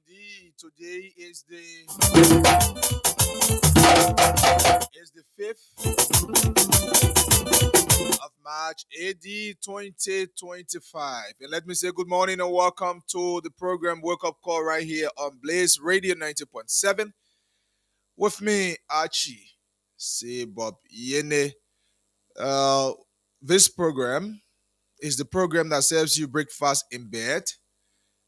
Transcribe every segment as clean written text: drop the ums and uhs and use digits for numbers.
Indeed, today is the 5th of March, AD 2025. And let me say good morning and welcome to the program Wake Up Call right here on Blaze Radio 90.7 with me, Archie. Say Bob Yene. Uh, this program is the program that serves you breakfast in bed.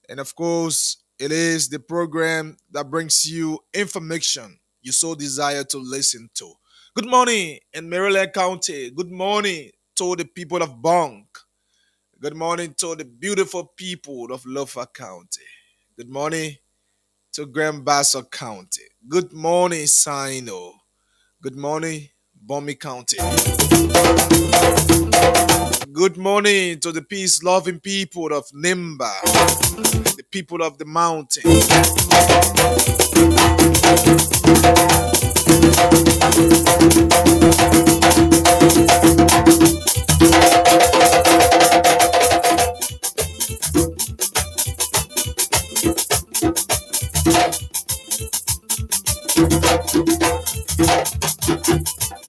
And of course, it is the program that brings you information you so desire to listen to. Good morning in Maryland County. Good morning to the people of Bonk. Good morning to the beautiful people of Lofa County. Good morning to Grand Bassa County. Good morning, Sino. Good morning, Bomi County. Good morning to the peace loving people of Nimba, the people of the mountain.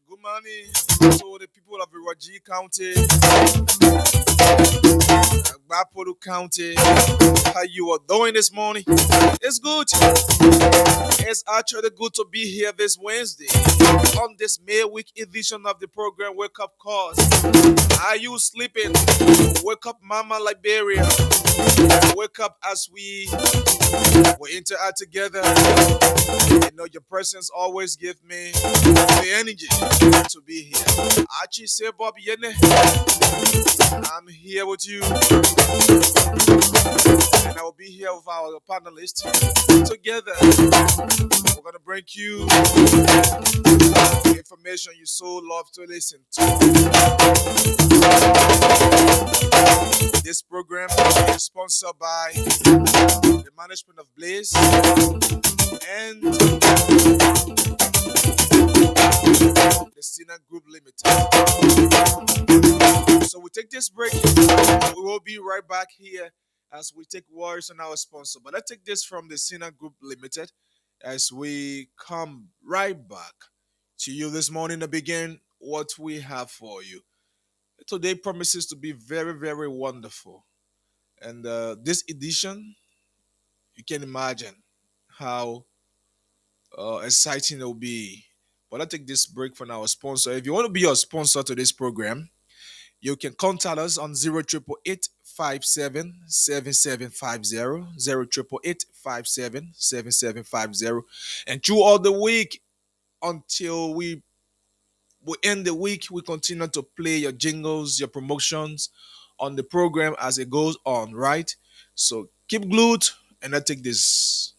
Good morning to the people of Iraji County, Bapodu County. How you are doing this morning? It's good. It's actually good to be here this Wednesday on this May week edition of the program Wake Up Calls. Are you sleeping? Wake up, Mama Liberia. Wake up as we interact together. You know, your presence always give me the energy to be here. Archie say Bob Yene. I'm here with you. And I will be here with our panelists. Together, we're going to bring you the information you so love to listen to. This program is sponsored by the management of Blaze and the Sina Group Limited. So we take this break. We will be right back here as we take words on our sponsor. But let's take this from the Sina Group Limited as we come right back to you this morning to begin what we have for you. Today promises to be very, very wonderful. And this edition, you can imagine how exciting it will be. But I'll take this break from our sponsor. If you want to be a sponsor to this program, you can contact us on 0888 57 7750, and through all the week until we end the week, we continue to play your jingles, your promotions on the program as it goes on, right? So keep glued and I take this.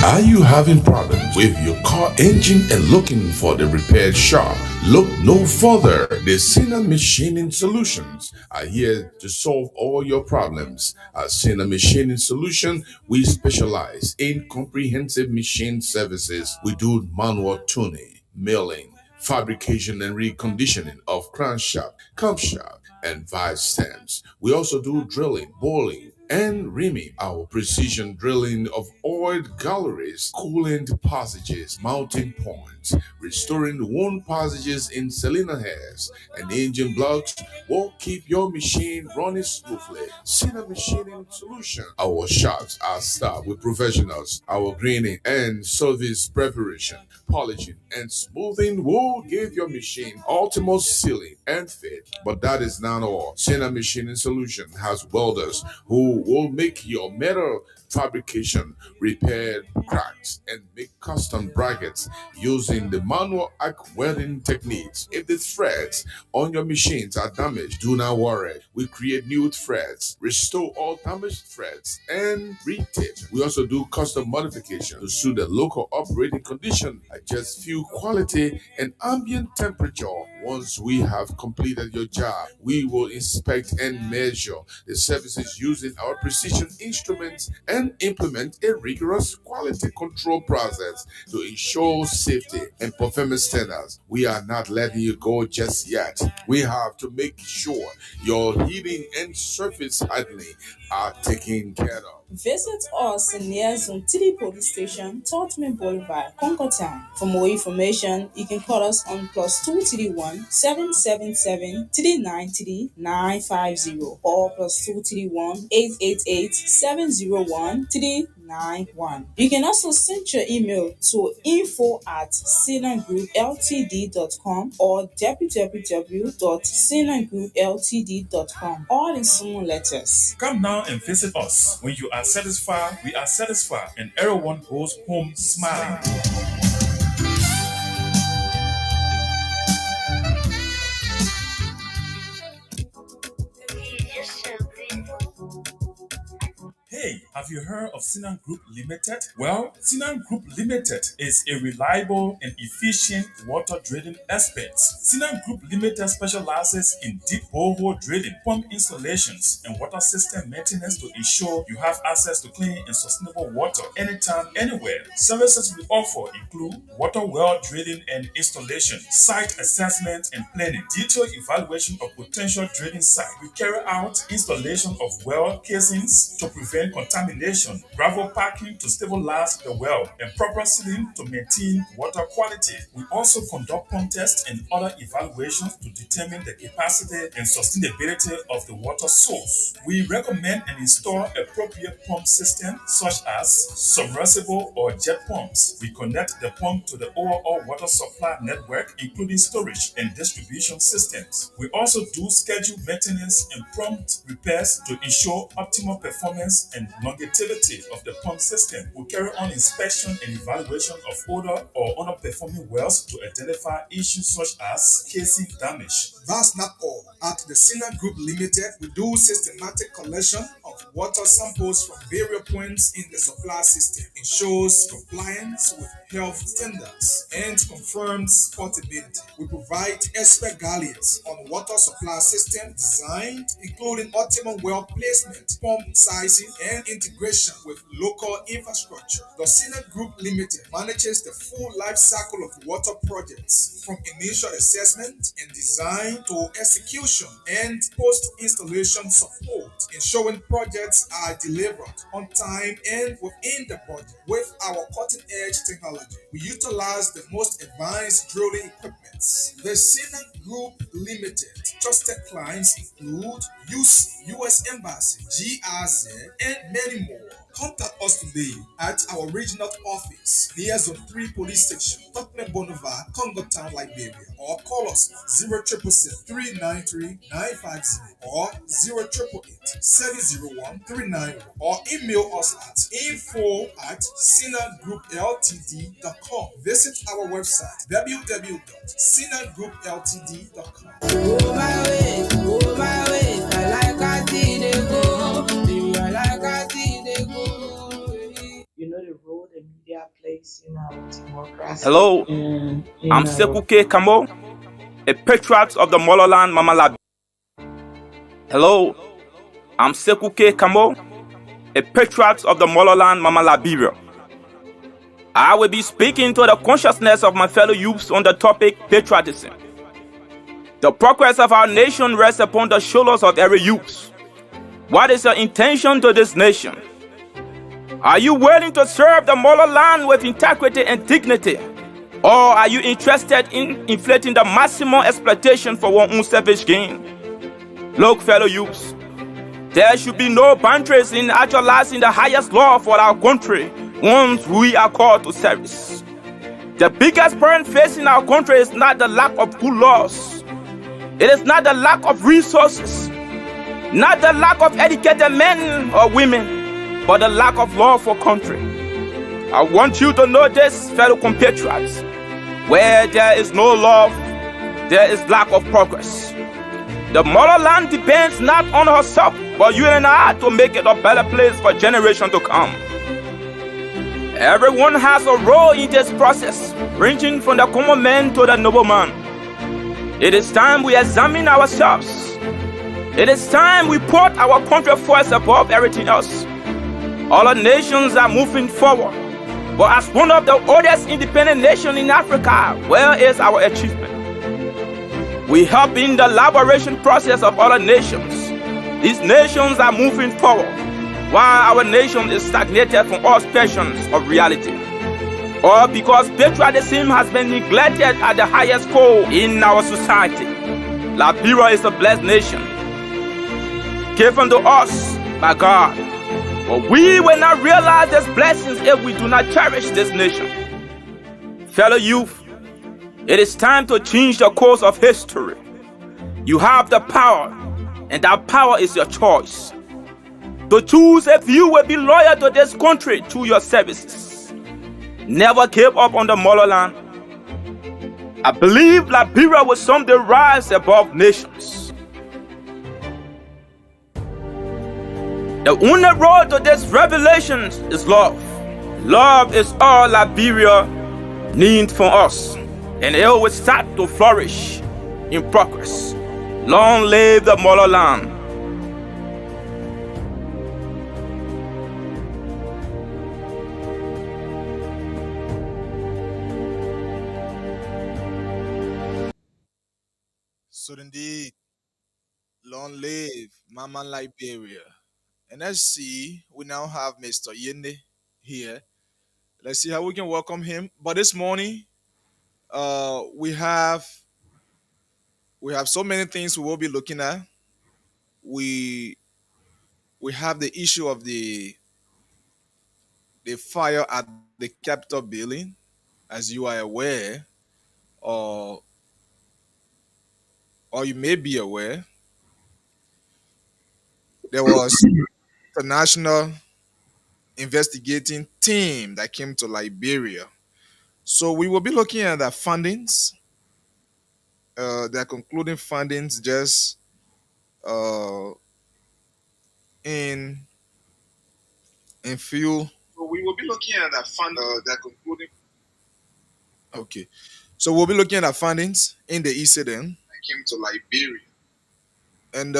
Are you having problems with your car engine and looking for the repair shop? Look no further. The Sina Machining Solutions are here to solve all your problems. At Sina Machining Solution, we specialize in comprehensive machine services. We do manual tuning, milling, fabrication and reconditioning of crankshaft, camshaft, and valve stems. We also do drilling, boring, and reaming. Our precision drilling of oil galleries, coolant passages, mounting points, restoring worn passages in cylinder heads and engine blocks will keep your machine running smoothly. Sina Machining Solution. Our shops are staffed with professionals. Our greening and service preparation, polishing, and smoothing will give your machine ultimate sealing and fit. But that is not all. Sina Machining Solution has welders who will make your metal fabrication repair cracks and make custom brackets using the manual arc welding techniques. If the threads on your machines are damaged, do not worry. We create new threads, restore all damaged threads, and retip. We also do custom modification to suit the local operating condition, adjust fuel quality and ambient temperature. Once we have completed your job, we will inspect and measure the services using our precision instruments and implement a rigorous quality control process to ensure safety and performance standards. We are not letting you go just yet. We have to make sure your heating and surface hardening are taken care of. Visit us near Zone 3 Police Station, Tottenham Boulevard, Concord Town. For more information, you can call us on +231 777 393 950 or +231 888 701 391. You can also send your email to info@sinangroupltd.com or www.sinangroupltd.com, all in small letters. Come now and visit us. When you are satisfied, we are satisfied, and everyone goes home smiling. Hey, have you heard of Sinan Group Limited? Well, Sinan Group Limited is a reliable and efficient water drilling expert. Sinan Group Limited specializes in deep borehole drilling, pump installations, and water system maintenance to ensure you have access to clean and sustainable water anytime, anywhere. Services we offer include water well drilling and installation, site assessment and planning, detailed evaluation of potential drilling site. We carry out installation of well casings to prevent contamination, gravel packing to stabilize the well, and proper sealing to maintain water quality. We also conduct pump tests and other evaluations to determine the capacity and sustainability of the water source. We recommend and install appropriate pump systems such as submersible or jet pumps. We connect the pump to the overall water supply network, including storage and distribution systems. We also do scheduled maintenance and prompt repairs to ensure optimal performance and longevity of the pump system. We carry on inspection and evaluation of older or underperforming wells to identify issues such as casing damage. That's not all. At the Sinan Group Limited, we do systematic collection of water samples from various points in the supply system, ensures compliance with health standards, and confirms portability. We provide expert guidance on water supply system design, including optimal well placement, pump sizing, and integration with local infrastructure. The Sinan Group Limited manages the full life cycle of water projects, from initial assessment and design to execution and post-installation support, ensuring projects are delivered on time and within the budget. With our cutting-edge technology, we utilize the most advanced drilling equipment. The Sinan Group Limited trusted clients include UC, US Embassy, GRZ, and many more. Contact us today at our regional office near Zone 3 Police Station, Tottenham Boulevard, Congo Town, Liberia, or call us 0777 393 950 or 0888 701 390 or email us at info@sinangroupltd.com. Visit our website www.sinangroupltd.com. Oh my way, I like I see they go. Baby, I like I see they go. You know the role the media plays in our democracy. Hello, I'm Sekuke Kambo, a patriot of the motherland, Mama Lab. Hello, I'm Sekuke Kambo, a patriot of the motherland, Mama Liberia. I will be speaking to the consciousness of my fellow youths on the topic patriotism. The progress of our nation rests upon the shoulders of every youth. What is your intention to this nation? Are you willing to serve the motherland with integrity and dignity? Or are you interested in inflating the maximum exploitation for one own selfish gain? Look, fellow youths, there should be no boundaries in actualizing the highest law for our country once we are called to service. The biggest problem facing our country is not the lack of good laws. It is not the lack of resources, not the lack of educated men or women, but the lack of law for country. I want you to know this, fellow compatriots. Where there is no love, there is lack of progress. The motherland depends not on herself, but you and I to make it a better place for generations to come. Everyone has a role in this process, ranging from the common man to the nobleman. It is time we examine ourselves. It is time we put our country first above everything else. Other nations are moving forward, but as one of the oldest independent nations in Africa, where is our achievement? We help in the liberation process of other nations. These nations are moving forward, while our nation is stagnated from all expressions of reality. Or because patriotism has been neglected at the highest goal in our society. Liberia is a blessed nation, given to us by God. But we will not realize these blessings if we do not cherish this nation. Fellow youth, it is time to change the course of history. You have the power, and that power is your choice. To choose if you will be loyal to this country through your services. Never give up on the motherland. I believe Liberia will someday rise above nations. The only road to this revelation is love. Love is all Liberia needs from us, and it will start to flourish in progress. Long live the motherland. So indeed, long live Mama Liberia. And let's see, we now have Mr. Yende here. Let's see how we can welcome him. But this morning, we have so many things we will be looking at. We have the issue of the fire at the Capitol building, as you are aware, or you may be aware. There was a national investigating team that came to Liberia. So we will be looking at the fundings, their concluding findings, just uh, in few. So we will be looking at the their concluding. Okay, so we'll be looking at the findings in the incident that came to Liberia, and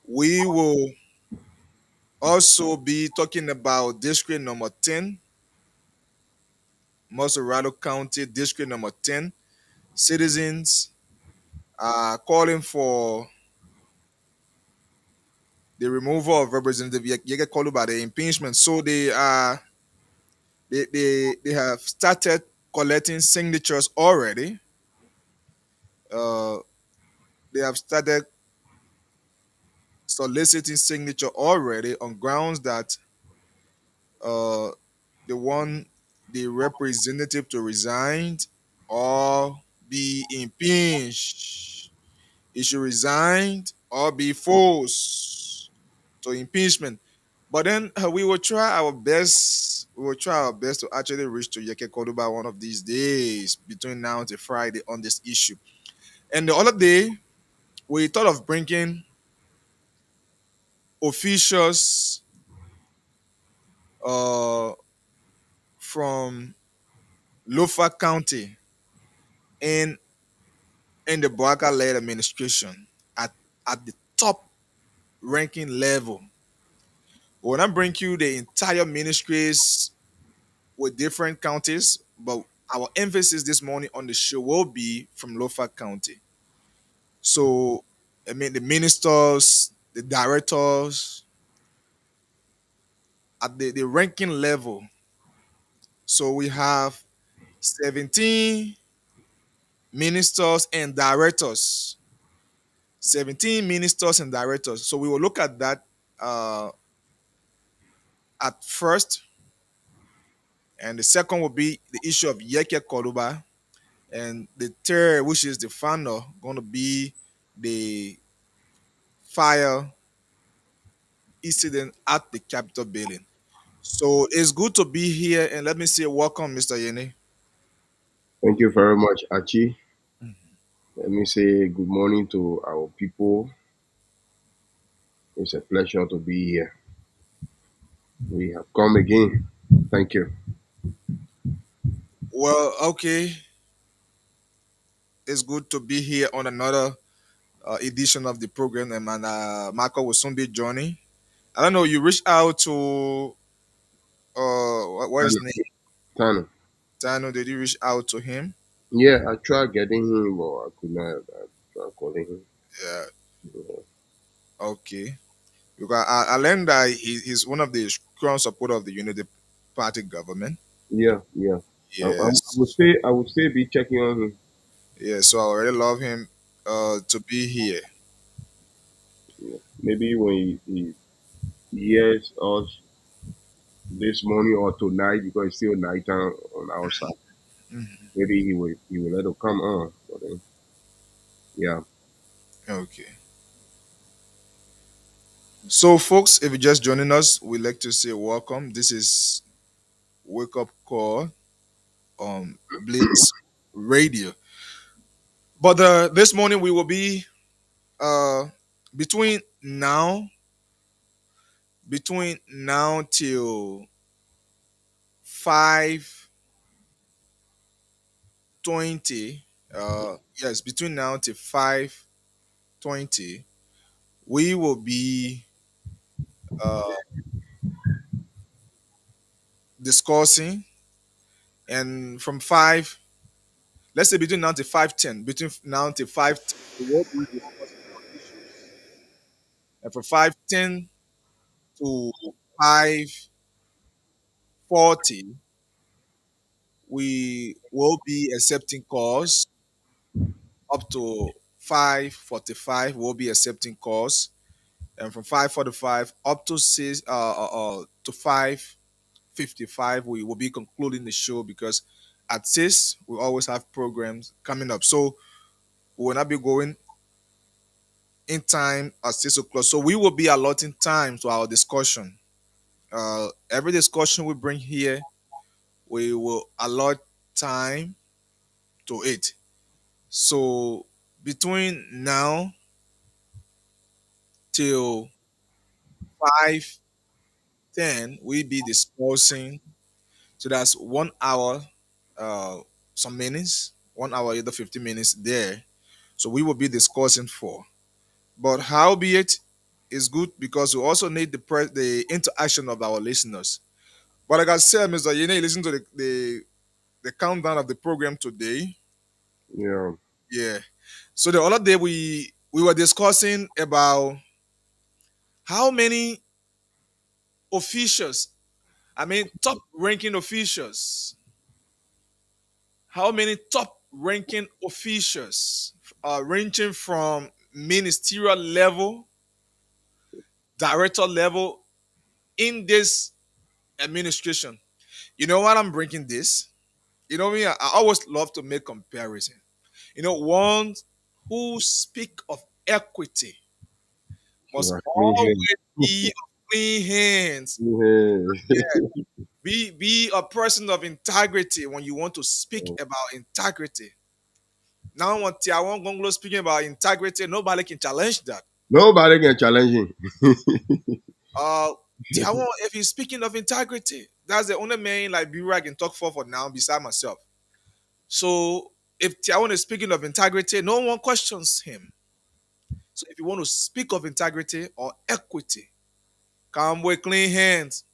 we will also be talking about district number 10, Moserado County, district number 10. Citizens are calling for the removal of Representative Yege Koluba, the impeachment. So they have started collecting signatures already. They have started soliciting signature already on grounds that uh, they want the representative to resign or be impeached. He should resign or be forced to impeachment. But then we will try our best. We will try our best to actually reach to Yeke Koduba one of these days between now and Friday on this issue. And the other day, we thought of bringing officials uh, from Lofa County in the Boaka-led administration at the top ranking level. When I bring you the entire ministries with different counties, but our emphasis this morning on the show will be from Lofa County. So, I mean, the ministers, the directors at the ranking level. So we have 17 ministers and directors. 17 ministers and directors. So we will look at that at first. And the second will be the issue of Yeke Koluba. And the third, which is the final, going to be the fire incident at the Capitol building. So it's good to be here, and let me say welcome, Mr. Yene. Thank you very much, Achi. Let me say good morning to our people. It's a pleasure to be here. We have come again. Thank you. Well, okay, it's good to be here on another edition of the program, and Marco will soon be joining. I don't know. You reached out to what is Tano. his name? Tano. Tano. Did you reach out to him? Yeah, I tried getting him, but I could not. I tried calling him. Yeah. Okay. Because I learned that he's one of the strong supporter of the Unity Party government. Yeah, yeah. Yes. I would say be checking on him. Yeah. So I already love him to be here. Yeah. Maybe when he hears us this morning or tonight because it's still night time on our side. Mhm. Maybe he will let us come on. But then, yeah. Okay. So, folks, if you're just joining us, we'd like to say welcome. This is Wake Up Call on Blitz Radio. But this morning we will be uh, between now till 5:20. Yes, between now till 5:20, we will be uh, discussing, and from five, let's say between now till 5:10, between now till 5:10, we will be discussing on issues. And from 5:10 to 5:40, we will be accepting calls. Up to 5:45, we'll be accepting calls. And from 5:45 up to 5:55, we will be concluding the show because at 6 we always have programs coming up. So we will not be going in time at 6 o'clock. So we will be allotting time to our discussion. Every discussion we bring here, we will allot time to it. So between now till 5:10, we be discussing. So that's 1 hour, some minutes, 1 hour, either 50 minutes there. So we will be discussing for. But howbeit is good because we also need the interaction of our listeners. But like I said, Mr. Yene, listen to the countdown of the program today. Yeah. Yeah. So the other day we were discussing about how many officials, I mean top ranking officials, how many top ranking officials ranging from ministerial level, director level in this administration. You know what I'm bringing this? You know me, I always love to make comparison. You know, ones who speak of equity So must I clean always be of clean hands. him. Be a person of integrity when you want to speak Yeah. about integrity. Now, when Tiawan Gonglo speaking about integrity, nobody can challenge that. Nobody can challenge him. Uh, Tiawan, if he's speaking of integrity, that's the only man like Biru I can talk for now, beside myself. So, if Tiawan is speaking of integrity, no one questions him. So, if you want to speak of integrity or equity, come with clean hands.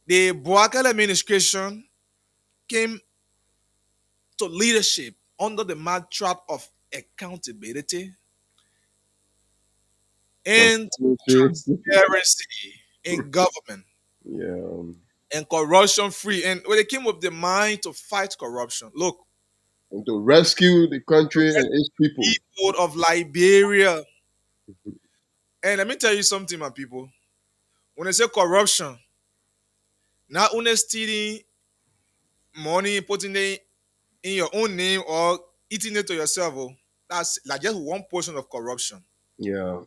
The Boakale administration came to leadership under the mad trap of accountability and Transparency. transparency in government Yeah. and corruption free. And when they came with the mind to fight corruption, look, And to rescue the the country and its people. people of Liberia. And let me tell you something, my people. When they say corruption, not only stealing money, putting it in your own name or eating it to yourself. Oh, that's like just one portion of corruption. Yeah.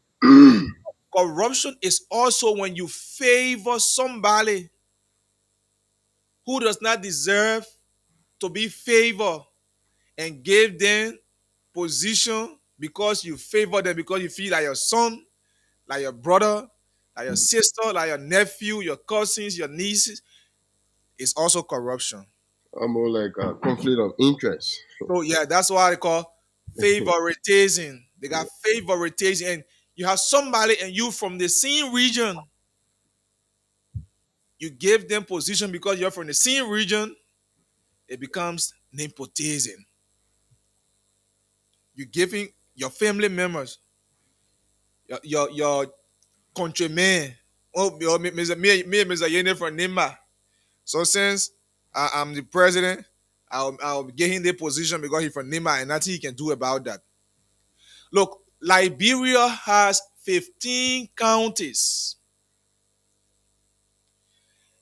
Corruption is also when you favor somebody who does not deserve to be favored, and give them position because you favor them, because you feel like your son, like your brother, like your sister, like your nephew, your cousins, your nieces, is also corruption. More like a conflict of interest. So yeah, that's why they call favoritism. They got favoritism, and you have somebody and you from the same region. You give them position because you're from the same region. It becomes nepotism. You're giving your family members, your countrymen. Oh, me, Mr. Yene from Nima. So since I'm the president, I'll get him the position because he's from Nima and nothing he can do about that. Look, Liberia has 15 counties.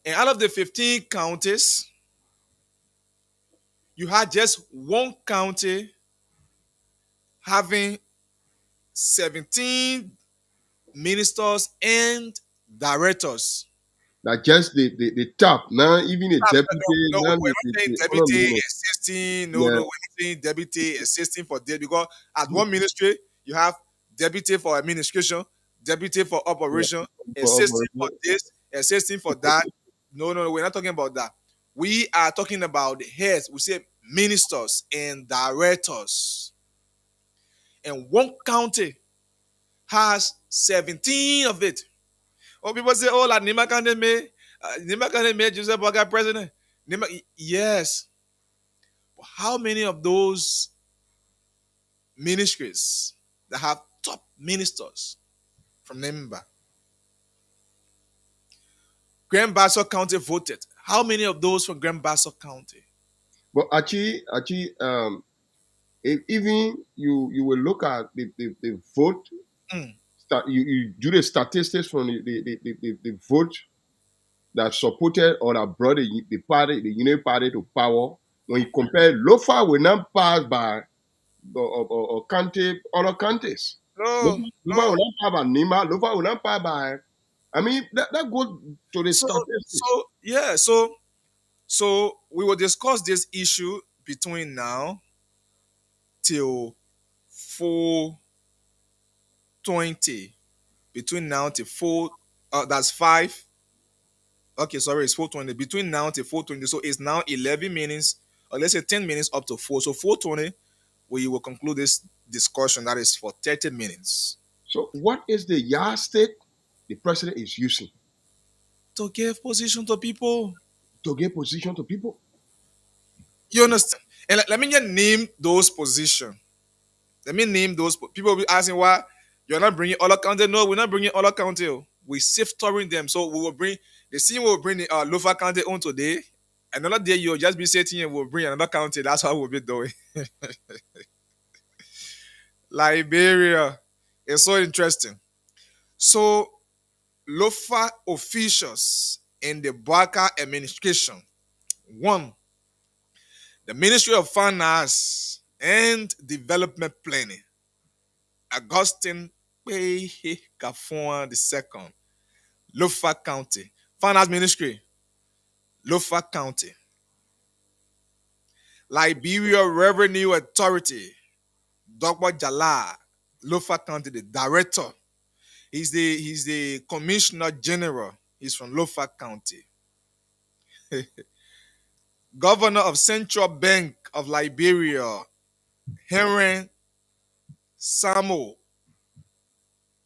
And out of the 15 counties, you had just one county having 17 ministers and directors. That just the top. Now even a deputy, No, now we're not saying no, no, deputy no. assisting. No, Yeah, we're not saying deputy assisting for this because at one ministry you have deputy for administration, deputy for yeah. operation, For assisting for operation. this, assisting for that. No, we're not talking about that. We are talking about the heads. We say ministers and directors. And one county has 17 of it. Oh, people say, oh, like Nima County made Joseph Boga president. Yes. But how many of those ministries that have top ministers from Nimba? Grand Bassa County voted. How many of those from Grand Bassa County? But actually, if even you will look at the vote. Mm. You do the statistics from the vote that supported or that brought the party, the Union Party to power. When you compare, Lofa will not pass by or county other counties. Lofa No, will no. not pass by Nima. Lofa will not pass by. I mean, that goes to the So, statistics. yeah, so we will discuss this issue between now till 4:20. Between now till 4, that's 5. Okay, sorry, it's 4:20. Between now till 4:20. So it's now 11 minutes, or let's say 10 minutes up to 4. So 4:20, we will conclude this discussion. That is for 30 minutes. So, what is the yardstick the president is using To give position to people. to give position to people? You understand? And let me just name those positions. Let me name those. People will be asking why you're not bringing all county. No, we're not bringing all county. We're sifting them. So we will bring, the same will bring the Lofa County on today. Another day you'll just be sitting and we'll bring another county. That's how we'll be doing. Liberia. It's so interesting. So Lofa officials in the Baka administration. One, the Ministry of Finance and Development Planning. Augustine Pehe Kafua II. Lofa County. Finance Ministry. Lofa County. Liberia Revenue Authority. Dr. Jala. Lofa County, the director. He's the Commissioner General. He's from Lofa County. Governor of Central Bank of Liberia, Henry Samo,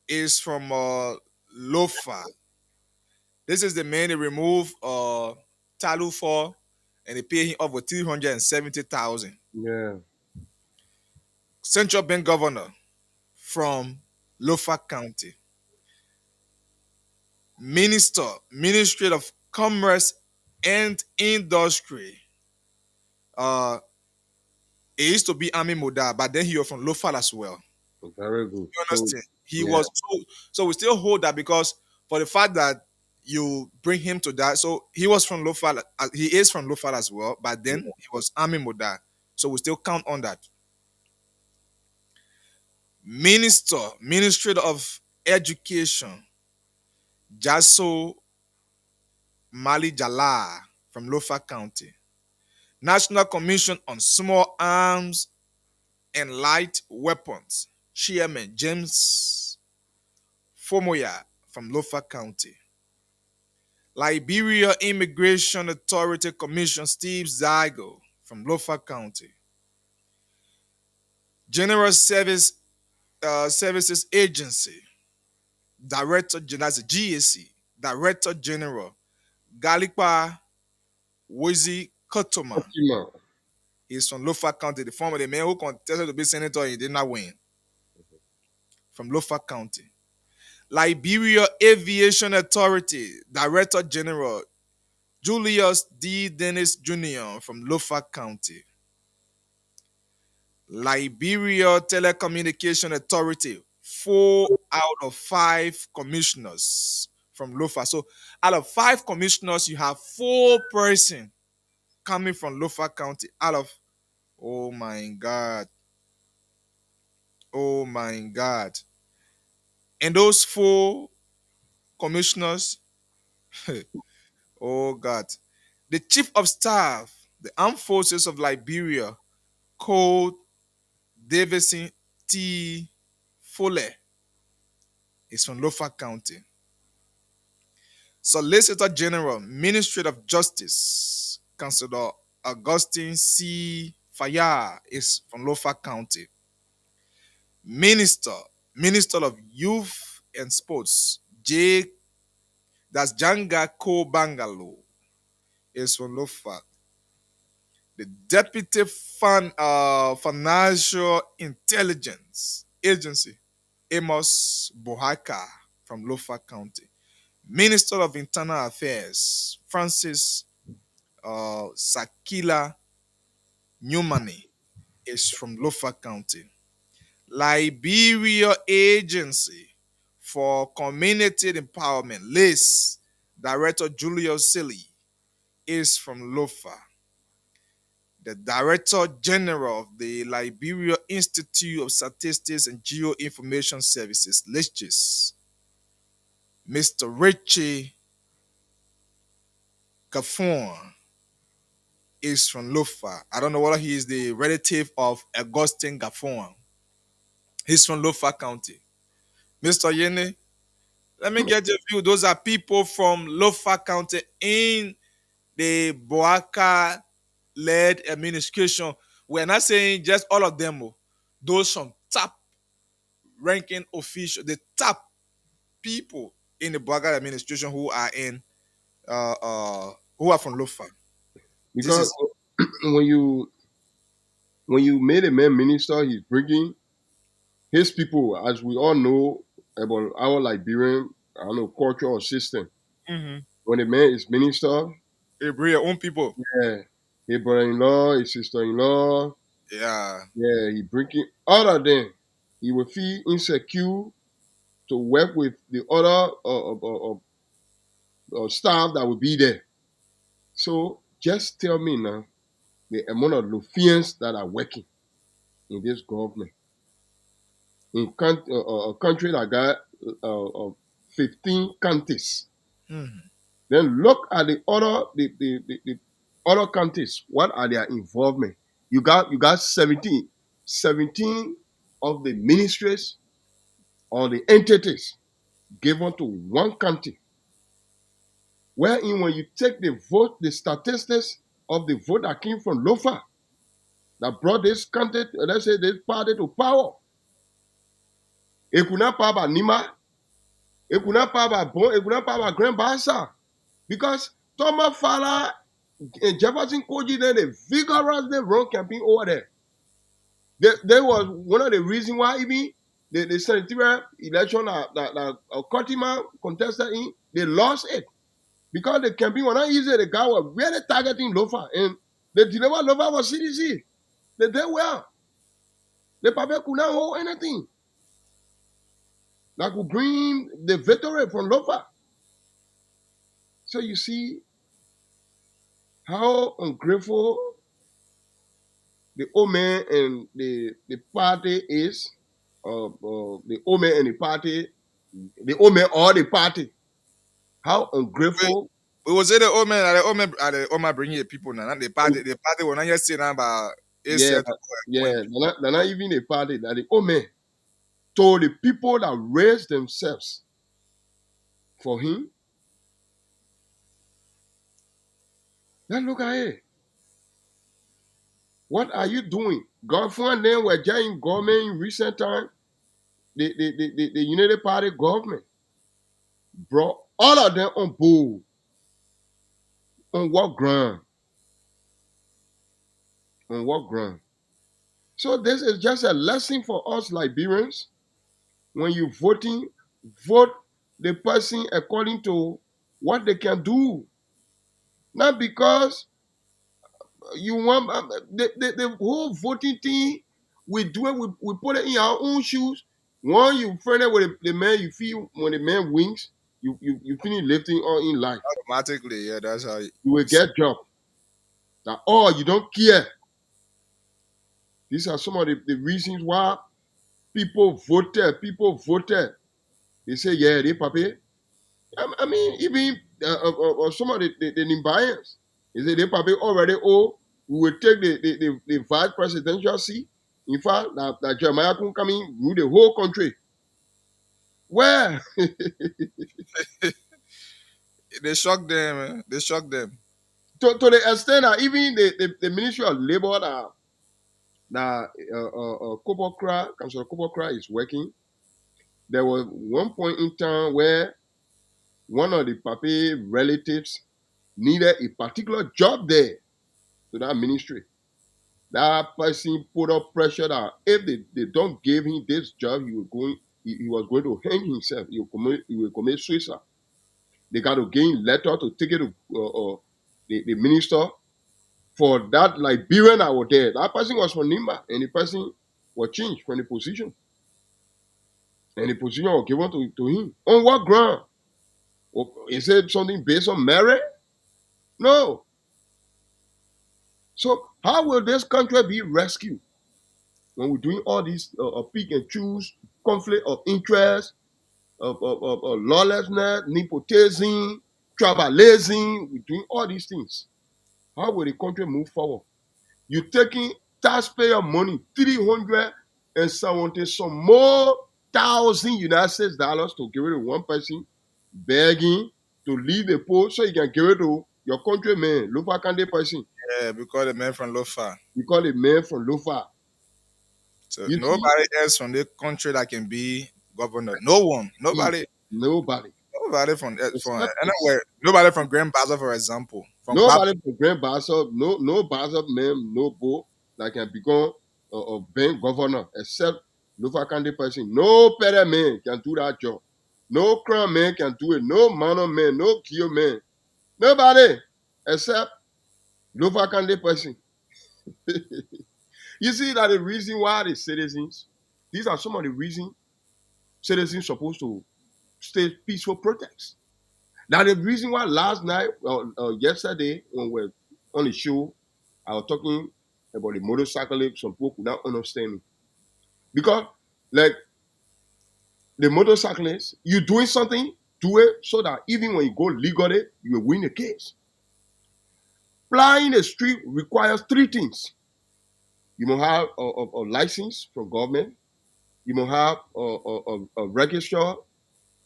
is from Lofa. This is the man they remove Talu for, and they pay him over 370,000. Yeah. Central Bank Governor from Lofa County. Ministry of Commerce and Industry. It used to be Army Moda, but then he was from Lofa as well. Very good. You understand? He yeah. was so we still hold that because for the fact that you bring him to that, so he was from Lofa, he is from Lofa as well, but then he was Army Moda, so we still count on that. Ministry of Education, Jaso Mali Jala. from Lofa County. National Commission on Small Arms and Light Weapons, Chairman James Fomoya from Lofa County. Liberia Immigration Authority Commission, Steve Zygo from Lofa County. General Services Agency, Director, that's a GSC, Director General, Galipa Wozi Kotoman. He's from Lofa County, the former man who contested to be senator, he did not win. From Lofa County. Liberia Aviation Authority, Director General, Julius D. Dennis Jr. from Lofa County. Liberia Telecommunication Authority, 4 out of 5 commissioners from Lofa. So out of 5 commissioners, you have 4 persons coming from Lofa County out of, oh my God. Oh my God. And those 4 commissioners, oh God. The Chief of Staff, the Armed Forces of Liberia, Code Davidson T. Fuller, is from Lofa County. Solicitor General, Ministry of Justice, Councilor Augustine C. Fayard, is from Lofa County. Minister of Youth and Sports, Janga Ko Bangalo, is from Lofa. The Deputy Financial Intelligence Agency, Amos Bohaka, from Lofa County. Minister of Internal Affairs, Francis Sakila Newmani, is from Lofa County. Liberia Agency for Community Empowerment, LACE, Director Julius Silly, is from Lofa. The Director General of the Liberia Institute of Statistics and Geoinformation Services, LISGIS, Mr. Richie Gaffon, is from Lofa. I don't know whether he is the relative of Augustine Gaffon. He's from Lofa County. Mr. Yene, let me get your view. Those are people from Lofa County in the Boaka-led administration. We're not saying just all of them. Those from top ranking officials, the top people in the Boaka administration who are in who are from Lofa. Because when you made a man minister, he's bringing his people, as we all know about our Liberian, culture or system. Mm-hmm. When a man is minister, they bring your own people. Yeah, his brother-in-law, his sister-in-law. Yeah, he bringing all of them. He will feel insecure to work with the other staff that will be there. So just tell me now the amount of Lufians that are working in this government. In a country that got 15 counties. Mm-hmm. Then look at the other counties. What are their involvement? You got 17 of the ministries or the entities given to one county. Wherein when you take the vote, the statistics of the vote that came from Lofa, that brought this county, let's say this party to power. It could not power by Nima, it could not power by Bon, it could not power by Grand Bassa. Because Thomas Fala and Jefferson Koji, then they vigorously run campaign over there. There was one of the reasons why even the senatorial election that Kotima contested in, they lost it. Because the campaign was not easy. The guy was really targeting Lofa. And they delivered Lofa for CDC. They did well. The Papa could not hold anything that could bring the victory from Lofa. So you see how ungrateful the old man and the party is, the old man and the party, the old man or the party, how ungrateful. It was it the old man, the old man bringing the people now. The party when I just say now about it Yeah, said yeah. They're not even a party. That the old man told the people that raised themselves for him. Now look at it. What are you doing? Government then were giant government in recent time. The United Party government brought all of them on board. On what ground? On what ground? So this is just a lesson for us Liberians. When you voting, vote the person according to what they can do. Not because you want the whole voting thing. We do it. We put it in our own shoes. One, you friend with the man. You feel when the man wins, you finish lifting all in life. automatically, yeah, that's how You will get job. That you don't care. These are some of the reasons why people voted. People voted. They say, yeah, they papi. I mean, even some of the Nimbayans. They say they papi already we will take the vice presidential seat. In fact, that Jeremiah can come in, rule the whole country. Where? they shocked them, man. They shocked them. to the extent that even the Ministry of Labor that Kobokra, Councillor Kobokra is working, there was one point in time where one of the papi relatives needed a particular job there to that ministry. That person put up pressure that if they don't give him this job, he was going to hang himself. He will commit suicide. They got to gain letter to take it to the minister for that Liberian that was there. That person was from Nimba, and the person was changed from the position. And the position was given to him. On what ground? Is it something based on merit? No. So how will this country be rescued when we're doing all these pick and choose, conflict of interest, of lawlessness, nepotism, tribalism? We're doing all these things. How will the country move forward? You're taking taxpayer money, 370 some more thousand United States dollars to give it to one person, begging to leave the post so you can give it to your countryman, Lufa Kande person. Yeah, because the man from Lofa. You call the man from Lufa. So nobody else from the country that can be governor. No one. Nobody. Nobody. Nobody from anywhere. Nobody from Grand Baza, for example. Nobody from Grand Baza, no Baza man, no Bo that can become a bank governor except Lufa Kande person. No better man can do that job. No crown man can do it. No Mano man, no Kio man. Nobody except Lufa Kande person. You see that the reason why the citizens, these are some of the reasons citizens supposed to stay peaceful protests. Now the reason why last night, yesterday, when we were on the show, I was talking about the motorcyclists. Some people could not understand me. Because, like, the motorcyclists, you doing something, do it so that even when you go legally, you will win the case. Flying the street requires three things. You must have a license from government. You must have a register,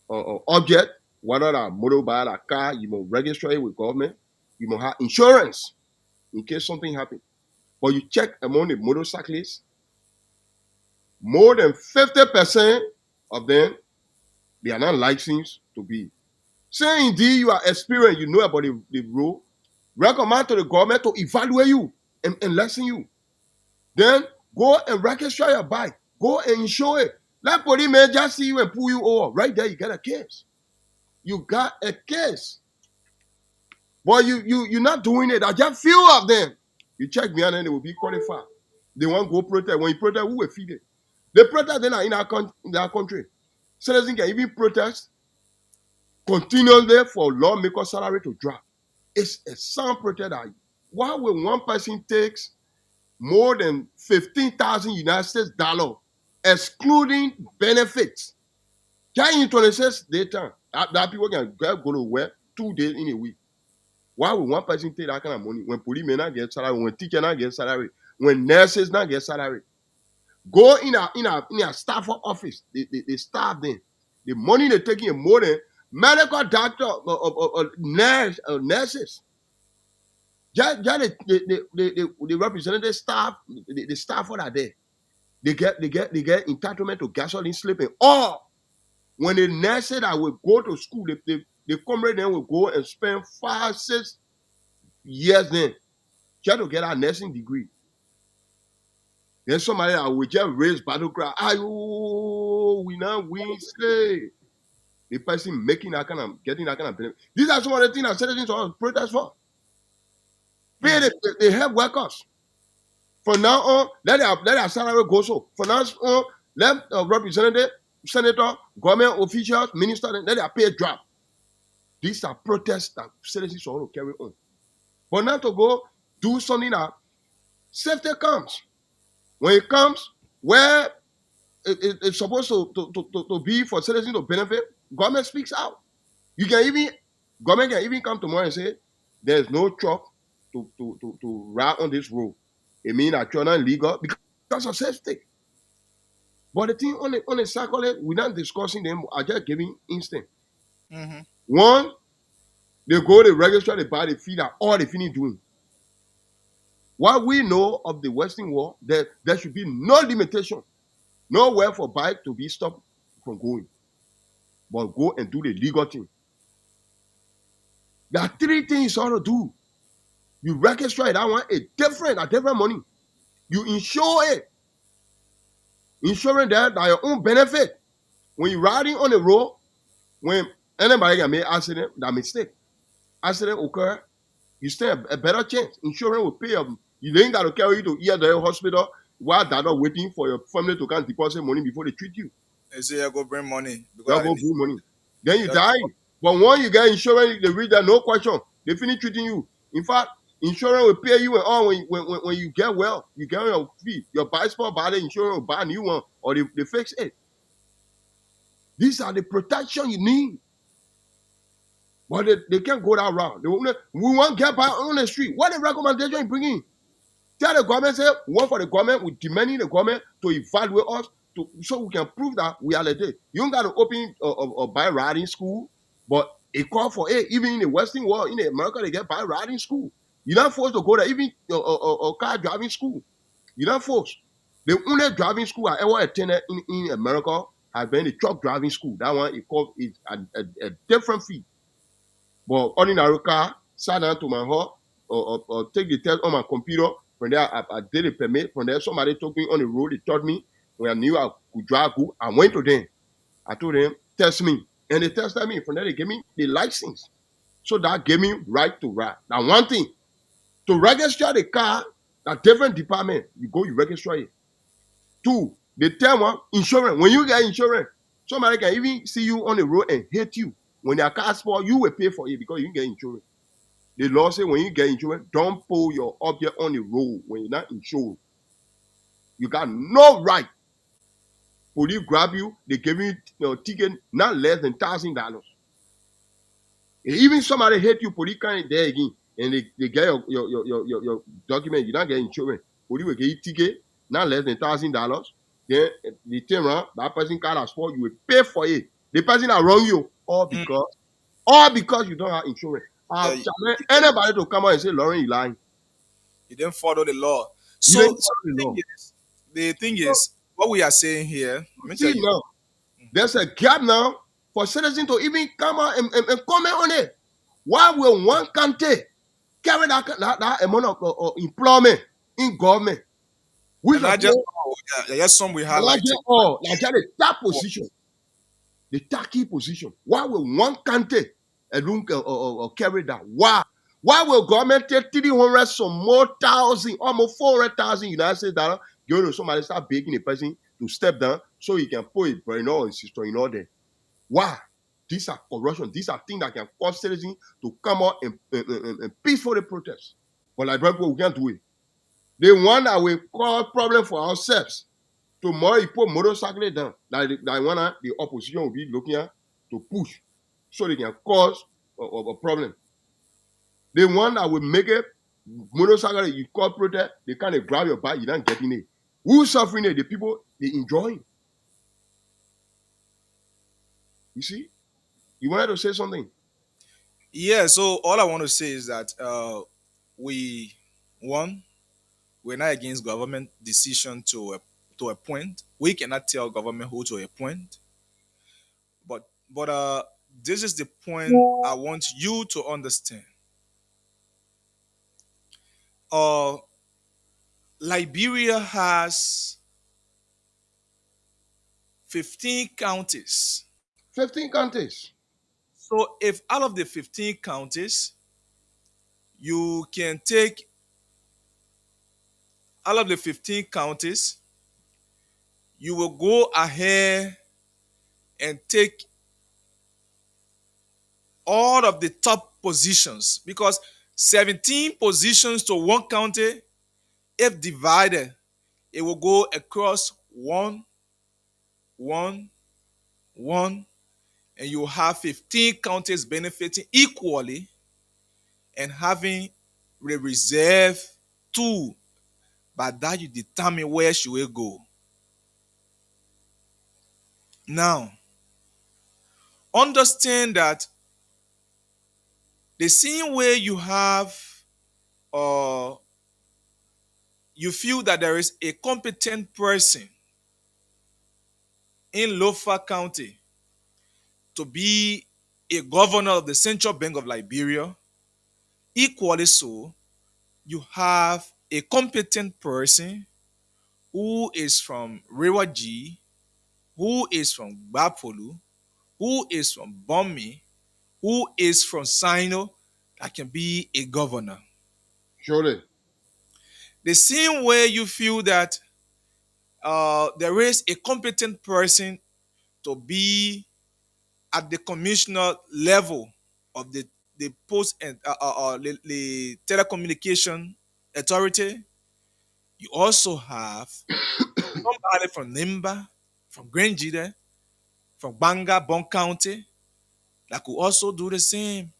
object, whether a motorbike, a car, you must register it with government. You must have insurance in case something happens. But you check among the motorcyclists, more than 50% of them, they are not licensed to be. Say indeed you are experienced, you know about the rule, recommend to the government to evaluate you and lesson you. Then go and register your bike. Go and insure it. Let police man just see you and pull you over. Right there, you get a case. You got a case. But you're not doing it. I just few of them. You check me and then they will be qualified. They want to go protest. When you protest, who will feed it? The protest then are in our country. Citizens can even protest continuously for lawmaker salary to drop. It's a sound protest. Why will one person takes more than 15,000 United States dollars, excluding benefits? Just in 26 days time, that people can go to work 2 days in a week. Why would one person take that kind of money when police may not get salary, when teacher not get salary, when nurses not get salary? Go in a staff office, they staff them. The money they're taking is more than medical doctor or nurses. Just the representative staff, the staff that are there, they get entitlement to gasoline sleeping. Or when the nurses that will go to school, the comrade then will go and spend 5-6 years then just to get a nursing degree. Then somebody that will just raise battle cry, ayo, we now win, say. The person making that kind of, getting that kind of benefit. These are some of the things that citizens are protest for. Pay the help workers. From now on, let their salary go so. From now on, let representative, senator, government officials, ministers, let their pay drop. These are protests that citizens want to carry on. But not to go do something that safety comes. When it comes, where it's supposed to be for citizens to benefit, government speaks out. Government can even come tomorrow and say, there's no truck to ride on this road. It means that you're not legal because of safety. But the thing on the circle, we're not discussing them, are just giving instant. Mm-hmm. One, they go, they register, they buy, they feed out, all they finish doing. What we know of the Western world, that there should be no limitation, nowhere for bike to be stopped from going. But go and do the legal thing. There are 3 things you ought to do. You register that one, a different money. You insure it. Insuring that your own benefit. When you're riding on the road, when anybody can make accident, that mistake. Accident occur, you stand a better chance. Insurance will pay them. You ain't got to carry you to either hospital while they're not waiting for your family to come deposit money before they treat you. They say you go bring money. You go bring money. Then you die. But once you get insurance, they read that, no question. They finish treating you. In fact, insurance will pay you and all when you get well. You get on your feet. Your bicycle buy the insurance will buy a new one or they fix it. These are the protection you need. But they can't go that route. We want to get by on the street. What the recommendation you bring in? Tell the government, say, we want for the government, we're demanding the government to evaluate us so we can prove that we are legit. You don't got to open a bike riding school, but it call for it. Even in the Western world, in America, they get bike riding school. You're not forced to go there. Even a car driving school, you're not forced. The only driving school I ever attended in America has been the truck driving school. That one, it called it a different fee. But ordinary car, sat down to my hall or take the test on my computer. From there, I did a permit. From there, somebody took me on the road. They taught me when I knew I could drive good. I went to them. I told them, test me. And they tested me. From there, they gave me the license. So that gave me right to ride. Now, one thing, to register the car, a different department, you go, you register it. 2, they tell one, insurance. When you get insurance, somebody can even see you on the road and hit you. When their car spoil, you will pay for it because you get insurance. The law says when you get insurance, don't pull your object on the road when you're not insured. You got no right. Police grab you, they give you a ticket not less than $1,000. Even somebody hit you, police can't there again, and they get your document, you don't get insurance. Police will give you ticket not less than $1,000. Then they turn around, that person car spoiled, you will pay for it. The person that wrong you, all because you don't have insurance. Anybody to come out and say, Lauren, you lying. You didn't follow the law. So the thing is, what we are saying here, now, there's a gap now for citizens to even come out and comment on it. Why will one country carry that amount of employment in government? Yes, some we highlight. Like the top position. The tacky position. Why will one country carry that? Why? Why will government take 300 some more thousand, almost 400,000 United States dollars, go to somebody start begging a person to step down so he can put his brother or sister in order? Why? These are corruption. These are things that can cause citizens to come out and peacefully protest. But like people, we can't do it. The one that will cause problem for ourselves. Tomorrow, you put motorcycle down. Like the opposition will be looking at to push so they can cause a problem. The one that will make it motorcycle you corporate, they kind of grab your bike, you don't getting it. Who's suffering it? The people they enjoying. You see? You wanted to say something? Yeah, so all I want to say is that we one, we're not against government decision to a point. We cannot tell government who to appoint, but this is the point I want you to understand. Uh, Liberia has 15 counties. 15 counties. So if out of the 15 counties, you can take out of the 15 counties, you will go ahead and take all of the top positions because 17 positions to one county, if divided, it will go across one, one, one, and you have 15 counties benefiting equally and having the reserve two. By that, you determine where should we go. Now, understand that the same way you have, uh, you feel that there is a competent person in Lofa County to be a governor of the Central Bank of Liberia, equally so, you have a competent person who is from Rewaji, who is from Bapolu, who is from Bomi, who is from Sino that can be a governor. Surely. The same way you feel that there is a competent person to be at the commissioner level of the post and the telecommunication authority, you also have somebody from Nimba, from Granjide, from Banga, Bon County, that could also do the same.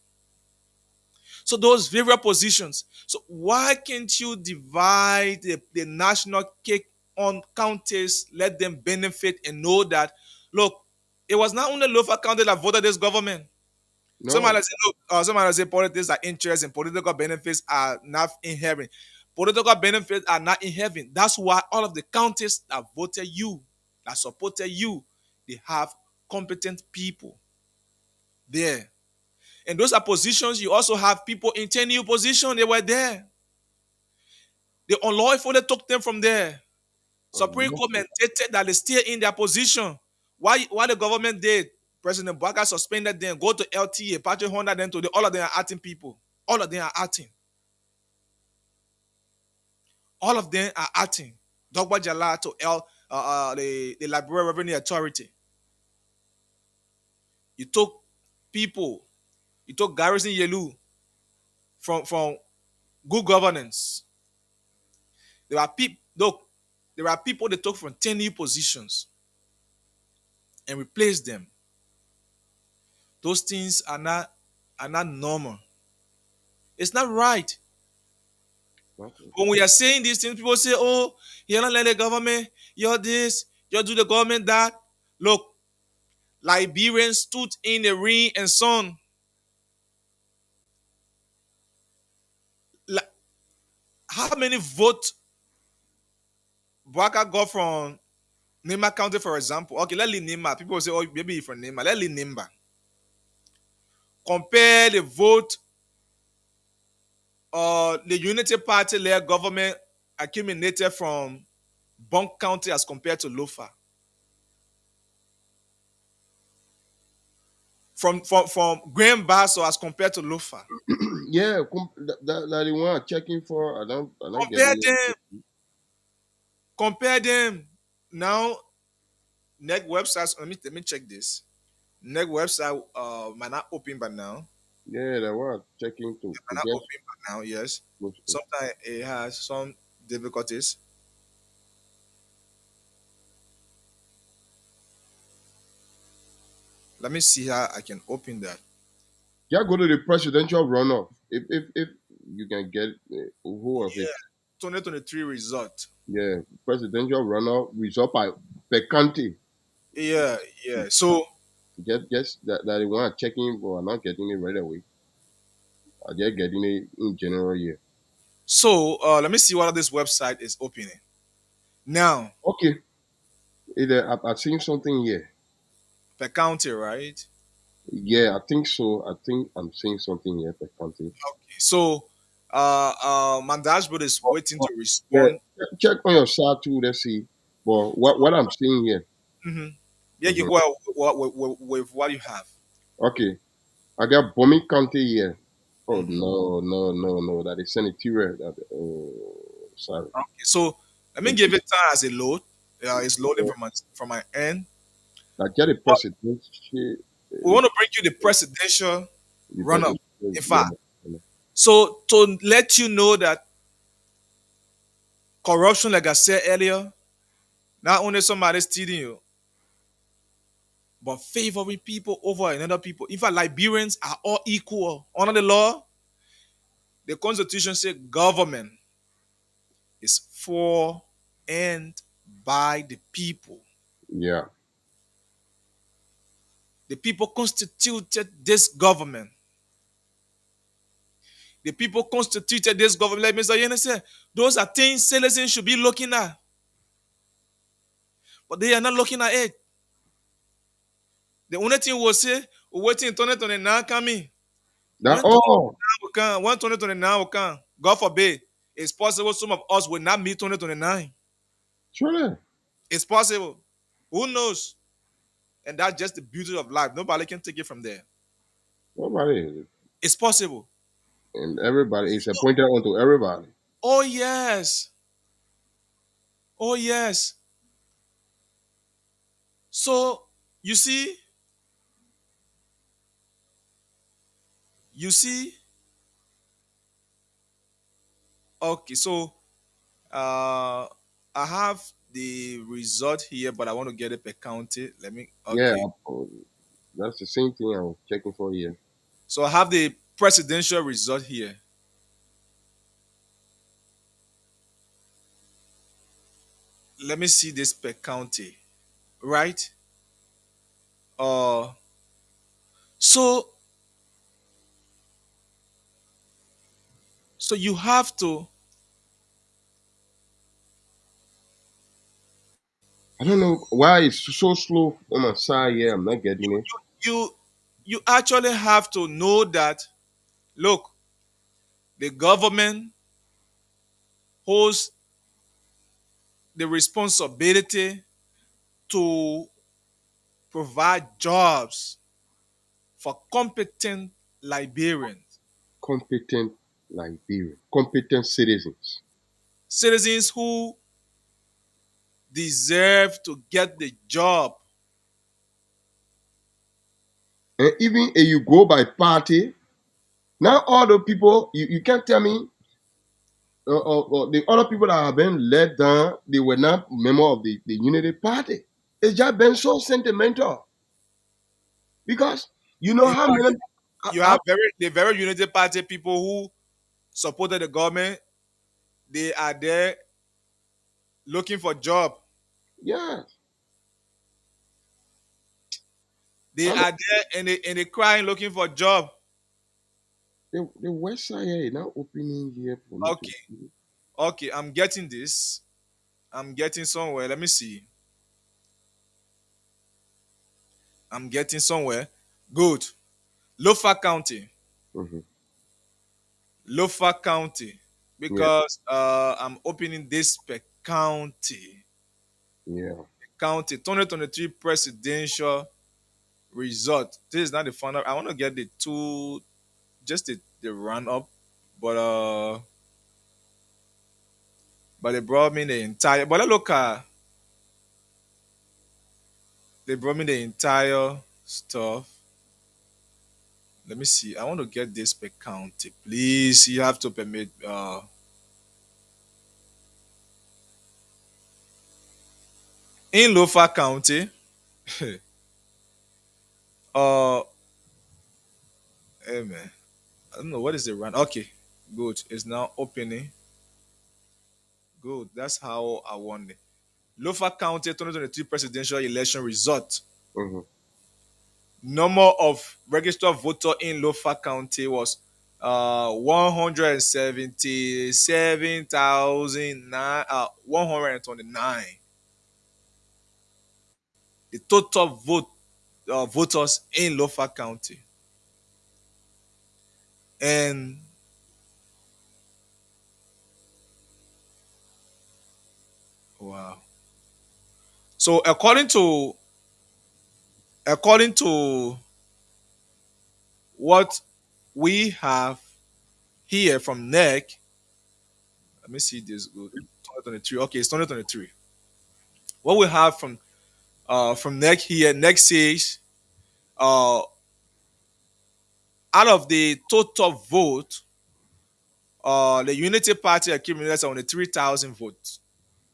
So those various positions. So why can't you divide the national cake on counties, let them benefit and know that, look, it was not only Lofa County that voted this government. No. Somebody say politics are interest and political benefits are not in heaven. Political benefits are not in heaven. That's why all of the counties that voted you, that supported you, they have competent people there. And those are positions. You also have people in tenure position. They were there. The unlawful, they took them from there. Supreme Court mandated that they stay in their position. Why the government did? President Baka suspended them, go to LTA, Patrick Honda, then to all of them are acting people. All of them are acting. All of them are acting. Dogba Jala to the Liberia Revenue Authority. You took people, you took Garrison Yelu from good governance. There are people, look, there are people that took from 10 new positions and replaced them. Those things are not normal. It's not right. When we are saying these things, people say, oh, you're not letting the government, you're this, you do the government that. Look, Liberians stood in the rain and sun. How many votes Bwaka got from Nema County, for example? Okay, let's leave Nema. People say, oh, maybe from Nema. Let's leave Nema. Compare the vote the Unity Party-led government accumulated from Bon County as compared to Lofa. From Grand Basso as compared to Lofa. Yeah, that the one I'm checking for. I don't Compare them. Compare them. Now, NEC websites. Let me check this. NEC website might not open by now. Yeah, that one I'm checking to. It might not open by now. Yes. Sometimes it has some difficulties. Let me see how I can open that. Yeah, go to the presidential runoff. if you can get who of it, Yeah. 2023 result. yeah, presidential runoff result by per county. Yeah, yeah. So Just that they want to check in for not getting it right away. Or just getting it in general year. let me see what this website is opening. Now, Okay. Either I've seen something here. per county, right? Yeah, I think so. I think I'm seeing something here per county. Okay. So my dashboard is But, waiting but, to yeah, respond. check on your side too. Let's see. But what I'm seeing here. Hmm. Yeah, you Mhm. go out with what you have. Okay, I got Bomi County here. Oh Mhm. no, that is senatorial. That sorry. Okay. So let me Mm. give it time as a load. It's loading from my end. I get a But president. we want to bring you the presidential The run up. president. In Yeah. fact, so to let you know that corruption, like I said earlier, not only somebody stealing you, but favoring people over another people. In fact, Liberians are all equal under the law. The Constitution says government is for and by the people. Yeah. The people constituted this government. The people constituted this government. Like Mr. Yene said, those are things citizens should be looking at, but they are not looking at it. The only thing we'll say, we're waiting 2029 coming. That When oh 2029 will come, when 2029 will come, God forbid, it's possible some of us will not meet 2029. surely It's possible. Who knows? And that's just the beauty of life. Nobody can take it from there. nobody It's possible. and everybody is appointed unto everybody. Oh, yes. Oh, yes. So, you see, you see, okay, so I have the result here, but I want to get it per county. Let me, Yeah, okay. that's the same thing I was checking for here. So I have the presidential result here. Let me see this per county, right? Uh, so so you have to I don't know why it's so slow on my side here. I'm not getting it. you you actually have to know that look, the government holds the responsibility to provide jobs for competent Liberians, Competent Liberian, competent citizens. citizens who deserve to get the job. And even if you go by party, now all the people, you can't tell me the other people that have been let down, they were not member of the Unity Party. It's just been so sentimental. Because you know In how fact, many, you have the very Unity Party people who supported the government. They are there looking for job. yeah, They I are there and they crying looking for job. the West Side here is now opening here for me to Okay, see. okay, I'm getting this. I'm getting somewhere. Let me see. I'm getting somewhere. Good. Lofa County. Mm-hmm. Lofa County. Yeah, Because I'm opening this per county. yeah. County 2023 presidential result. This is not the final. I want to get the two, just the run up, but they brought me the entire. But look at they brought me the entire stuff. Let me see. I want to get this per county, please. You have to permit. In Lofa County, uh, hey man. I don't know what is the run. Okay, good. It's now opening. Good. That's how I won it. Lofa County 2023 presidential election result. Mm-hmm. Number of registered voter in Lofa County was 129. The total voters in Lofa County. And wow. So according to what we have here from NEC, let me see this good. 2023. Okay, it's 2023. What we have from NEC here, NEC says out of the total vote, the Unity Party accumulated 73,000 votes,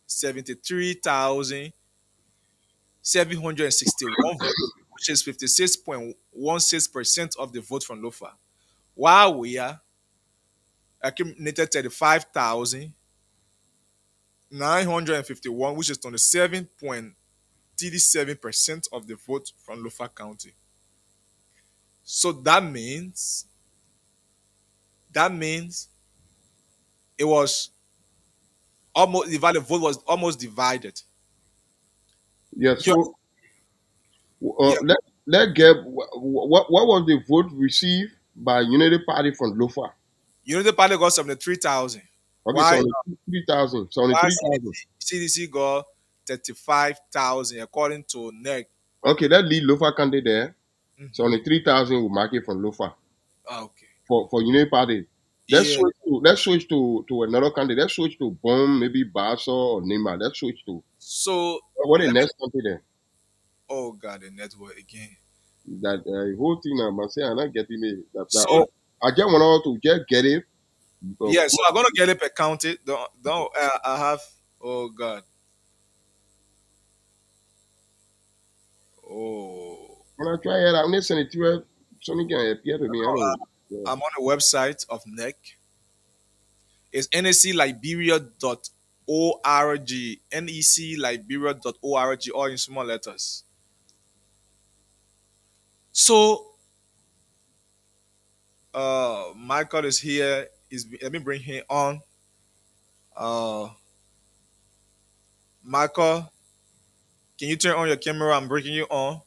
73,761 votes, which is 56.16% of the vote from Lofa. While we are accumulated 35,951, which is 27.37% of the vote from Lofa County. So that means it was almost the valid vote was almost divided. Yeah. Here- So yeah, let get what was the vote received by Unity Party from Lofa? Unity Party got 73,000. Okay, Why? 73,000. Why 73,000. CDC got 35,000 according to NEC. Okay, that lead Lofa County there. Mhm. 73,000 will mark it from Lofa Okay. for Unity Party. Yeah. Let's switch to another country. Let's switch to Bom, maybe Basa or Nima. Let's switch to So what the next country there. oh god, the network again. That whole thing I'm saying I'm not getting it. So I just want to just get it. yeah, so I'm gonna get it per county. Don't I have oh god. Oh, When I try it, I'm listening to it. Something can appear to me. I don't know. Yeah. I'm on the website of NEC. It's necliberia.org, necliberia.org, all in small letters. So Michael is here. Let me bring him on. Michael, can you turn on your camera? I'm bringing you on.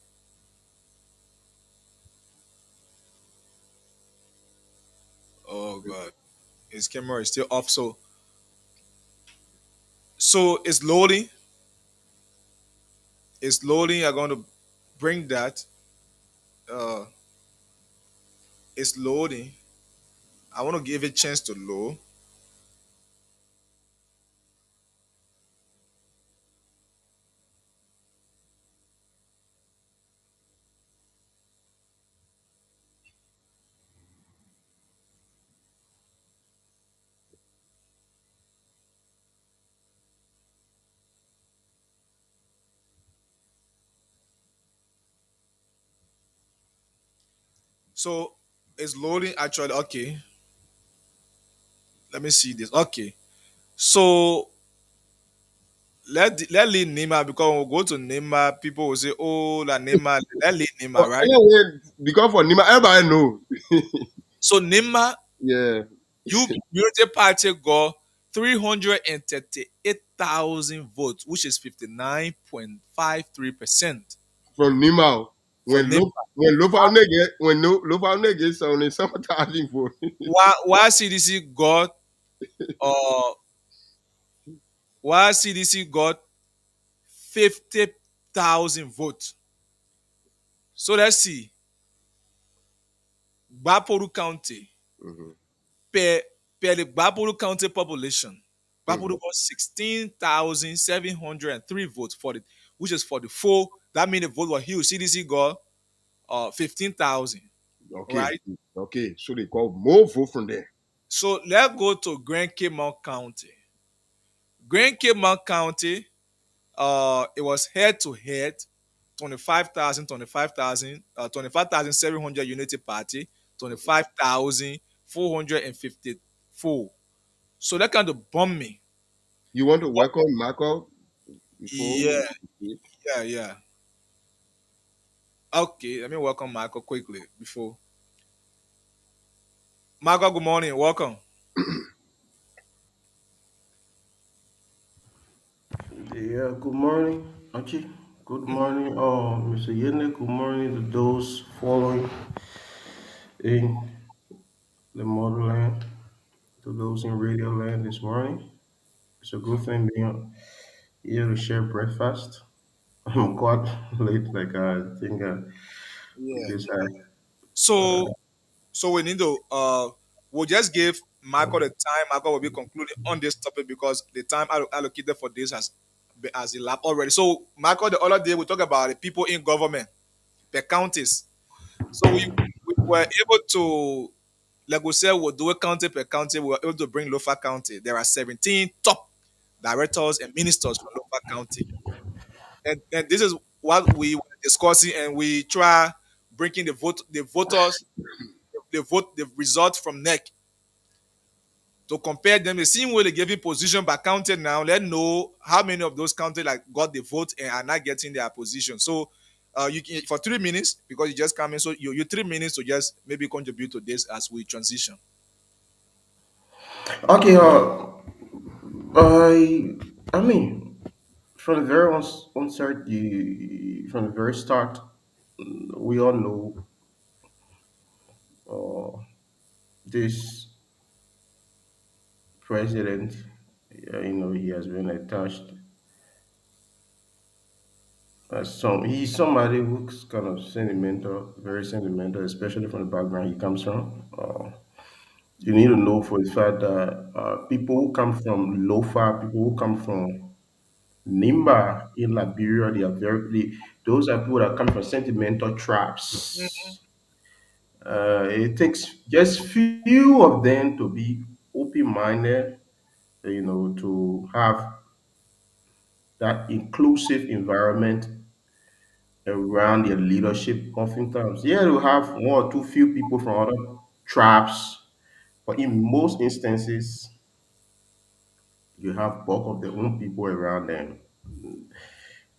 Oh god, his camera is still off. So it's loading. It's loading. I'm going to bring that. Uh, it's loading. I want to give it a chance to load. So it's loading actually. Okay, let me see this. Okay, so let leave Nima because when we go to Nima, people will say, "Oh, la Nima." Let leave Nima, Oh, right? anyway, because for Nima, everybody know. So Nima, Yeah. Unity Party got 338,000 votes, which is 59.53% From Nima. from Nima. When Lofa nigga when no Lofa nigga is only 7,000 for. Why CDC got uh why CDC got 50,000 votes. So let's see. Baporu County Mm-hmm. per the Baporu County population. Mm-hmm. Baporu got 16,703 votes for it, which is for the full. That means the vote was huge. CDC got 15,000. Okay. Right? Okay. So they got more vote from there. So let's go to Grand Cape Mount County. Grand Cape Mount County, it was head to head, 25,700 Unity Party, 25,000 454. So that kind of bummed me. You want to welcome Marco before Yeah, we proceed? yeah. Okay, let me welcome Michael quickly before. Michael, good morning. Welcome. Yeah, good morning, Archie. Good morning, Mr. Yene. Good morning to those following in the motherland, to those in radio land this morning. It's a good thing being here to share breakfast. I'm quite late, like I think we Yeah. just had. So so we need to we'll just give Michael the time. Michael will be concluding on this topic because the time allocated for this has elapsed already. So Michael, the other day we talked about the people in government, the counties. So we were able to, like we said, we'll do it county per county. We were able to bring Lofa County. There are 17 top directors and ministers from Lofa County. And this is what we were discussing, and we try bringing the voters, the results from NEC to compare them. The same way they gave you position by county now, let know how many of those counties like got the vote and are not getting their position. So you can for 3 minutes because you just come in. So you 3 minutes to just maybe contribute to this as we transition. Okay, I mean, from the very onset, from the very start, we all know uh, this president, he has been attached as he's somebody who's kind of sentimental, very sentimental, especially from the background he comes from. You need to know for the fact that people who come from Lofa, people who come from Nimba in Liberia, those are people that come from sentimental Mhm. traps. It takes just few of them to be open-minded, to have that inclusive environment around their leadership oftentimes. Yeah, they'll have one or two few people from other tribes, but in most instances, you have bulk of their own people around them.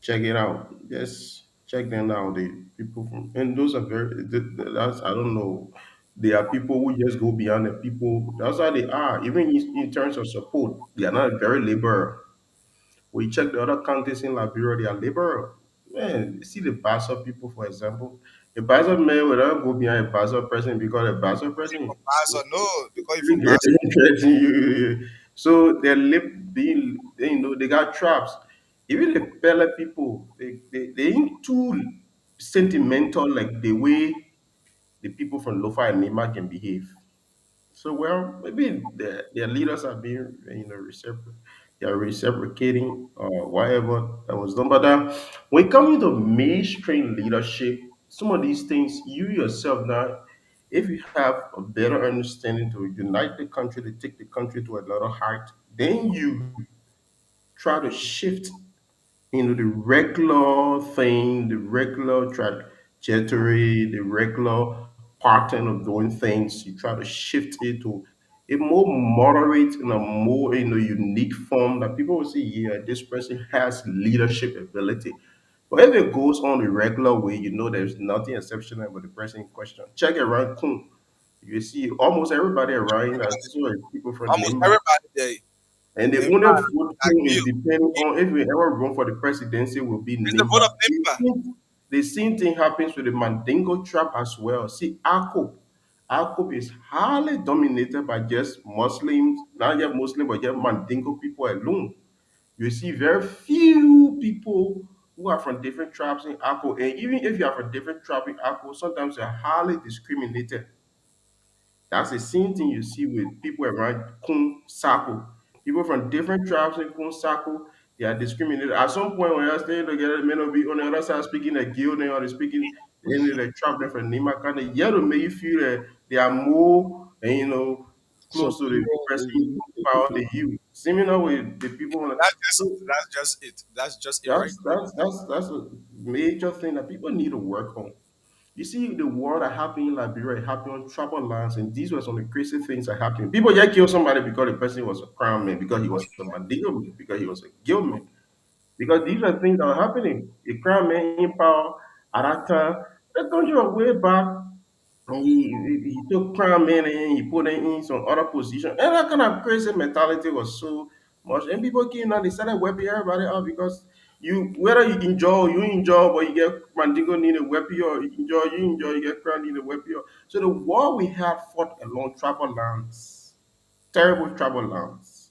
Check it out. Just check them out. The people from and those are that's I don't know. There are people who just go beyond the people. That's how they are. Even in terms of support, they are not very liberal. We check the other counties in Liberia, they are liberal. Man, you see the Basel people, for example. The Basel man will not go behind a Basel president because the Basel president From Baza, no, because you're really from Baza. threaten you. So they're being, they got traps. Even the Pele people, they ain't too sentimental like the way the people from Lofa and Nema can behave. So well, maybe their leaders are being they are reciprocating whatever that was done. But when coming to mainstream leadership, some of these things you yourself now, if you have a better understanding to unite the country, to take the country to another height, then you try to shift the regular thing, the regular trajectory, the regular pattern of doing things. You try to shift it to a more moderate and a more unique form that people will say, yeah, this person has leadership ability. But if it goes on the regular way, there's nothing exceptional about the person in question. Check it around Kun. You see almost everybody around that. These are people from Almost Nimba. everybody there. And the In only fact, vote like pool is you, depending on if we ever run for the presidency will be it's the vote of Nimba. Nimba. The same thing happens with the Mandingo trap as well. See, Akop is highly dominated by just Muslims, not just Muslim, but just Mandingo people alone. You see very few people who are from different tribes in Akko. And even if you are from different tribe in Akko, sometimes you're highly discriminated. That's the same thing you see with people around Kun Sako. People from different tribes in Kun Sako, they are discriminated. At some point, when you're staying together, they may not be on the other side speaking a Gildan or they speaking in the tribe they're from Nima kind of yet to make you feel that they are more, close to the Superior person in the power than people. you. Similar with the people. So That's just it. That's just it right that's a major thing that people need to work on. You see the war that happened in Liberia, it happened on tribal lands, and these were some of the crazy things that happened. People just kill somebody because the person was a crown man, because he was a Mandingo man, because he was a guild man. Because these are things that are happening. The crown man in power at that time, the country was way back. And he took prime man and he put him in some other position. And that kind of crazy mentality was so much. And people came out, they started wiping everybody out because you, whether you enjoy, you enjoy, but you get Mandingo need a weapon, or you enjoy, you get crown need a weapon. So the war we had fought along tribal lands, terrible tribal lands.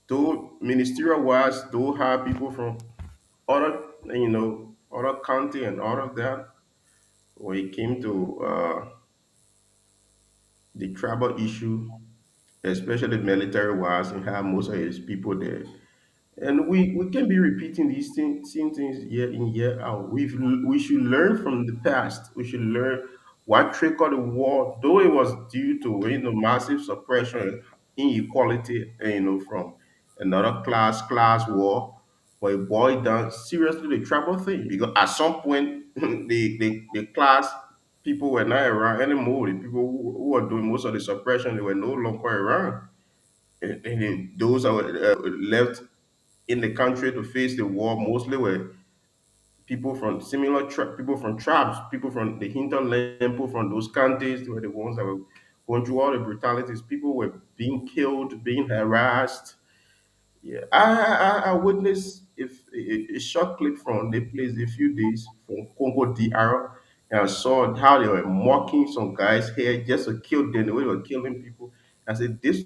Though ministerial wise, though have people from other, other county and all of that, when it came to the tribal issue, especially military wise, and have most of his people there. And we can be repeating these same things year in, year out. We should learn from the past. We should learn what triggered the war, though it was due to massive suppression, inequality, from another class war, but it boiled down seriously the tribal thing. Because at some point the class people were not around anymore. The people who were doing most of the suppression, they were no longer around. And then those that were left in the country to face the war mostly were people from people from tribes, people from the hinterland, people from those counties. They were the ones that were going through all the brutalities. People were being killed, being harassed. Yeah, I witnessed if a short clip from the place a few days from Congo DR, and I saw how they were mocking some guys here just to kill them the way they were killing people. I said this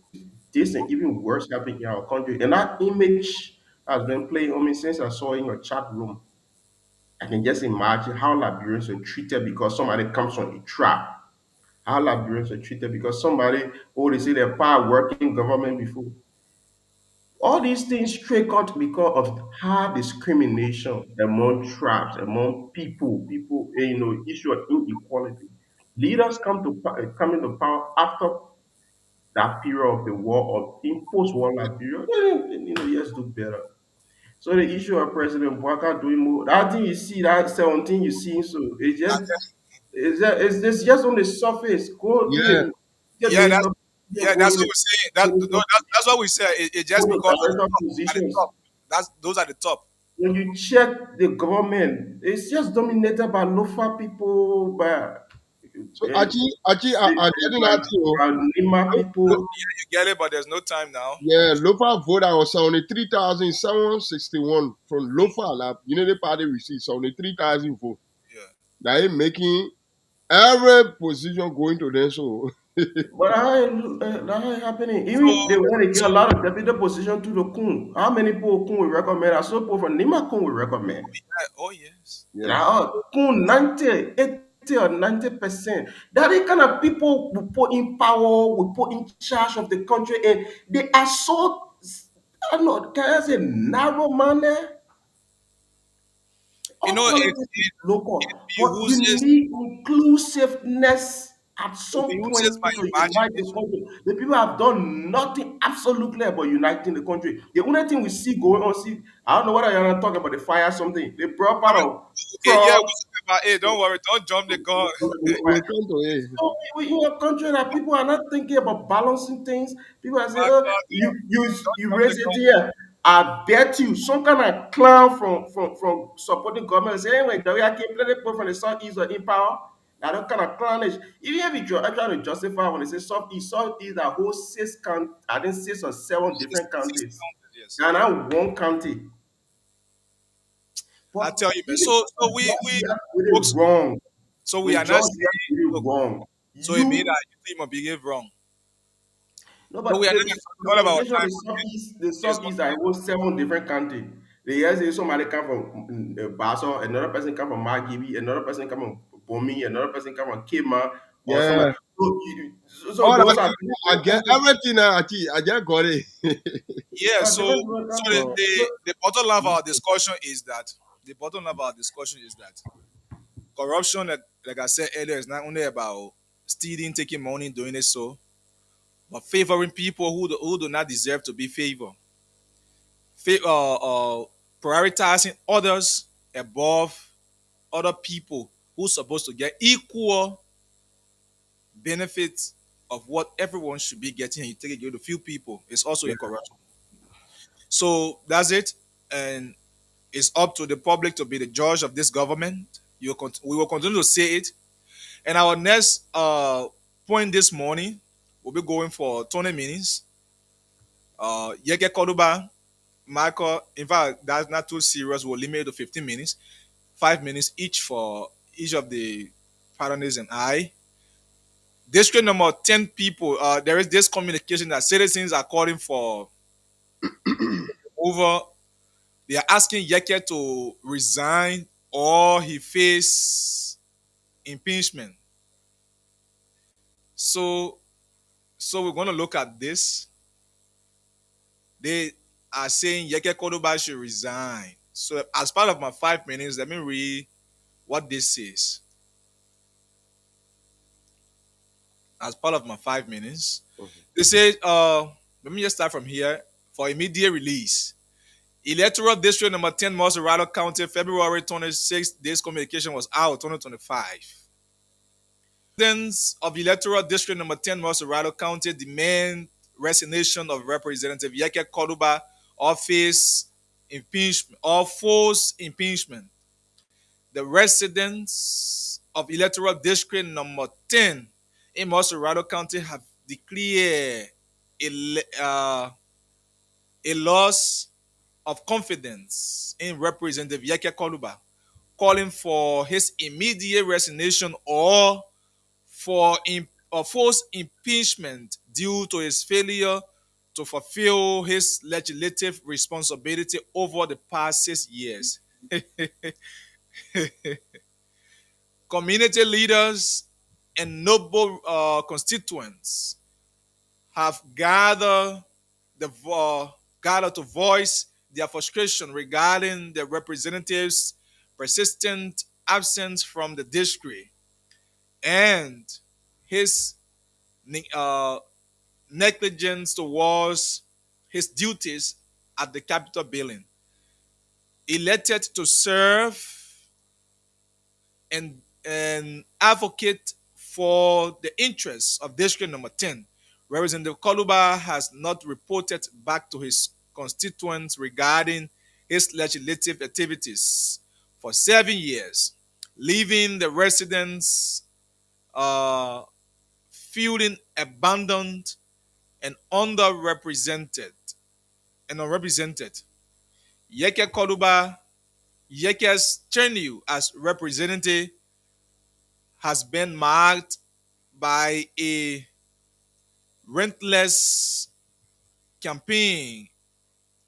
and even worse happening in our country, and that image has been playing on me since I saw it in your chat room. I can just imagine how Liberians were treated because somebody comes from a trap. How Liberians were treated because somebody, oh, they say they're part working government before. All these things triggered because of hard discrimination among tribes, among people, issue of inequality. Leaders come into power after that period of the war or in post-war Liberia. Yes, do better. So the issue of President Bouaka doing more, that thing you see, that 17 you see, so it's just on the surface. Go do Yeah, the get yeah, doing that's something, yeah, go that's in what the we're saying. That no, that's what we say. It just go in because at the positions. top. That's those are the top. When you check the government, it's just dominated by local people, by So eh, actually, I getting by, at you. by Nima Yeah, people. you get it, but there's no time now. Yeah, Lofa vote I was 73,761 from Lofa. Like, the party received 73,000 votes. Yeah. That is making every position going to them. So But how it happening? So, Even they want to get so a lot of deputy position to the Kun. How many people Kun will recommend? I saw people from Nima Kun will recommend. oh yes. yeah. Now, Kun 90, 80 or 90%. That the kind of people we put in power, we put in charge of the country, and they are so, I don't know, can I say narrow minded? You All know, politics is it local, but you behooses need inclusiveness at it some behooses point my to unite the imagination. country. The people have done nothing absolutely about uniting the country. The only thing we see going on, see, I don't know whether you're not talking about the fire something. They brought part I mean, of okay, yeah, fraud. we talk about it. Don't worry, don't jump the gun. We'll come to it. So we in a country that people are not thinking about balancing things. People are saying, My "Oh, God, don't you jump the raise it gun. here." I bet you some kind of clown from supporting government say, "Anyway, we are keeping people from the southeast are in power." Now that kind of clownish. Even if you try to justify when they say southeast that whole six count, I think 6 or 7 different Six counties, counted, yes. and not one county. I But tell you, man. even So just get really folks, wrong. so we We are not just get saying, really look, wrong. so it means You that you think might behave wrong. No, So we but are the not talking all about diversification of time. the It's not southeast are even 7 different countries. The years say somebody come from Baso, another person come from Magibi, another person come from Bomi, another person come from Kema, or somebody. Yeah. So All those that, are I different get countries. everything now, actually. I just got it. yeah, so Different so countries. So, the bottom line of our discussion is that corruption, like I said earlier, is not only about stealing, taking money, doing it so, but favoring people who do not deserve to be favored. Fa- uh, uh, Prioritizing others above other people who's supposed to get equal benefits of what everyone should be getting, and you take it, give to few people. It's also Yeah. incorruption. So that's it. And it's up to the public to be the judge of this government. We will continue to say it. And our next point this morning, we'll be going for 20 minutes. Yeke Koduba, Michael, in fact, that's not too serious. We'll limit it to 15 minutes, 5 minutes each for each of the partners and I. District number 10 people, there is this communication that citizens are calling for over. They are asking Yeke to resign or he face impeachment. So, so we're going to look at this. They are saying Yeke Koduba should resign. So, as part of my 5 minutes, let me read what this says. As part of my 5 minutes, they say, let me just start from here. For immediate release, Electoral District number 10, Moserado County, February 26th, this communication was out, 2025. Residents of Electoral District number 10, Moserado County demand resignation of Representative Yeke Koduba or face impeachment or forced impeachment. The residents of Electoral District number 10 in Moserado County have declared a loss of confidence in Representative Yeke Koduba, calling for his immediate resignation or forced impeachment due to his failure to fulfill his legislative responsibility over the past 6 years. Community leaders and noble constituents have gathered to voice their frustration regarding the representative's persistent absence from the district and his negligence towards his duties at the Capitol building. Elected to serve and advocate for the interests of District number 10, Representative Koduba has not reported back to his constituents regarding his legislative activities for 7 years, leaving the residents feeling abandoned and underrepresented and unrepresented. Yeke Koduba, Yeke's tenure as representative has been marked by a relentless campaign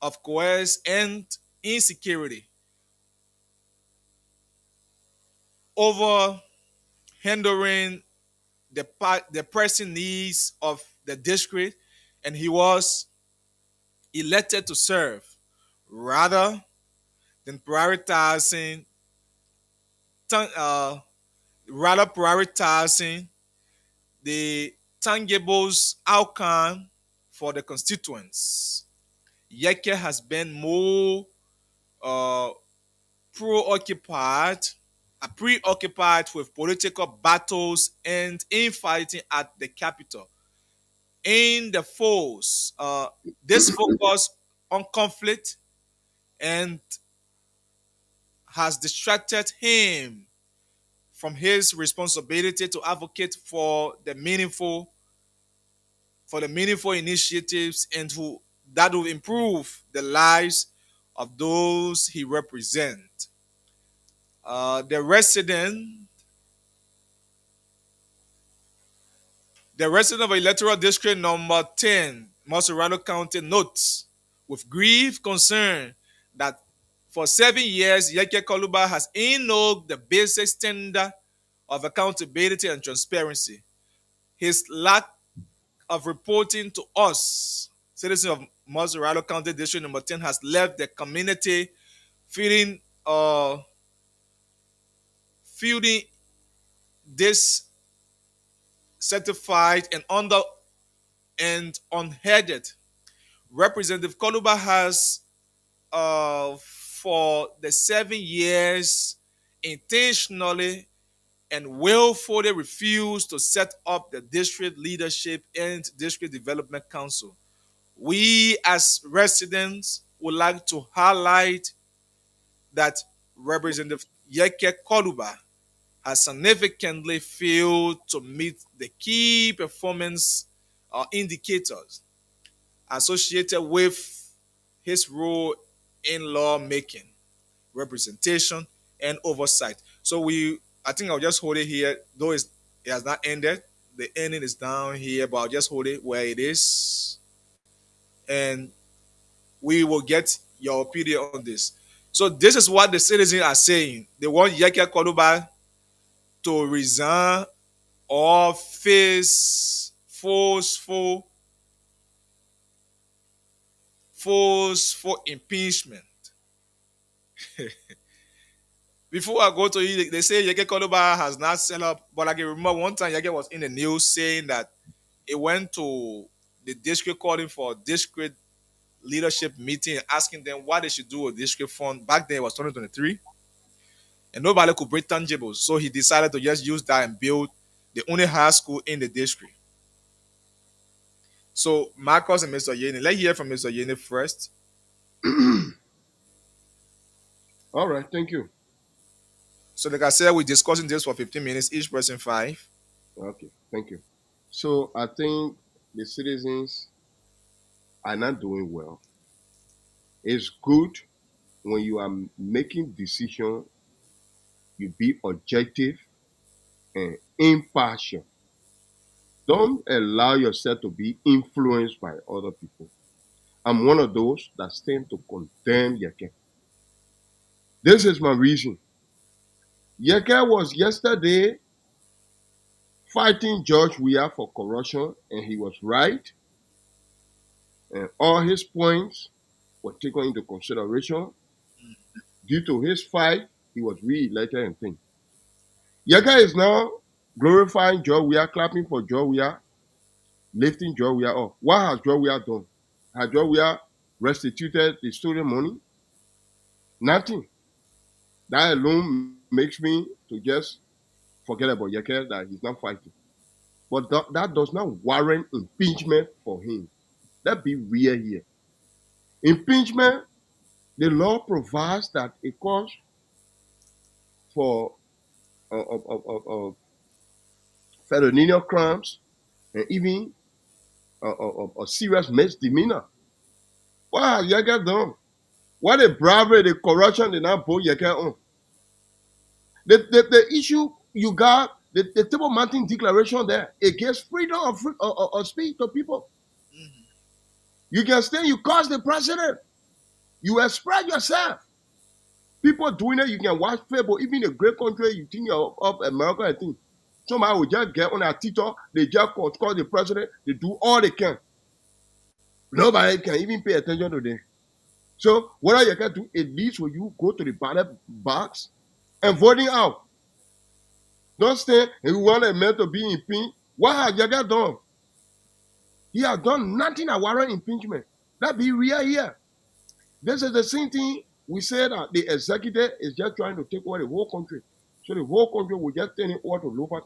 of coercion and insecurity over hindering the pressing needs of the district, and he was elected to serve rather than uh, prioritizing the tangible outcome for the constituents. Yeke has been more uh, preoccupied with political battles and infighting at the capital. In the force, this focus on conflict and has distracted him from his responsibility to advocate for the meaningful initiatives and that will improve the lives of those he represents. The resident of electoral district number 10, Moserado County, notes with grief concern that for 7 years, Yeke Koduba has ignored the basic standard of accountability and transparency. His lack of reporting to us, citizens of Moserado County District number 10, has left the community feeling dissatisfied and unheaded. Representative Koduba has, for the 7 years, intentionally and willfully refused to set up the district leadership and district development council. We as residents would like to highlight that Representative Yeke Koluba has significantly failed to meet the key performance indicators associated with his role in lawmaking, representation, and oversight. So I think I'll just hold it here, though it has not ended. The ending is down here, but I'll just hold it where it is, and we will get your opinion on this. So this is what the citizens are saying. They want Yeke Koluba to resign or face forceful impeachment. Before I go to you, they say Yeke Koluba has not set up, but I can remember one time Yeke was in the news saying that it went to the district calling for a district leadership meeting, asking them what they should do with district fund. Back then it was 2023, and nobody could bring tangibles. So he decided to just use that and build the only high school in the district. So Marcus and Mr. Yene, let's hear from Mr. Yene first. All right, thank you. So like I said, we're discussing this for 15 minutes, each person 5. Okay, thank you. So I think the citizens are not doing well. It's good when you are making decisions, you be objective and impartial. Don't allow yourself to be influenced by other people. I'm one of those that stand to condemn Yeke. This is my reason. Yeke was yesterday fighting George Weah for corruption, and he was right. And all his points were taken into consideration. Due to his fight, he was re-elected and things. Yeke is now glorifying George Weah, clapping for George Weah, lifting George Weah up. What has George Weah done? Has George Weah restituted the stolen money? Nothing. That alone makes me to just forget about Yeke, that he's not fighting. But that does not warrant impeachment for him. Let's be real here. Impeachment, the law provides that it calls for felonious crimes and even a serious misdemeanor. What has Yeke done? What a bravery, the corruption they now put Yeke on. The issue you got, the Table Mountain Declaration there, against freedom of speech to people. You can stay, you cause the president. You express yourself. People doing it, you can watch people, even a great country, you think of America, I think. Somebody will just get on a TikTok, they just call the president, they do all they can. Nobody can even pay attention to them. So what you can do, at least when you go to the ballot box and voting out. Don't stay and you want a man to be impeached. What has Yeke done? He has done nothing that warrant impeachment. That be real here. This is the same thing we said that the executive is just trying to take over the whole country. So the whole country will just turn it over to local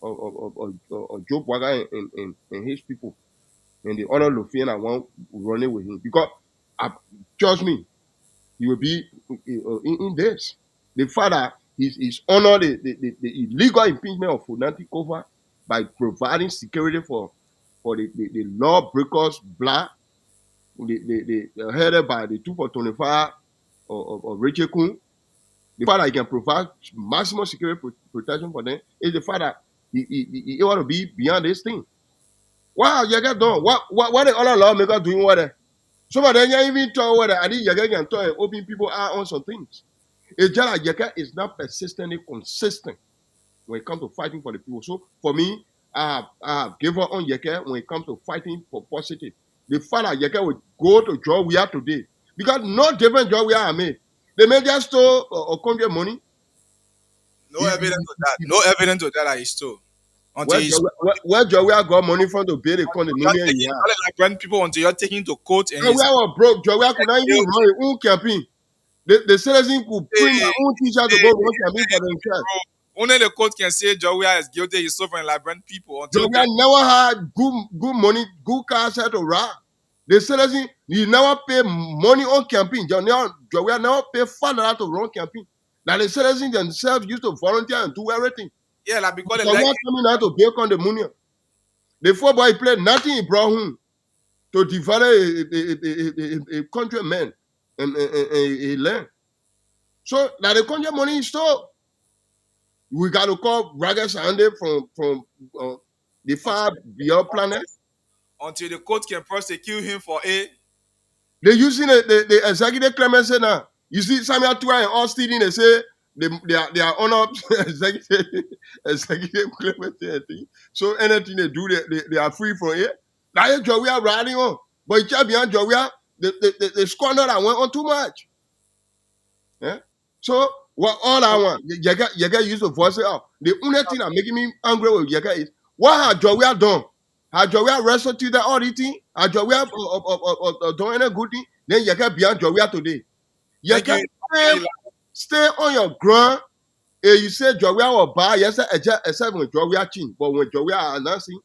or Joe Bwaga and his people. And the other Lufian want running with him. Because, trust me, he will be in this. The father, he's honored the illegal impeachment of Funanti Kova by providing security for the lawbreakers, black, the headed by the 2 for 25 of Rachel Kun. The fact that he can provide maximum security protection for them is the fact that he ought to be beyond this thing. Wow, you get done. What the other lawmakers doing what? Some of them even talk what I think Yeke can talk and open people out on some things. It's just like Yeke is not persistently consistent when it comes to fighting for the people. So for me, I have given up on Yeke when it comes to fighting for positive. The fact that Yeke will go to George Weah today, because no different George Weah are made. They may just stole or country money. No evidence of that. No evidence of that he stole. Where George Weah got money from to pay the condominium he had. Like when people until you're taking to court and George Weah was broke. George Weah could not even run his own campaign. The citizens could bring their own teacher to go run campaign for themselves. Only the court can say Jawia is guilty. He's suffering like brand people until Jovia God. never had good money, good cars to rob. The citizen, you never pay money on campaign. Jovia never pay $5 to run campaign. Now the citizens themselves used to volunteer and do everything. Yeah, like because they like Someone coming out to bake on the money. The four boy played nothing he brought home to develop a countryman and a land. So now the country money is stored. We got to call Raga Sande from the far beyond planet. until the court can prosecute him for a. They're using the executive clemency now. You see Samuel Tua and Austin, they say they are honor executive clemency. I think. So anything they do, they are free from it. Now Jovia riding on. But it's just beyond Jovia, the squander that went on too much. Yeah? So what all I want, Yega used to voice it out. The only thing that making me angry with Yega is what has Jovia done? Has Jovia restituted all the thing? Has Jovia done any good thing? Then Yega beyond Jovia today. Thank Yega you. stay on your ground. You say Jovia will buy, yes, except when Jovia chin. But when Jovia are announcing,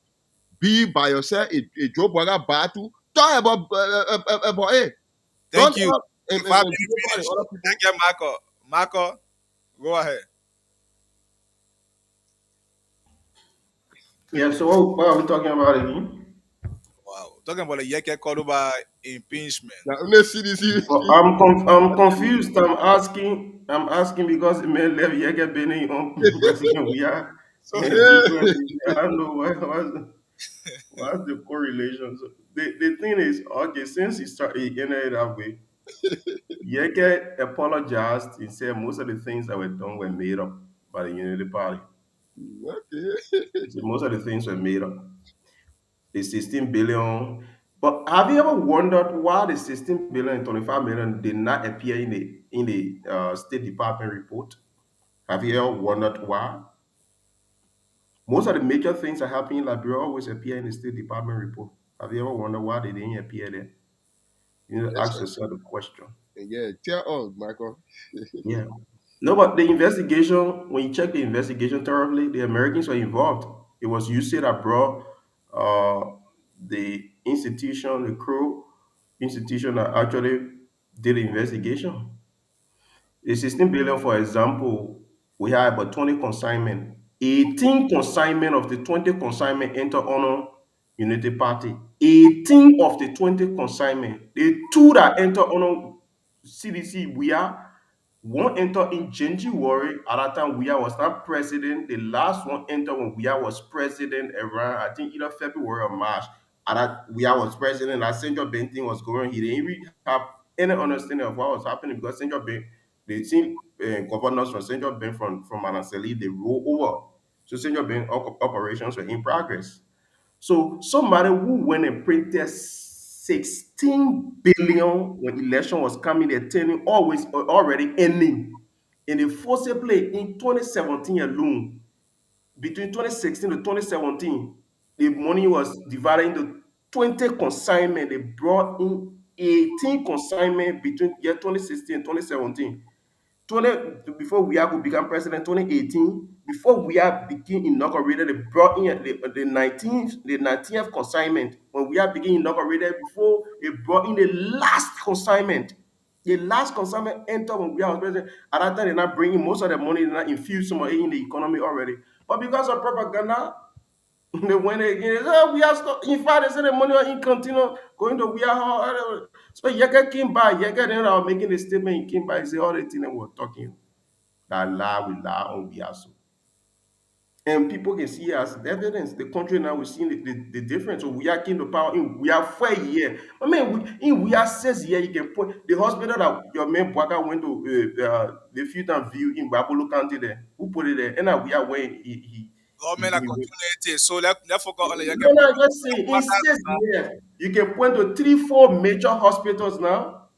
be by yourself, a job worker buy too. Talk about it. Thank Don't you. talk If I may finish, thank you, Marco. Marco, go ahead. Yeah, so what are we talking about again? Wow. Talking about the Yeke Cordoba impeachment. Now, let's see this. Well, I'm confused. I'm asking because it may leave Yeke Beni on President we are So, in a different. I don't know what's the correlation. So the thing is, okay, since he ended it that way, Yeke apologized and said most of the things that were done were made up by the Unity Party. okay. He said most of the things were made up. The 16 billion. But have you ever wondered why the 16 billion and 25 million did not appear in the State Department report? Have you ever wondered why? Most of the major things that happen in Liberia always appear in the State Department report. Have you ever wondered why they didn't appear there? You need to Yes, ask sir. yourself the question. Yeah, tell us, Michael. Yeah. No, but the investigation, when you check the investigation thoroughly, the Americans were involved. It was USAID that brought the institution, the crew institution that actually did the investigation. The 16 billion, for example, we have about 20 consignment. 18 consignment of the 20 consignment enter honor Unity Party. 18 of the 20 consignment. The two that enter honor CDC, we are one entered in January. At that time, Weah was not president. The last one entered when Weah was president around, I think, either February or March. At that, Weah was president. As Central Bank thing was going, he didn't really have any understanding of what was happening because Central Bank, the seen governors from Central Bank from Manaseli, they roll over. So Central Bank operations were in progress. So somebody who went and printed 16 billion when election was coming, they're telling always already ending. And they forcibly in 2017 alone, between 2016 to 2017, the money was divided into 20 consignment. They brought in 18 consignment between year 2016 and 2017. 20 before we could become president 2018, before we became inaugurated, they brought in the 19th consignment. When we became inaugurated, before they brought in the last consignment. The last consignment entered when we was president. At that time, they're not bringing most of the money, they're not infused some of it in the economy already. But because of propaganda, they went again. They said, oh, we are still, in fact, they said the money in continue going to we are. So Yeka came by. Yeka then I was making a statement. He came by and said all the things that we were talking. That lie we lie on we are so. And people can see as evidence. The country now we're seeing the difference. So we are came to power in we are 4 years. I mean, we are 6 years. You can put the hospital that your man Bwaka went to the Futan View in Babolo County there. Who put it there? And now we are where Government are he continuity. So let's focus on the Yeke. no, no, just say in 6 years, you can point to 3, 4 major hospitals now.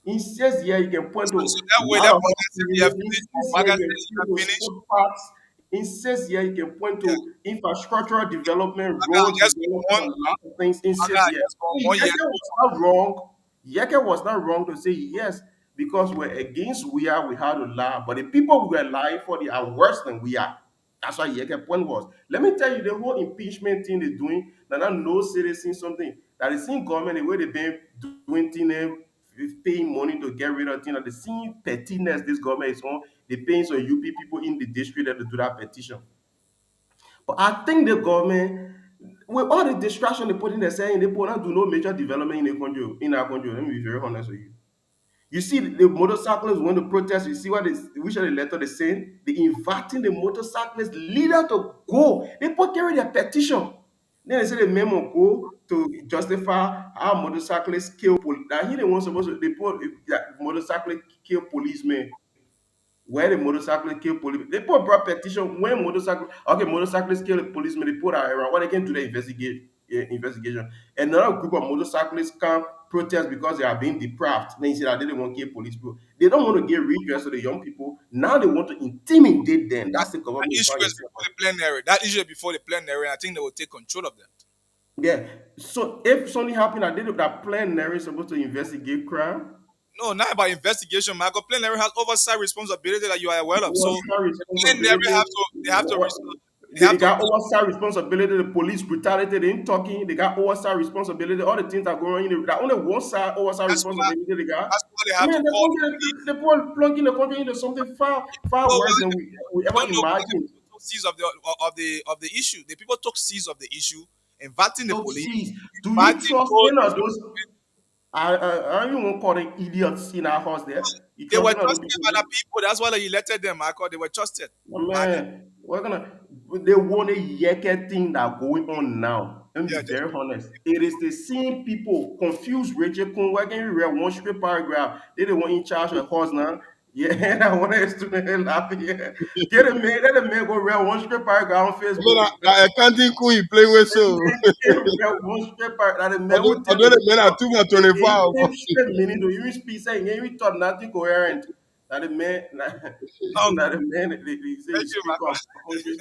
In 6 years, you can point to So that a way, lot that of Morgan said we hospitals. are In finished. 6 years, Morgan you said can we point are to finished. sport parks. In 6 years, you can point Yeah. to infrastructural development, Morgan, road just development, one. a lot of things in Morgan, 6 years. just for So 1 year. Yeke was not wrong. Yeke was not wrong to say yes. because we're against we are, we had to lie. But the people we were lying for, they are worse than we are. That's why Yeke point was. Let me tell you, the whole impeachment thing they're doing, that I know citizen something that is in government, the way they've been doing things, paying money to get rid of things, that the same pettiness this government is on, they paying some UP people in the district that to do that petition. But I think the government, with all the distraction they put in there, saying they put not do no major development in the country, in our country. Let me be very honest with you. You see the motorcyclists when the protest, you see what they which are the letter they saying? They inviting the motorcyclist leader to go. They put carry their petition. Then they say the memo go to justify how motorcyclists kill police. Now he the one supposed to they put that motorcyclists kill policemen. Where the motorcyclists kill police. They put broad petition when motorcyclists kill a policeman, they put out around what they can do the investigation. Another group of motorcyclists come protest because they are being deprived. Then you say that they don't want to kill police people. They don't want to get redress to the young people. Now they want to intimidate them. That's the That government you issue find is yourself. before the plenary. That issue is before the plenary. I think they will take control of that. Yeah. So if something happened, that plenary is supposed to investigate crime. No, not about investigation, Michael. Plenary has oversight responsibility that you are aware of. So What's that plenary responsibility? have to What, they have they to got oversight responsibility. The police brutality, they ain't talking. They got oversight responsibility. All the things that go on in the, that only one side oversight that's why responsibility they got. that's why they I have mean, to they're call going the to police. they're plunking the country into something far Well, worse than we you ever don't know why the imagined. people took seize of the issue. The people took seize of the issue, inviting the So, police, see, do you inviting trust any of those. those? I don't even call them idiots in our house there. You They trust were any of those trusted people by there? the people. That's why they elected them, Michael. They were trusted by them. Man, we're gonna they want a yeke thing that going on now. Let me Yeah, be just very honest. It is the same people confused Rachel Kun working read one straight paragraph. They the one in charge of horse now. Yeah, I want to student laughing. Yeah. Get a man, let a man go read one straight paragraph on I mean, Facebook. I can't think who he play with, so One straight paragraph. That the man will take although the men are too much 24 hours. straight meaning to you speak saying you thought nothing coherent. That the man um. that the man they say he Thank you, speak Michael. on country.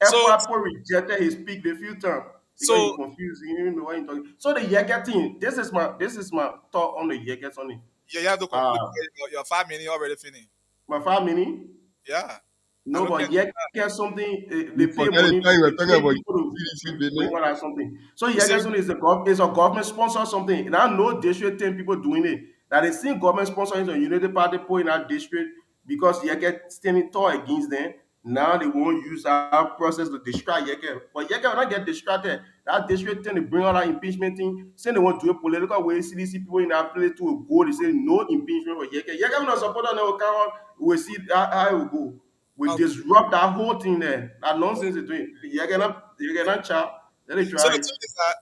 So FAPO rejected his speak the few times because he so confused. He didn't know what he talking. So the Yeka thing. This is my thought on the Yeka Sonny. yeah, you have to Uh conclude. Your 5 minutes already finished. my family. Yeah, I'm No, looking but at it. Yeka something. They You pay forget the money. time you were They talking pay about people to CDC bring business. out something. So You say Yeka something is a government sponsor something. And I know district 10 people doing it. That they see government sponsoring a unity party put in our district because Yeka standing tall against them. Now they won't use our process to distract Yeke. But Yeke will not get distracted. That district thing, they bring out that impeachment thing, say they want to do a political way, CDC people in that place to go, they say no impeachment for Yeke. Yeke will not support that, no count. We'll see how it will go. We okay. disrupt that whole thing there. That nonsense is doing. You cannot chat. Let it So try it.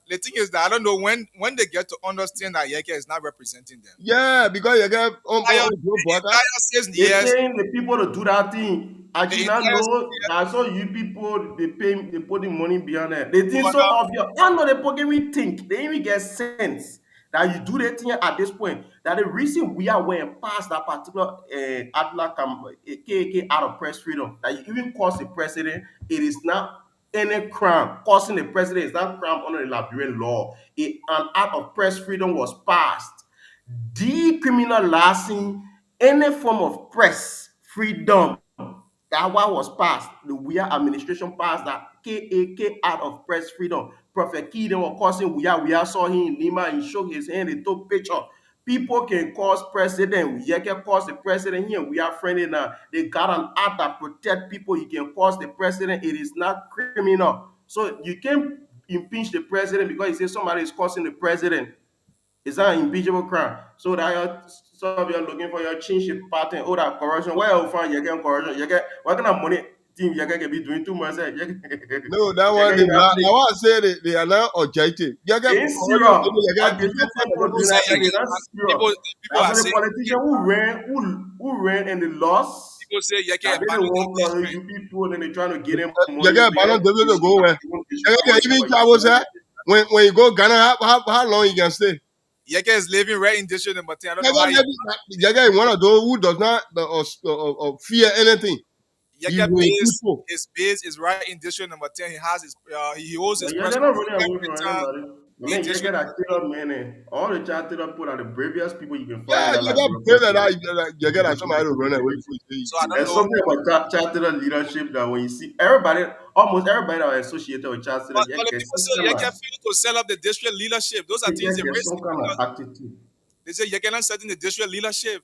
the thing is that I don't know when they get to understand that Yeke is not representing them. Yeah, because you get Entire, on Joe the Boga. entire 6 years, They paying the people to do that thing. I the did not entire know. I saw you people. They put the money behind it. They think so now, obvious. I know they pocket we think. They even get sense that you do that thing at this point. That the reason we are when past that particular Adler KK out of press freedom that you even cause the president. It is not any crime. Causing the president is not crime under the Liberian law. An act of press freedom was passed decriminalizing any form of press freedom. That one was passed. The WIA administration passed that KAK out of press freedom. Prophet Keaton was causing WIA saw him in Lima, he shook his hand, he took picture. People can cause president. We can cause the president here. We are friendly now. They got an act that protect people. You can cause the president. It is not criminal. So you can impeach the president because he says somebody is causing the president. It's not an impeachable crime. So that some of you are looking for your kinship pattern, all that corruption. Where you find you get corruption? You get what kind of money team you can be doing too much? You No, that one is not. I want to say they are not objective. You get ain't serious. you I get did not say people people doing say that thing. Yeke, They're not people serious. people That's are for the saying politician who ran and they lost. people say Yeke That they abandoned want the plus district. you people and they trying to get them you money. get balance to go where. You get even travel say when you go Ghana, how long you can stay? Yeke is living right in district number 10. I don't You know how get one of those who does not fear anything. He Yeke will base people. his base is right in district number 10. He has his he holds his Yeah, press they're not running conference away every from time. anybody. I the mean, you get district. that straight up man, all the child straight up put are the bravest people you can find in Yeah, that you got Liberia brave that country. you get that somebody to run away before you say So I you don't There's know. something about child leadership that when you see everybody, almost everybody that are associated with child But the there's people some say kind you of can feel to set up the district leadership. Those are things they there's raise some kind because of attitude. they say you cannot set in the district leadership.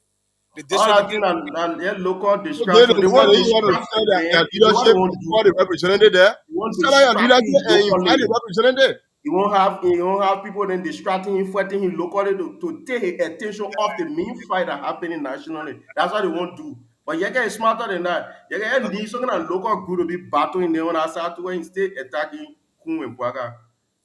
The All district that again. thing and their local so they distraction. don't They say want that you want to distract sell the their man. You know what they leadership won't do? before the representative there. You want Sell out your distracting leadership him and invite locally. the representative. You won't have people then distracting him, fighting him locally to take his attention off the main fight that happening nationally. That's what they won't do. But Yega is smarter than that. Yega needs some kind of local group to be battling their own outside to when stay attacking Kun and Bwaga.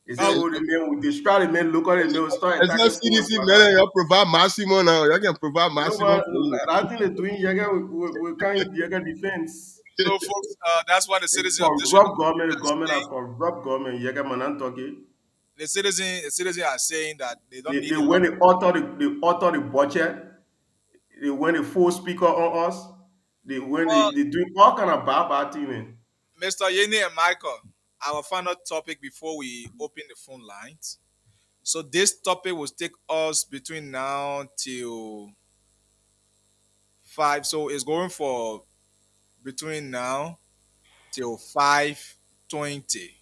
They say, Um, oh, the men will distract the men locally and they will start It's not attacking Kun and CDC, Bwaga. man. You provide maximum now. You can provide No, maximum but for you. I think they're doing Yega we can't Yega defense. so folks, that's why the citizen of district, Corrupt government, the government are corrupt government, Yega Manan talking. the citizen are saying that they don't need They a lot. when they author the budget, they when they full speaker on us, they when Well, they do all kind of bad thing, man. Mr. Yeni and Michael, our final topic before we open the phone lines. So this topic will take us between now till 5. So it's going for between now till 5:20.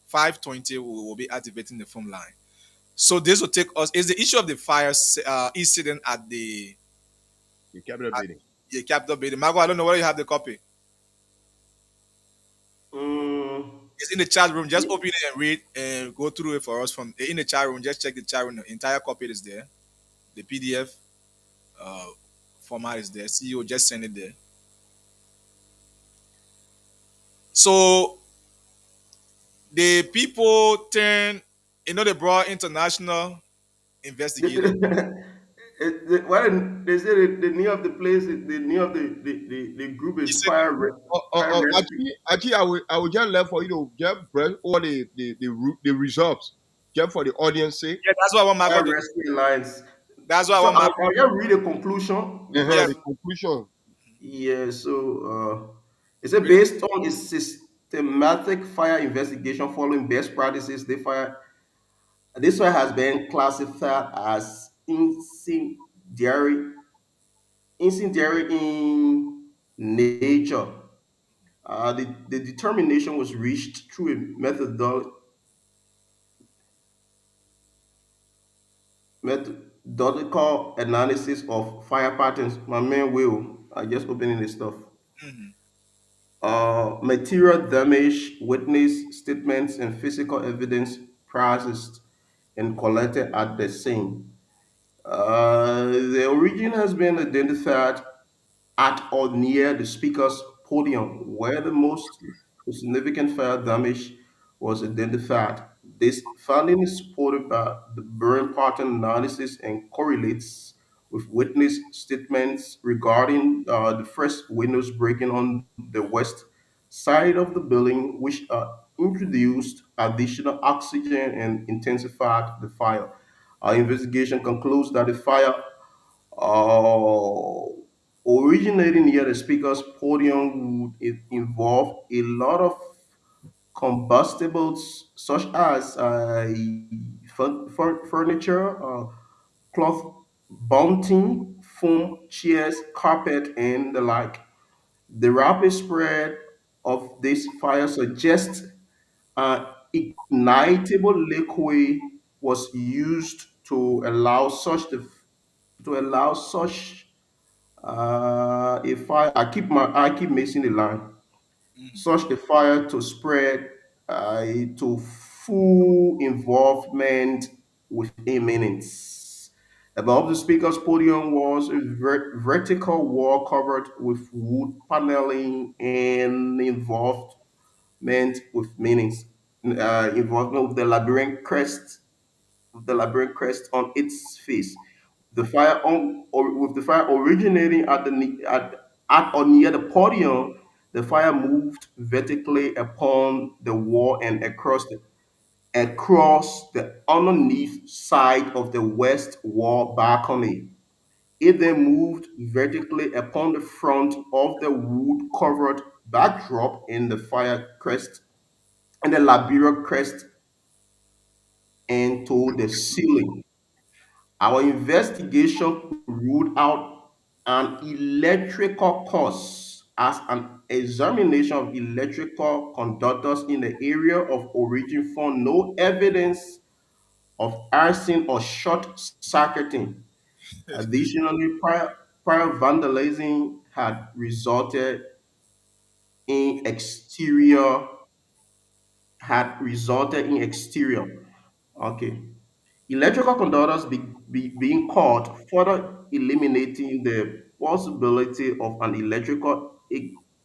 5:20 we will be activating the phone line. So this will take us is the issue of the fire incident at The cabinet at meeting. the Capitol building. Marco, I don't know whether you have the copy. Mm, It's in the chat room. Just open it and read and go through it for us from in the chat room. Just check the chat room. The entire copy is there. The PDF uh, format is there. CEO just send it there. So the people turn, they brought international investigators. Why they say the name of the place, the name of the group He is said, Fire Rescue. Actually, I will just left for you to get press all the results. Just for the audience sake. yeah, that's what I want Marco Fire to. Rescue Alliance. That's what I So want Marco. I'll just read the conclusion Yeah, The because conclusion. yeah, it's a read it. based on a systematic fire investigation following best practices. This fire has been classified as incendiary in nature. The determination was reached through a methodical analysis of fire patterns. My man Will, I just opening this stuff. Mhm. Material damage, witness statements, and physical evidence processed and collected at the scene. The origin has been identified at or near the speaker's podium, where the most significant fire damage was identified. This finding is supported by the burn pattern analysis and correlates with witness statements regarding the first windows breaking on the west side of the building, which introduced additional oxygen and intensified the fire. Our investigation concludes that the fire uh, originating near the speaker's podium would involve a lot of combustibles such as furniture, cloth bunting, foam, chairs, carpet, and the like. The rapid spread of this fire suggests ignitable liquid was used to allow such if I keep missing the line, such a fire to spread to full involvement within minutes. Above the speaker's podium was a vertical wall covered with wood paneling and involvement with the labyrinth crest on its face. With the fire originating at or near the podium, the fire moved vertically upon the wall and across the underneath side of the west wall balcony. It then moved vertically upon the front of the wood covered backdrop in the fire crest and the Liberia crest and to the ceiling. Our investigation ruled out an electrical cause as an examination of electrical conductors in the area of origin found no evidence of arson or short circuiting. Additionally, prior vandalism in exterior exterior. Okay. Electrical conductors being caught, further eliminating the possibility of an electrical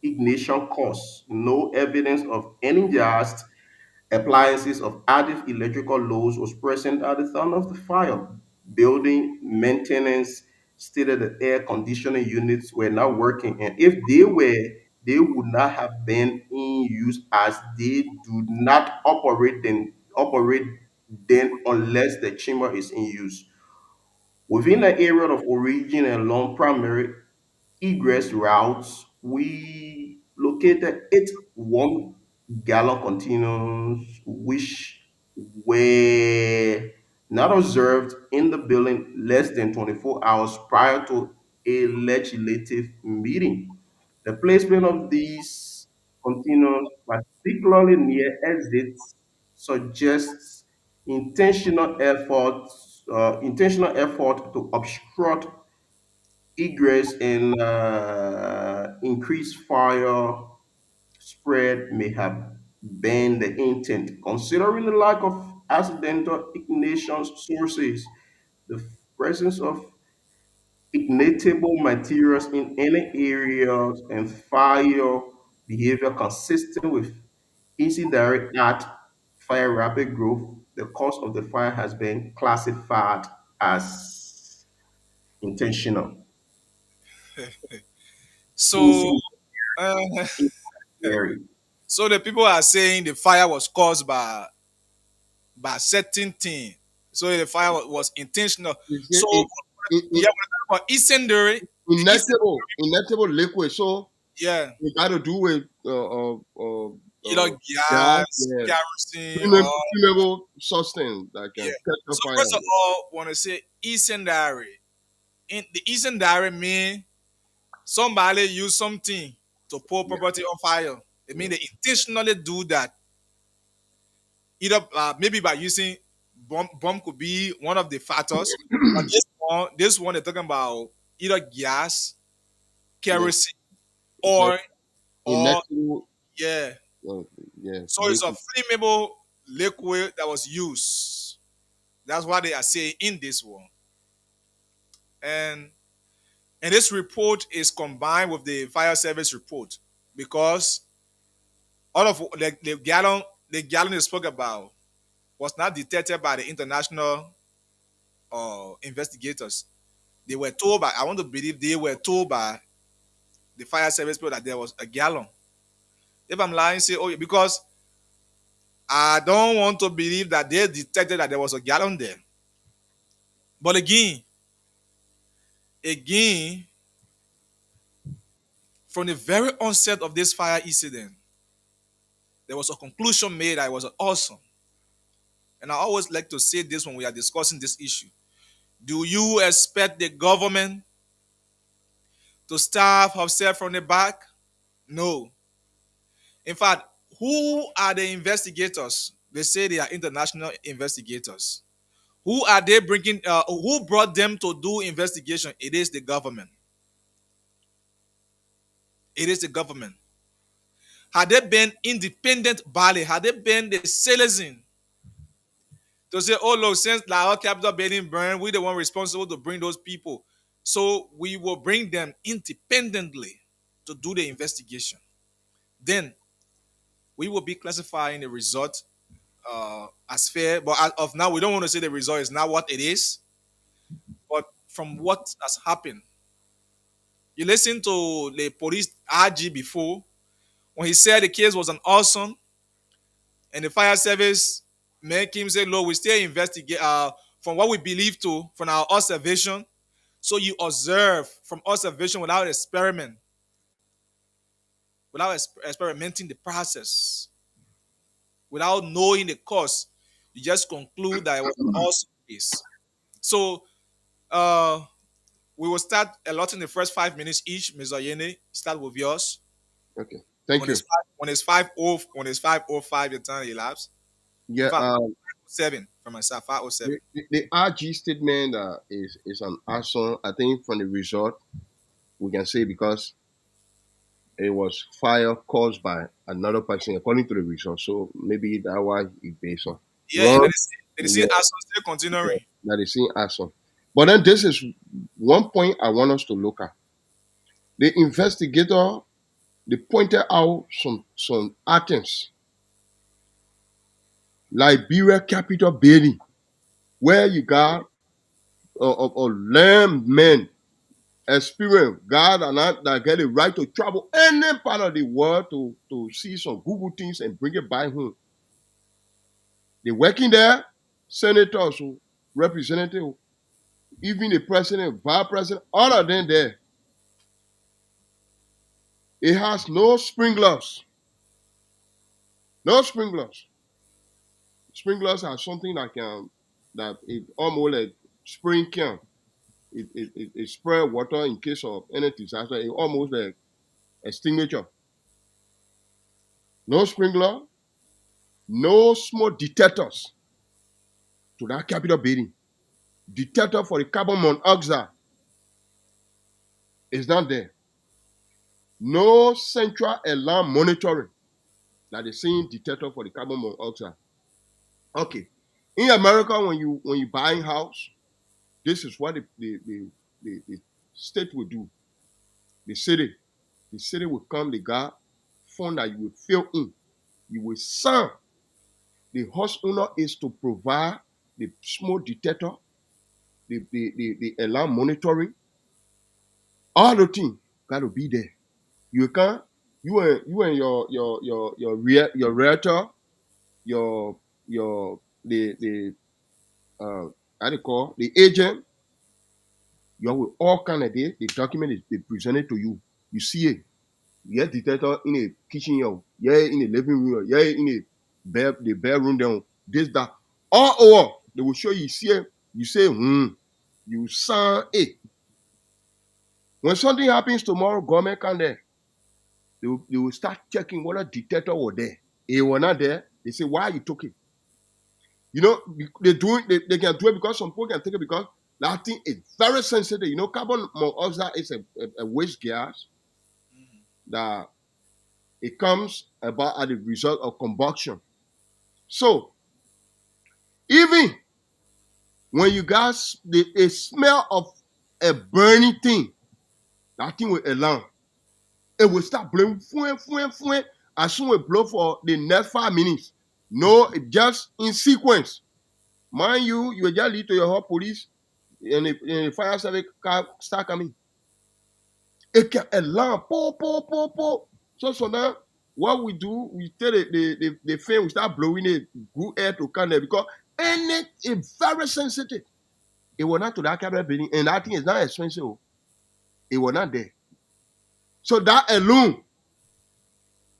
ignition cause. No evidence of energized appliances of active electrical loads was present at the time of the fire. Building maintenance stated that air conditioning units were not working, and if they were, they would not have been in use as they do not operate then unless the chamber is in use. Within the area of origin and along primary egress routes, we located 8 1 gallon containers which were not observed in the building less than 24 hours prior to a legislative meeting. The placement of these containers, particularly near exits, suggests intentional effort to obstruct egress and increase fire spread may have been the intent. Considering the lack of accidental ignition sources, the presence of ignitable materials in any areas and fire behavior consistent with incendiary act fire rapid growth, the cause of the fire has been classified as intentional. So, uh, Incendiary. so the people are saying the fire was caused by certain thing. So the fire was intentional. You say So yeah, when I talk about incendiary, injectable liquid. So yeah, it got to do with gas, gas, yeah, kerosene, flammable substance that can yeah. catch a So fire. first of all, want to say incendiary. In the incendiary mean somebody use something to pour property on fire. It mean they intentionally do that. Either maybe by using bomb could be one of the factors, but this one they're talking about either gas, Yeah, kerosene, so or or injectable, yeah. uh, yeah, So it's a liquid. flammable liquid that was used. That's what they are saying in this one. And this report is combined with the fire service report because all of the gallon they spoke about was not detected by the international investigators. They were told by I want to believe they were told by the fire service people that there was a gallon. If I'm lying, say oh because I don't want to believe that they detected that there was a gallon there. But again, from the very onset of this fire incident, there was a conclusion made that it was awesome. And I always like to say this when we are discussing this issue. Do you expect the government to stab herself from the back? No. In fact, who are the investigators? They say they are international investigators. Who are they bringing? Who brought them to do investigation? It is the government. It is the government. Had they been independent body, had they been the citizen to say, oh look, since our capital building burned, we the one responsible to bring those people. So we will bring them independently to do the investigation. Then we will be classifying the result as fair. But as of now, we don't want to say the result is not what it is. But from what has happened, you listen to the police RG before when he said the case was an arson and the fire service make him say, "Look, we still investigate from what we believe to from our observation." So you observe from observation without experiment, without experimenting the process, without knowing the cause. you just conclude that it was an awesome case. So uh, we will start a lot in the first 5 minutes each. Ms. Oyene, start with yours. Okay. Thank you. When it's 5:05, your time elapsed. In Yeah. fact, 7 for myself. 5:07. The RG statement is an awesome. I think from the result we can say because it was fire caused by another person according to the result. So maybe that why it based on. Yeah, and Wrong. then they say Yeah, Action still continuing. that is in awesome. But then this is one point I want us to look at. The investigator they pointed out some items. Liberia capital building, where you got a lamb men experience God and that get a right to travel any part of the world to see some Google things and bring it back home. They working there, senators, representative, even the president, vice president, all of them there. It has no sprinklers. No sprinklers. Sprinklers are something that it almost like spring can. It spray water in case of any disaster. It almost like extinguisher. No sprinkler, no smoke detectors to that capital building. Detector for the carbon monoxide is not there. No central alarm monitoring that is seeing detector for the carbon monoxide. Okay. In America, when you buy a house, this is what the state will do. The city will come, the guy, phone that you will fill in. You will sign. The house owner is to provide the smoke detector, the alarm monitoring. All the things got to be there. You can you and your realtor, your the how do you call the agent, you will all kind of there. The document is they presented to you. You see it. You get detector in a kitchen, yeah, in a living room, yeah, in a the bedroom down, this, that. All over, they will show you see it, you say, you sign it. When something happens tomorrow, government come there. They will start checking whether detector was there. It was not there. They say, why you took it? You know, they can do it because some people can take it because that thing is very sensitive. You know, carbon monoxide is a waste gas that it comes about as a result of combustion. So, even when you guys, the smell of a burning thing, that thing will alarm. It will start blowing, as soon as it blow for the next 5 minutes. No, it just in sequence. Mind you, you will just lead to your whole police and the fire service car start coming. It can alarm, po. So now, what we do, we tell the fan, we start blowing it, good air to come there because it's very sensitive. It was not to that cabinet building, and that thing is not expensive. It was not there. So that alone,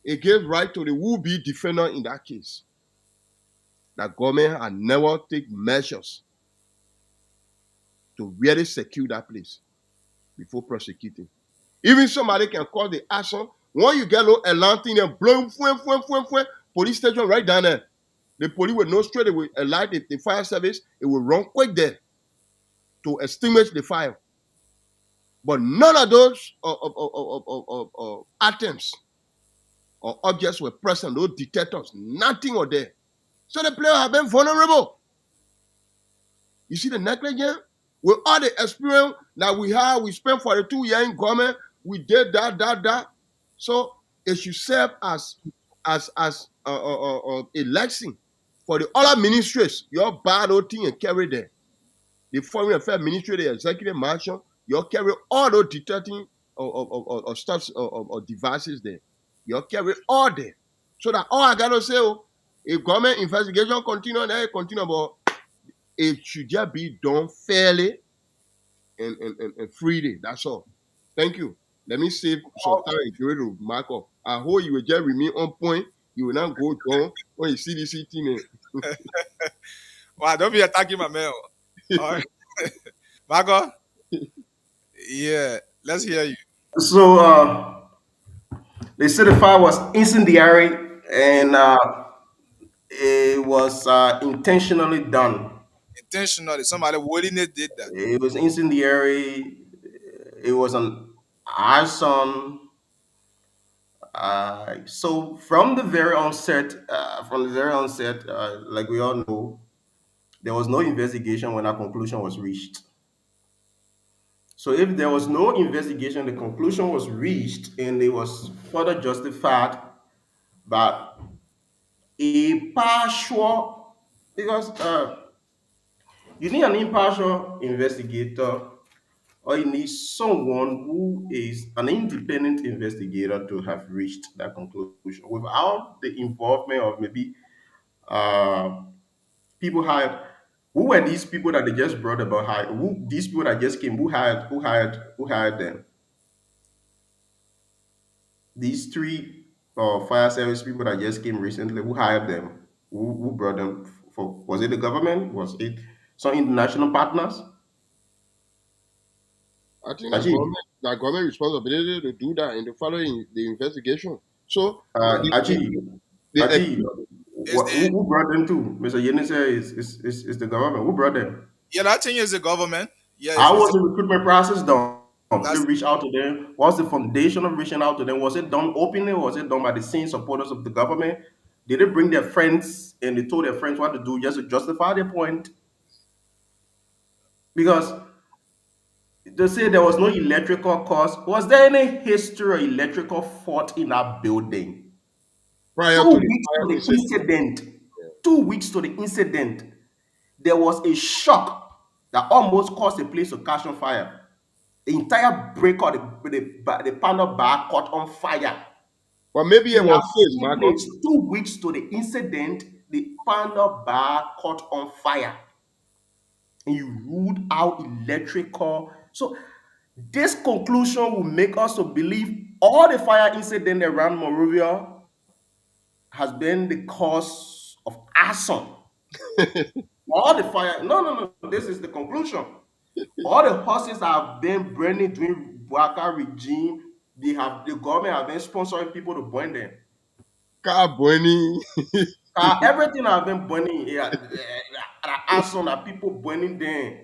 it gives right to the would-be defender in that case. That government had never take measures to really secure that place before prosecuting. Even somebody can call the action. When you get a alarm thing and blowing, police station right down there. The police will know straight away, alert the fire service, it will run quick there to extinguish the fire. But none of those items or objects were present, no detectors, nothing were there. So the player have been vulnerable. You see the negligence? With all the experience that we have, we spent 42 years in government, we did that. So it should serve as a lesson for the other ministries. Your bad old thing and carry there. The Foreign Affairs Ministry, the Executive Marshal, you carry all those detecting or stuff or devices there. You carry all there. So that all I gotta say, if government investigation continue, then it continue, but it should just be done fairly and freely. That's all. Thank you. Let me save some time and get to mark up. I hope you will just remain on point. You will not go down when you see this thing. Wow, don't be attacking my mail. All right. Marco? Yeah, let's hear you. So they said the fire was incendiary and it was intentionally done. Intentionally, somebody willingly did that. It was incendiary. It was an arson. So from the very onset, like we all know, there was no investigation when a conclusion was reached. So if there was no investigation, the conclusion was reached, and it was further justified by a partial, because you need an impartial investigator, or you need someone who is an independent investigator to have reached that conclusion without the involvement of maybe uh, people hired. Who were these people that they just brought about? Hired? Who these people that just came? Who hired them? These three fire service people that just came recently. Who hired them? Who brought them? For was it the government? Was it some international partners? I think Aji, that government responsibility to do that in the following the investigation. So Aji, the Aji, Is the who brought them to? Mr. Yenise is the government. Who brought them? yeah, that thing is the government. Yeah, How it's was the recruitment process done? Did that's they reach out to them? What's the foundation of reaching out to them? Was it done openly or was it done by the same supporters of the government? Did they bring their friends and they told their friends what to do just to justify their point? Because they say there was no electrical cause. Was there any history of electrical fault in our building? prior Two to the weeks to fire the incident. incident, 2 weeks to the incident, there was a shock that almost caused the place to catch on fire. The entire breaker, the panel bar caught on fire. But maybe it In our was fixed, same Marco. place, 2 weeks to the incident, the panel bar caught on fire. And you ruled out electrical. So this conclusion will make us to believe all the fire incident around Monrovia has been the cause of arson. All the fire, no, this is the conclusion. All the horses that have been burning during Bouaka regime, the government have been sponsoring people to burn them. Car burning. Everything have been burning here. Arson that people burning them.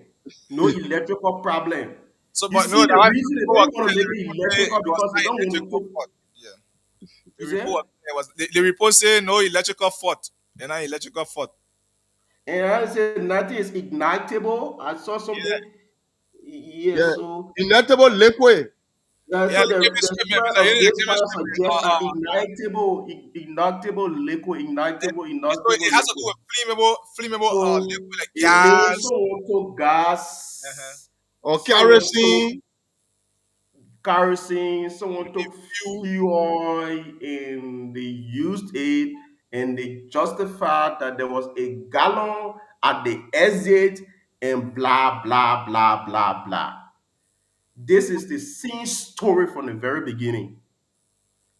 No electrical problem. so. You But no, see the the why reason they people were don't want to killing the make it report say electrical it was because they not don't want to electrical take. fault. Yeah, the You see? report it was the report say no electrical fault. They're not electrical fault. And I said nothing is ignitable. I saw Yeah, something. Yes, Yeah. so Inevitable liquid. yeah. so They give me the statement. smell Mr. of Yeri, they this give me fire statement. suggests an ignitable liquid, So it has to do liquid. with flammable So liquid like it means gas. someone took Uh-huh. gas, Or someone took kerosene. kerosene, someone Maybe took fuel. fuel oil, and they used it, and they justified that there was a gallon at the exit, and blah blah blah blah blah. This is the same story from the very beginning.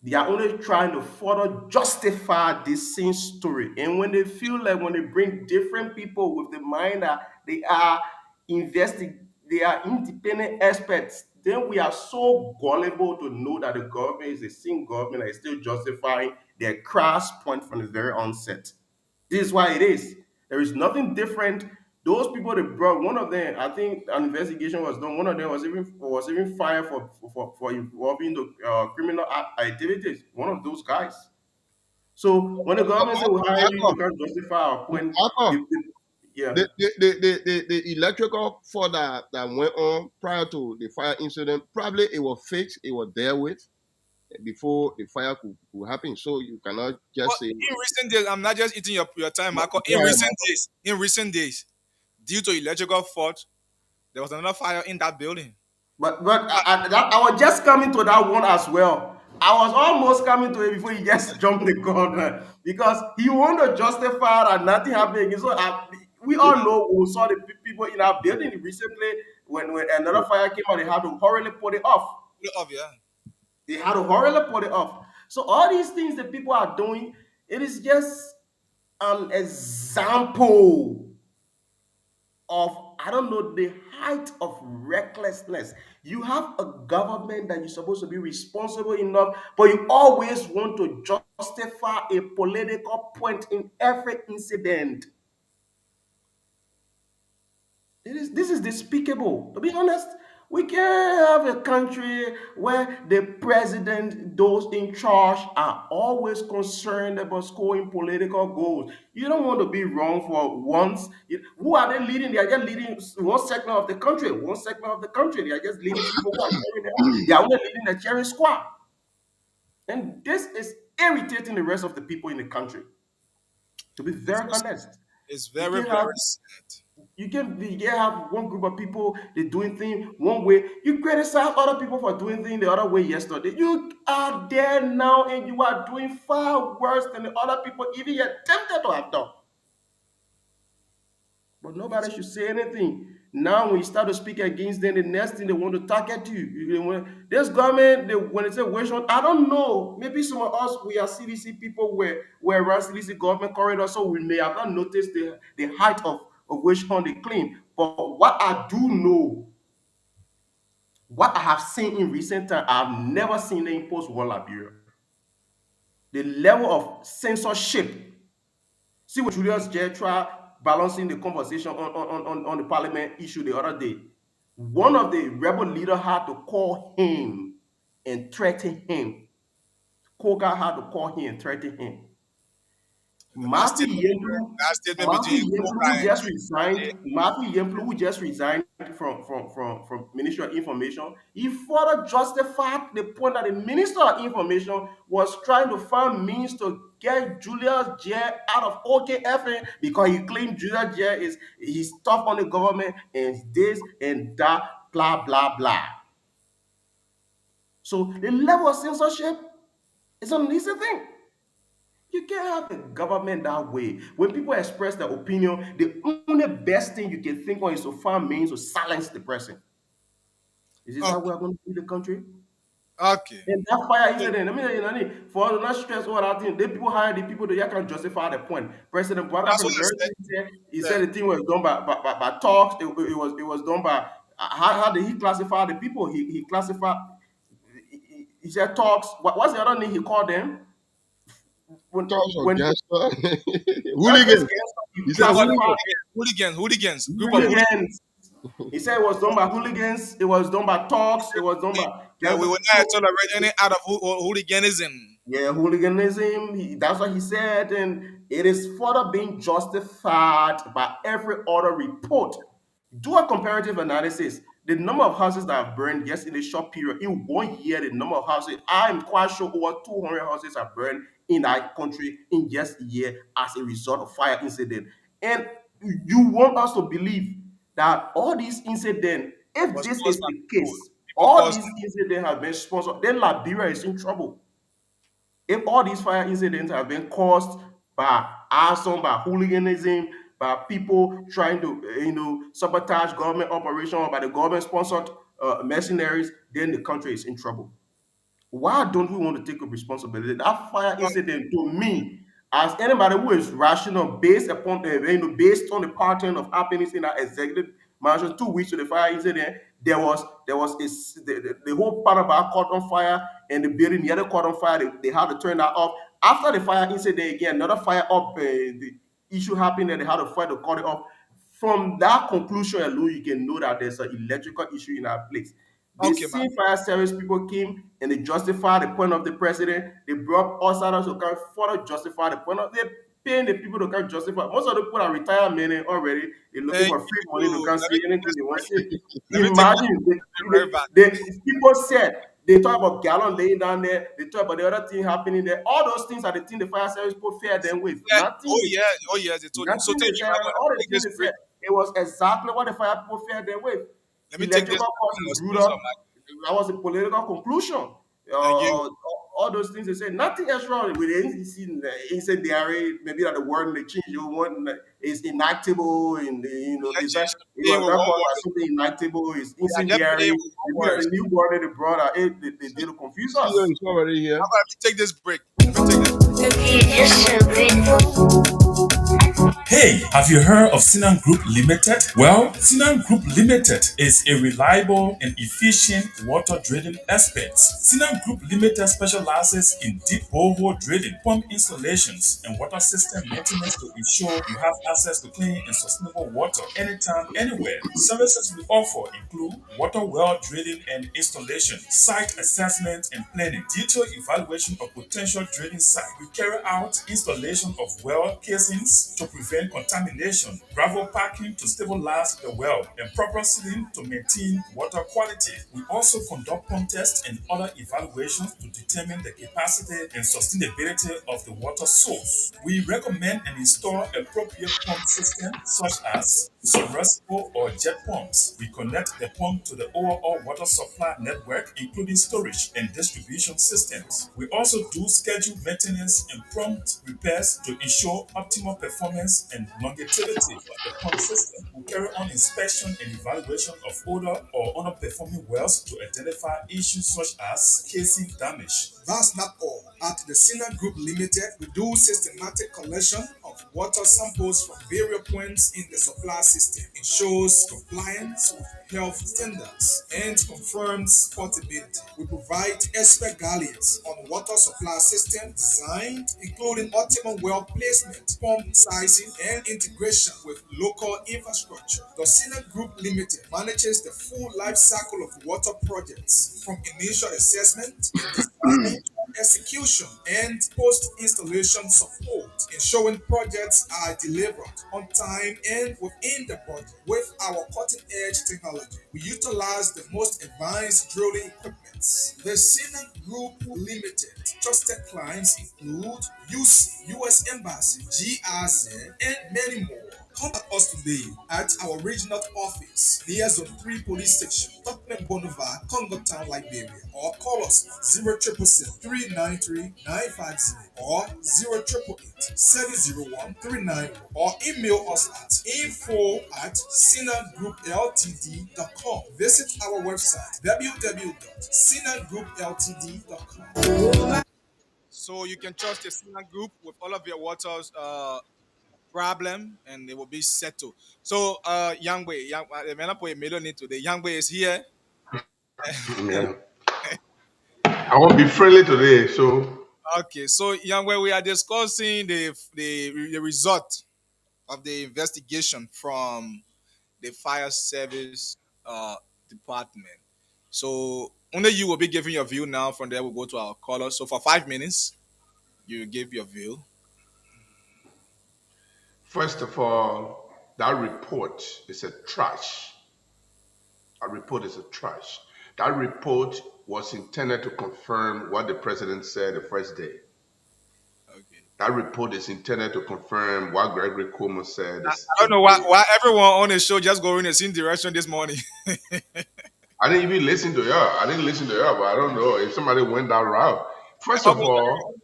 They are only trying to further justify this same story. And when they feel like when they bring different people with the mind that they are they are independent experts, then we are so gullible to know that the government is the same government that is still justifying their crass point from the very onset. This is why it is. There is nothing different. Those people they brought, one of them, I think an investigation was done. One of them was even fired for involving the criminal activities. One of those guys. So when the But government say we hire you, Marco, you can't justify our point. Marco, Yeah. the electrical fault that went on prior to the fire incident, probably it was fixed, it was dealt with before the fire could happen. So you cannot But just say, in recent days, I'm not just eating your time, Marco. go ahead, In recent days, due to electrical fault, there was another fire in that building. But I was just coming to that one as well. I was almost coming to it before he just jumped the gun, man, because he wanted to justify that nothing happened. So we all know we saw the people in our building recently when another fire came out, they had to hurriedly put it off. Yeah. They had to hurriedly put it off. So all these things that people are doing, it is just an example of, I don't know, the height of recklessness. You have a government that you're supposed to be responsible enough, but you always want to justify a political point in every incident. This is despicable. To be honest, we can't have a country where the president, those in charge, are always concerned about scoring political goals. You don't want to be wrong for once. Who are they leading? They are just leading one segment of the country. One segment of the country. They are just leading people who are cheering them on. They are only leading the cheering squad. And this is irritating the rest of the people in the country. To be very honest. It's You very, can't have very sad. you can have one group of people they doing things one way. You criticize other people for doing things the other way yesterday. You are there now and you are doing far worse than the other people even attempted to have done. But nobody should say anything. Now, when you start to speak against them, the next thing they want to target you. This government, when they say wage on, I don't know. Maybe some of us, we are CDC people, were around CDC government corridor, so we may have not noticed the height of wage on they claim. But what I do know, what I have seen in recent time, I've never seen them impose one Liberia. The level of censorship. See what Julius Jetra balancing the conversation on the parliament issue the other day. One of the rebel leaders had to call him and threaten him. Koga had to call him and threaten him. Matthew Yemplu, who just resigned from Ministry of Information, he further justified the point that the Minister of Information was trying to find means to get Julius Jer out of OKFN because he claimed Julius Jer he's tough on the government and this and that, blah, blah, blah. So the level of censorship is an easy thing. You can't have a government that way. When people express their opinion, the only best thing you can think of is to find means to silence the person. Is this how we are going to lead the country? Okay. And that fire incident, I mean, for not stress all that thing, the people hire the people that you can justify the point. President Buhari said the thing was done by talks. It was done by how did he classify the people? He classified. He said talks. What's the other name he called them? Hooligans. Hooligans. He said it was done by hooligans. It was done by talks. It was done by. Yeah, we will not tolerate any out of hooliganism. Yeah, hooliganism. That's what he said, and it is further being justified by every other report. Do a comparative analysis. The number of houses that have burned just in a short period, in 1 year, the number of houses, I'm quite sure over 200 houses have burned in that country in just a year as a result of fire incident. And you want us to believe that all these incidents, if this is the case, all these incidents have been sponsored, then Liberia is in trouble. If all these fire incidents have been caused by arson, by hooliganism, by people trying to sabotage government operation or by the government-sponsored mercenaries, then the country is in trouble. Why don't we want to take up responsibility? That fire incident, to me, as anybody who is rational, based upon based on the pattern of happenings in our executive mansion, 2 weeks to the fire incident, there was the whole part of our caught on fire and the building, the other caught on fire. They had to turn that off. After the fire incident, again, another fire up. The issue happened and they had to fight to cut it off. From that conclusion alone, you can know that there's an electrical issue in our place. The same fire service people came and they justified the point of the president. They brought us out to kind of further justify the point of. They're paying the people to kind of justify. Most of the people are retired men already. They're looking for free money to can't say anything they want to say. Imagine the people said. They talk about Gallon laying down there. They talk about the other thing happening there. All those things are the things the fire service people fair them with. Nothing. Oh yeah. They told you. So take you all the things they said. It was exactly what the fire people fair them with. Let me take this. That was a political conclusion. All those things they said, nothing else wrong with the incendiary. Maybe that the word they change. You want is inactable, and it's something inactable. Is incendiary. The new word that they brought out, they did confuse us. It's already here. Let me take this break. If you're just so grateful. Hey, have you heard of Sinan Group Limited? Well, Sinan Group Limited is a reliable and efficient water drilling expert. Sinan Group Limited specializes in deep borehole drilling, pump installations, and water system maintenance to ensure you have access to clean and sustainable water anytime, anywhere. Services we offer include water well drilling and installation, site assessment and planning, detailed evaluation of potential drilling site. We carry out installation of well casings to prevent contamination, gravel packing to stabilize the well, and proper sealing to maintain water quality. We also conduct pump tests and other evaluations to determine the capacity and sustainability of the water source. We recommend and install appropriate pump systems such as submersible or jet pumps. We connect the pump to the overall water supply network, including storage and distribution systems. We also do scheduled maintenance and prompt repairs to ensure optimal performance and longevity of the pump system. We carry on inspection and evaluation of older or underperforming wells to identify issues such as casing damage. That's not all. At the Sinan Group Limited, we do systematic collection of water samples from various points in the supply system. Ensures compliance with health standards and confirms portability. We provide expert guidance on water supply system design, including optimal well placement, pump sizing, and integration with local infrastructure. The Sinan Group Limited manages the full life cycle of water projects, from initial assessment, design, execution, and post-installation support, ensuring projects are delivered on time and within the budget. With our cutting-edge technology, we utilize the most advanced drilling equipment. The Sinan Group Limited trusted clients include UC, U.S. Embassy, GRZ, and many more. Contact us today at our regional office near Zone 3 Police Station, Tottenham Boulevard, Congo Town, Liberia, or call us 0777 393 950 or 0888 701 391, or email us at info@sinagroupltd.com. Visit our website www.sinagroupltd.com. So you can trust the Sinan Group with all of your waters problem, and it will be settled. So Yangwei, the man up with Melanie today. Yangwei is here. Yeah. I won't be friendly today, so Okay, so Yangwei, we are discussing the result of the investigation from the fire service department. So only you will be giving your view now. From there, we'll go to our caller. So for 5 minutes, you give your view. first of all, that report is a trash. A report is a trash. That report was intended to confirm what the president said the first day. Okay. That report is intended to confirm what Gregory Cuomo said. I don't know why everyone on the show just going in the same direction this morning. I didn't even listen to y'all. I didn't listen to y'all, but I don't know if somebody went that route. First of all,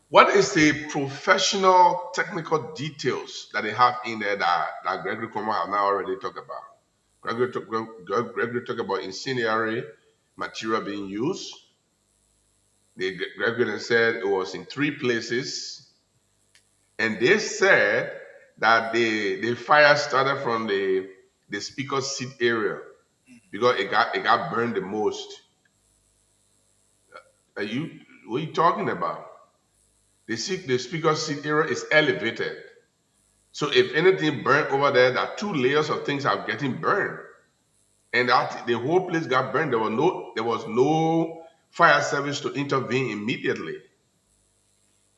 what is the professional technical details that they have in there that Gregory Cuomo have now already talked about? Gregory talked about incendiary material being used. Gregory said it was in 3 places. And they said that the fire started from the speaker seat area because it got burned the most. What are you talking about? The speaker seat area is elevated. So if anything burned over there, that 2 layers of things are getting burned. And that the whole place got burned. There was no fire service to intervene immediately.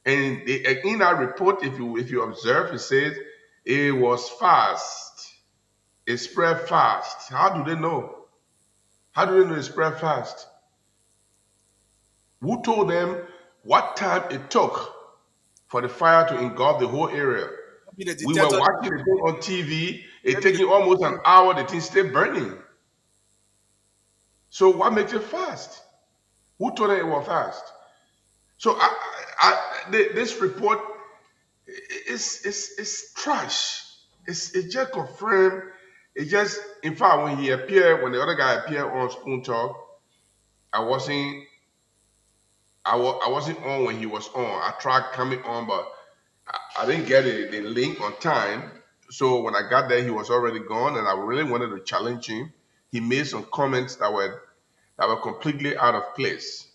And in that report, if you observe, it says it was fast. It spread fast. How do they know? How do they know it spread fast? Who told them what time it took for the fire to engulf the whole area? We were watching the thing on TV. It taking almost an hour. The thing stayed burning. So what makes it fast? Who told them it was fast? So this report is trash. It just confirmed. It just, in fact, when the other guy appeared on Spoon Talk, I wasn't on when he was on. I tried coming on, but I didn't get the link on time. So when I got there, he was already gone, and I really wanted to challenge him. He made some comments that were completely out of place.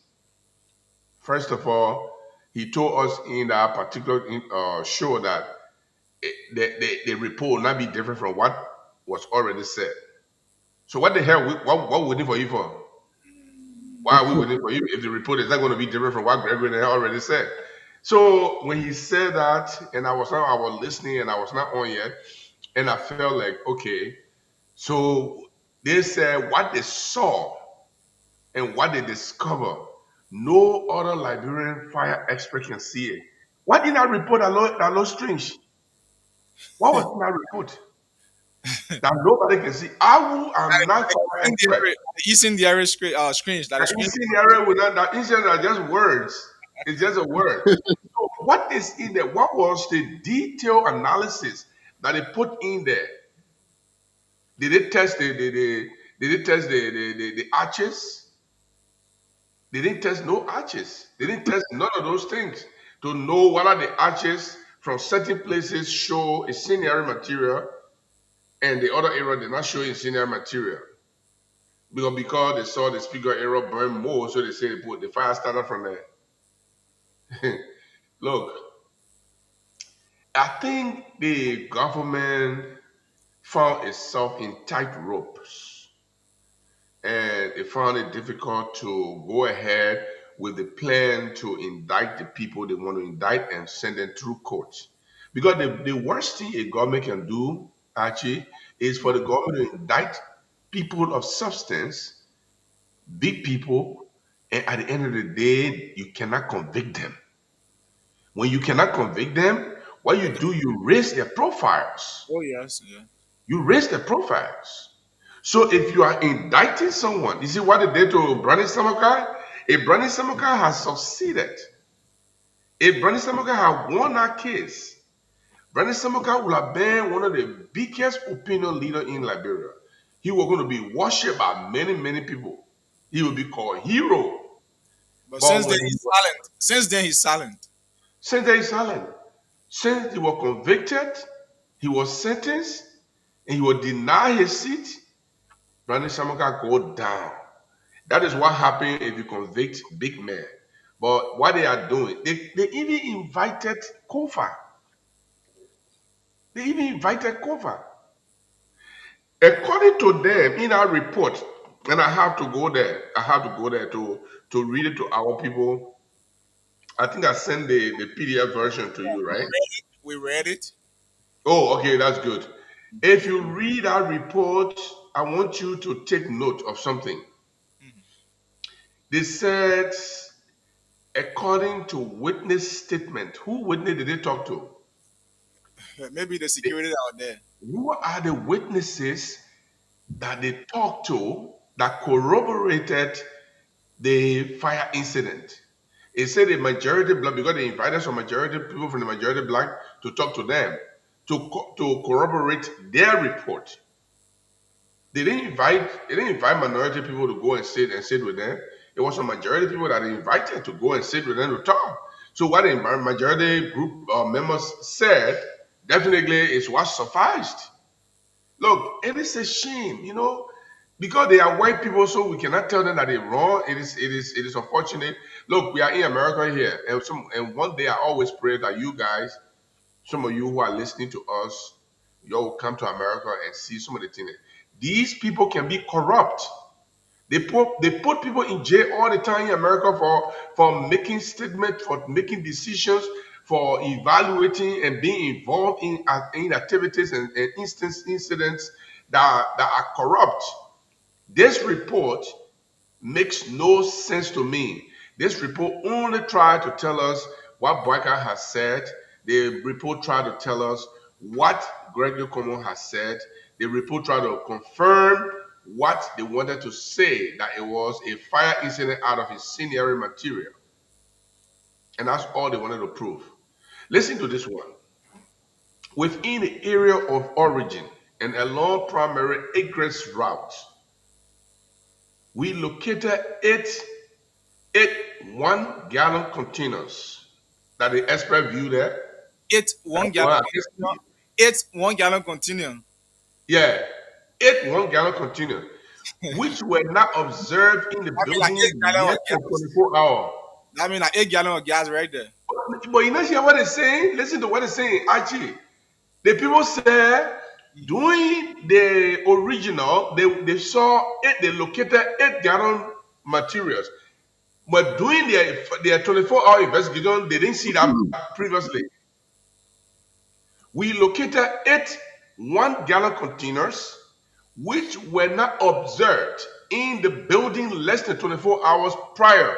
First of all, he told us in that particular show that the report will not be different from what was already said. So what the hell? What we waiting for you for? Why are we waiting for you if the report is not going to be different from what Gregory already said? So when he said that, and I was listening, and I was not on yet, and I felt like, okay, so they said what they saw and what they discovered, no other Liberian fire expert can see it. What in that report that looks strange? What was in that report that nobody can see? I'm not fire expert. Using the area screens, that That is screen. incendiary with that incendiary are just words. It's just a word. So what is in there? What was the detailed analysis that they put in there? Did they test the arches? They didn't test no arches. They didn't test none of those things to know whether the arches from certain places show incendiary material and the other area did not show incendiary material. Because they saw the speaker area burn more, so they say they put the fire started from there. Look, I think the government found itself in tight ropes, and it found it difficult to go ahead with the plan to indict the people they want to indict and send them through courts. Because the worst thing a government can do, actually, is for the government to indict people of substance, big people, and at the end of the day, you cannot convict them. When you cannot convict them, what you do, you raise their profiles. Oh yes, yeah. You raise their profiles. So if you are indicting someone, you see what they did to Brani Samakar? If Brani Samakar has succeeded, if Brani Samakar had won that case, Brani Samakar would have been one of the biggest opinion leader in Liberia. He was going to be worshipped by many, many people. He would be called hero. But But since when then he he's silent. Since then he's silent. since there is silent, since he was convicted, he was sentenced, and he will deny his seat, Brandon Shamaka go down. That is what happens if you convict big men. But what they are doing, they even invited Kofa. They even invited Kofa. According to them, in our report, and I have to go there. I have to go there to read it to our people. I think I sent the PDF version to you, right? We read it. Oh, okay, that's good. If you read our report, I want you to take note of something. They said, according to witness statement, who witness did they talk to? Maybe the security out there. Who are the witnesses that they talked to that corroborated the fire incident? It said the majority black, because they invited some majority people from the majority black to talk to them to corroborate their report. They didn't invite minority people to go and sit with them. It was a majority people that they invited to go and sit with them to talk. So what the majority group members said definitely is what sufficed. Look, it is a shame, because they are white people, so we cannot tell them that they're wrong. It is unfortunate. Look, we are in America here, and one day I always pray that you guys, some of you who are listening to us, you will come to America and see some of the things. These people can be corrupt. They put people in jail all the time in America for making statements, for making decisions, for evaluating and being involved in activities and incidents that are corrupt. This report makes no sense to me. This report only tried to tell us what Boyka has said. The report tried to tell us what Gregory Como has said. The report tried to confirm what they wanted to say, that it was a fire incident out of incendiary material. And that's all they wanted to prove. Listen to this one. Within the area of origin and along primary egress route, we located eight 1-gallon containers that the expert viewed there. Eight one One, gallon container. Eight 1 gallon container. yeah, 8 1 gallon container, which were not observed in the I mean, like building 8 gallon less of than gas. 24 hours. I mean, like 8 gallon of gas right there. But you know hear what it's saying? Listen to what it's saying, actually. The people say during the original, they saw it, they located 8 gallon materials. But during their 24-hour investigation, they didn't see that previously. We located 8 1 gallon containers, which were not observed in the building less than 24 hours prior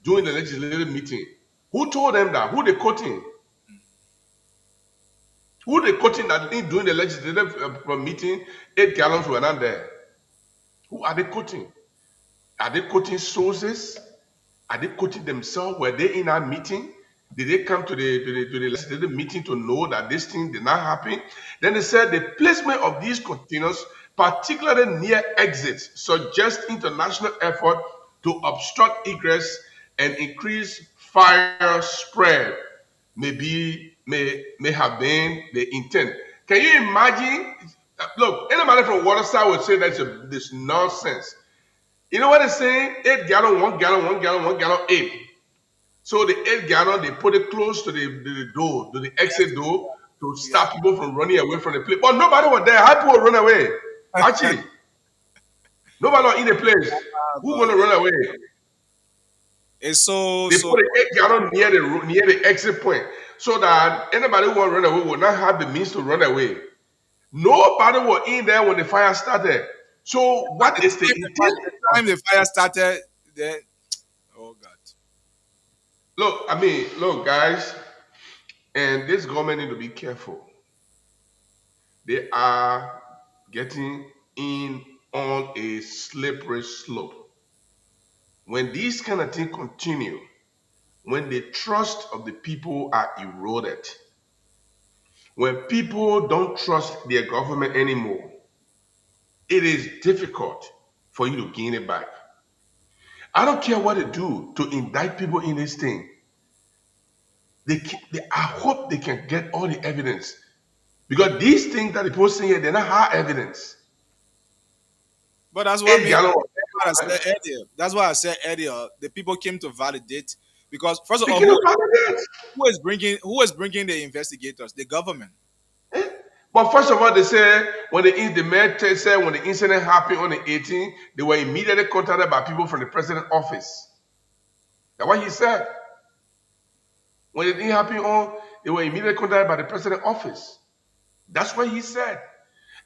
during the legislative meeting. Who told them that? Who they quoting? Who they quoting that during the legislative meeting, 8 gallons were not there? Who are they quoting? Are they quoting sources? Are they quoting themselves? Were they in our meeting? Did they come to the legislative meeting to know that this thing did not happen? Then they said the placement of these containers, particularly near exits, suggests international effort to obstruct egress and increase fire spread. May have been the intent. Can you imagine? Look, anybody from Waterside would say that's this nonsense. You know what they're saying? 8 gallon, 1 gallon, 1 gallon, 1 gallon, 8. So the 8 gallon, they put it close to the door, to the exit door, to stop people from running away from the place. But nobody was there. How people run away? Actually, nobody was in the place. Who's gonna run away? It's so They so. put an 8 gallon near the exit point, so that anybody who want to run away will not have the means to run away. Nobody was in there when the fire started. So what is the intent? The time the fire started, then oh God. Look, guys, and this government need to be careful. They are getting in on a slippery slope. When these kind of things continue, when the trust of the people are eroded, when people don't trust their government anymore, it is difficult for you to gain it back. I don't care what they do to indict people in this thing. I hope they can get all the evidence, because these things that the people saying here, they're not hard evidence. But that's what I 8 mean. gallon. That's why I said earlier. The people came to validate, because first of They all, cannot validate. who is bringing the investigators? The government. But first of all, they say when the mayor said when the incident happened on the 18th, they were immediately contacted by people from the president's office. That's what he said. When it didn't happen they were immediately contacted by the president's office. That's what he said.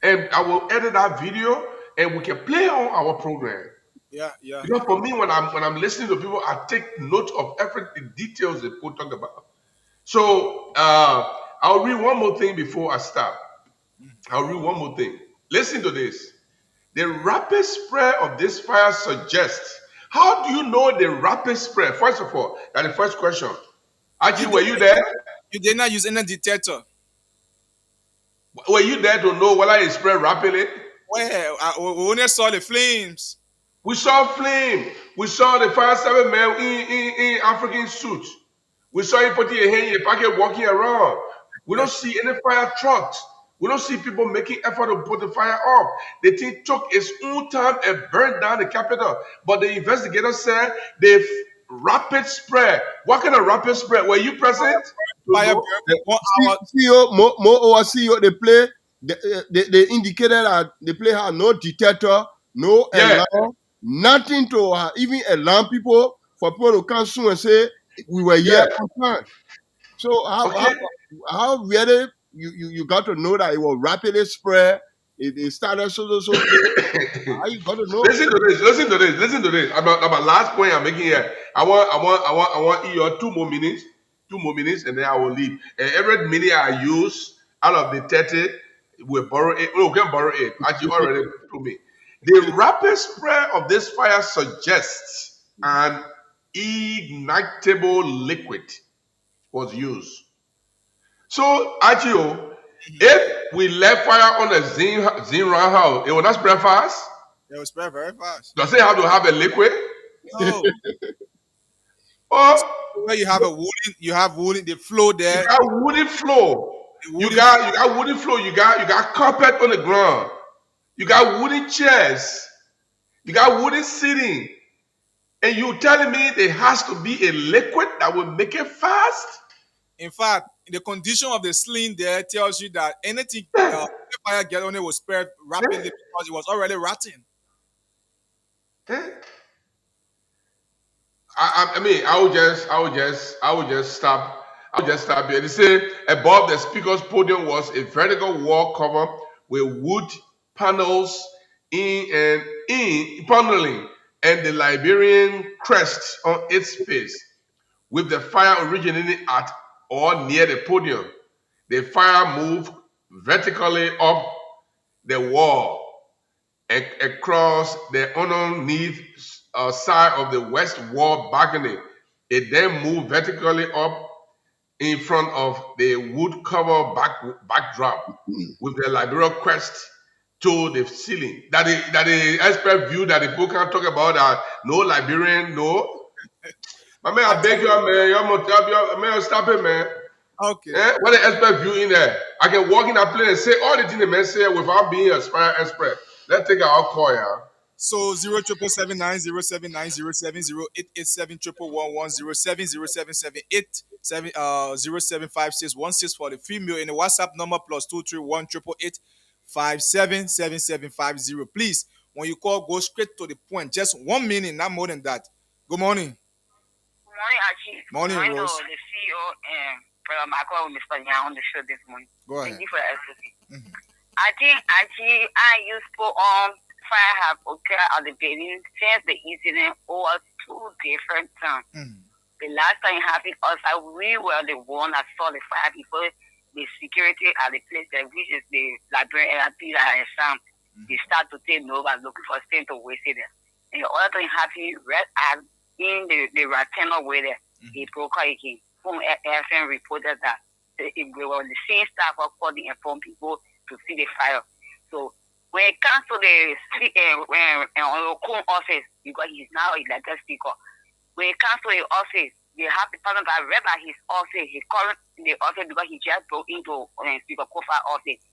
And I will edit that video and we can play on our program. Yeah. Because for me, when I'm listening to people, I take note of every details they put talk about. So I'll read one more thing before I stop. I'll read one more thing. Listen to this. The rapid spread of this fire suggests. How do you know the rapid spread? First of all, that's the first question. Actually, were you there? You did not use any detector. Were you there to know whether it spread rapidly? Well, we only saw the flames. We saw flame. We saw the fire service man in African suit. We saw him putting a hand in a pocket walking around. We don't see any fire trucks. We don't see people making effort to put the fire off. The thing took its own time and burned down the Capitol. But the investigators said the rapid spread. What kind of rapid spread? Were you present? Fire burned 1 hour. CEO, they indicated that the play had no detector, no alarm, nothing to even alarm people for people to come soon and say we were here on time. So how really you got to know that it was rapidly spread? It started so. How you got to know? Listen to this. About my last point I'm making here. I want you 2 more minutes, and then I will leave. And every minute I use out of the 30, we'll borrow 8. No, we can borrow 8. Actually, already to me. The rapid spread of this fire suggests an ignitable liquid was used. So, actually, if we left fire on a zinc round house, it will not spread fast. It will spread very fast. Does it have to have a liquid? No. Where you have wooden, the floor You there. got wooden floor. The You wooden got wooden floor. You got carpet on the ground. You got wooden chairs. You got wooden seating. And you telling me there has to be a liquid that will make it fast? In fact, the condition of the sling there tells you that anything the fire get on it will spread rapidly because it was already rotting. Eh? I mean, I would just stop here. They say above the speaker's podium was a vertical wall cover with wood panels in paneling and the Liberian crest on its face, with the fire originating at or near the podium. The fire moved vertically up the wall across the underneath side of the west wall balcony. It then moved vertically up in front of the wood cover backdrop with the Liberian crest to the ceiling. That the expert view that the book can talk about that no Liberian, no. My man, I beg you, man, stop it, man. Okay. What the expert view in there? I can walk in that place and say all the things the man say without being a expert. Let's take our call, yeah. So 07790790707080756 for the female in the WhatsApp number +23188577750. Please, when you call, go straight to the point. Just 1 minute, not more than that. Good morning. Good morning, Archie. Morning, Rose. The CEO and Brother Michael and Mr. Yang on the show this morning. Go ahead. Thank you for the SOP. I think Archie, I used to fire have occurred at the beginning since the incident over 2 different times. The last time it happened outside, we were the one that saw the fire before the security at the place there, which is the Liberian LP that I found. They start to take over looking for things to waste it there. And the other thing happened right at in the Ratana way there. He broke out again. From FM reported that it was the same staff who called and informed people to see the fire. So when it comes to the office, because he's now a legal speaker, when it comes to the office, they have the person that read by his office, he called the office because he just broke into Speaker Kofa's office.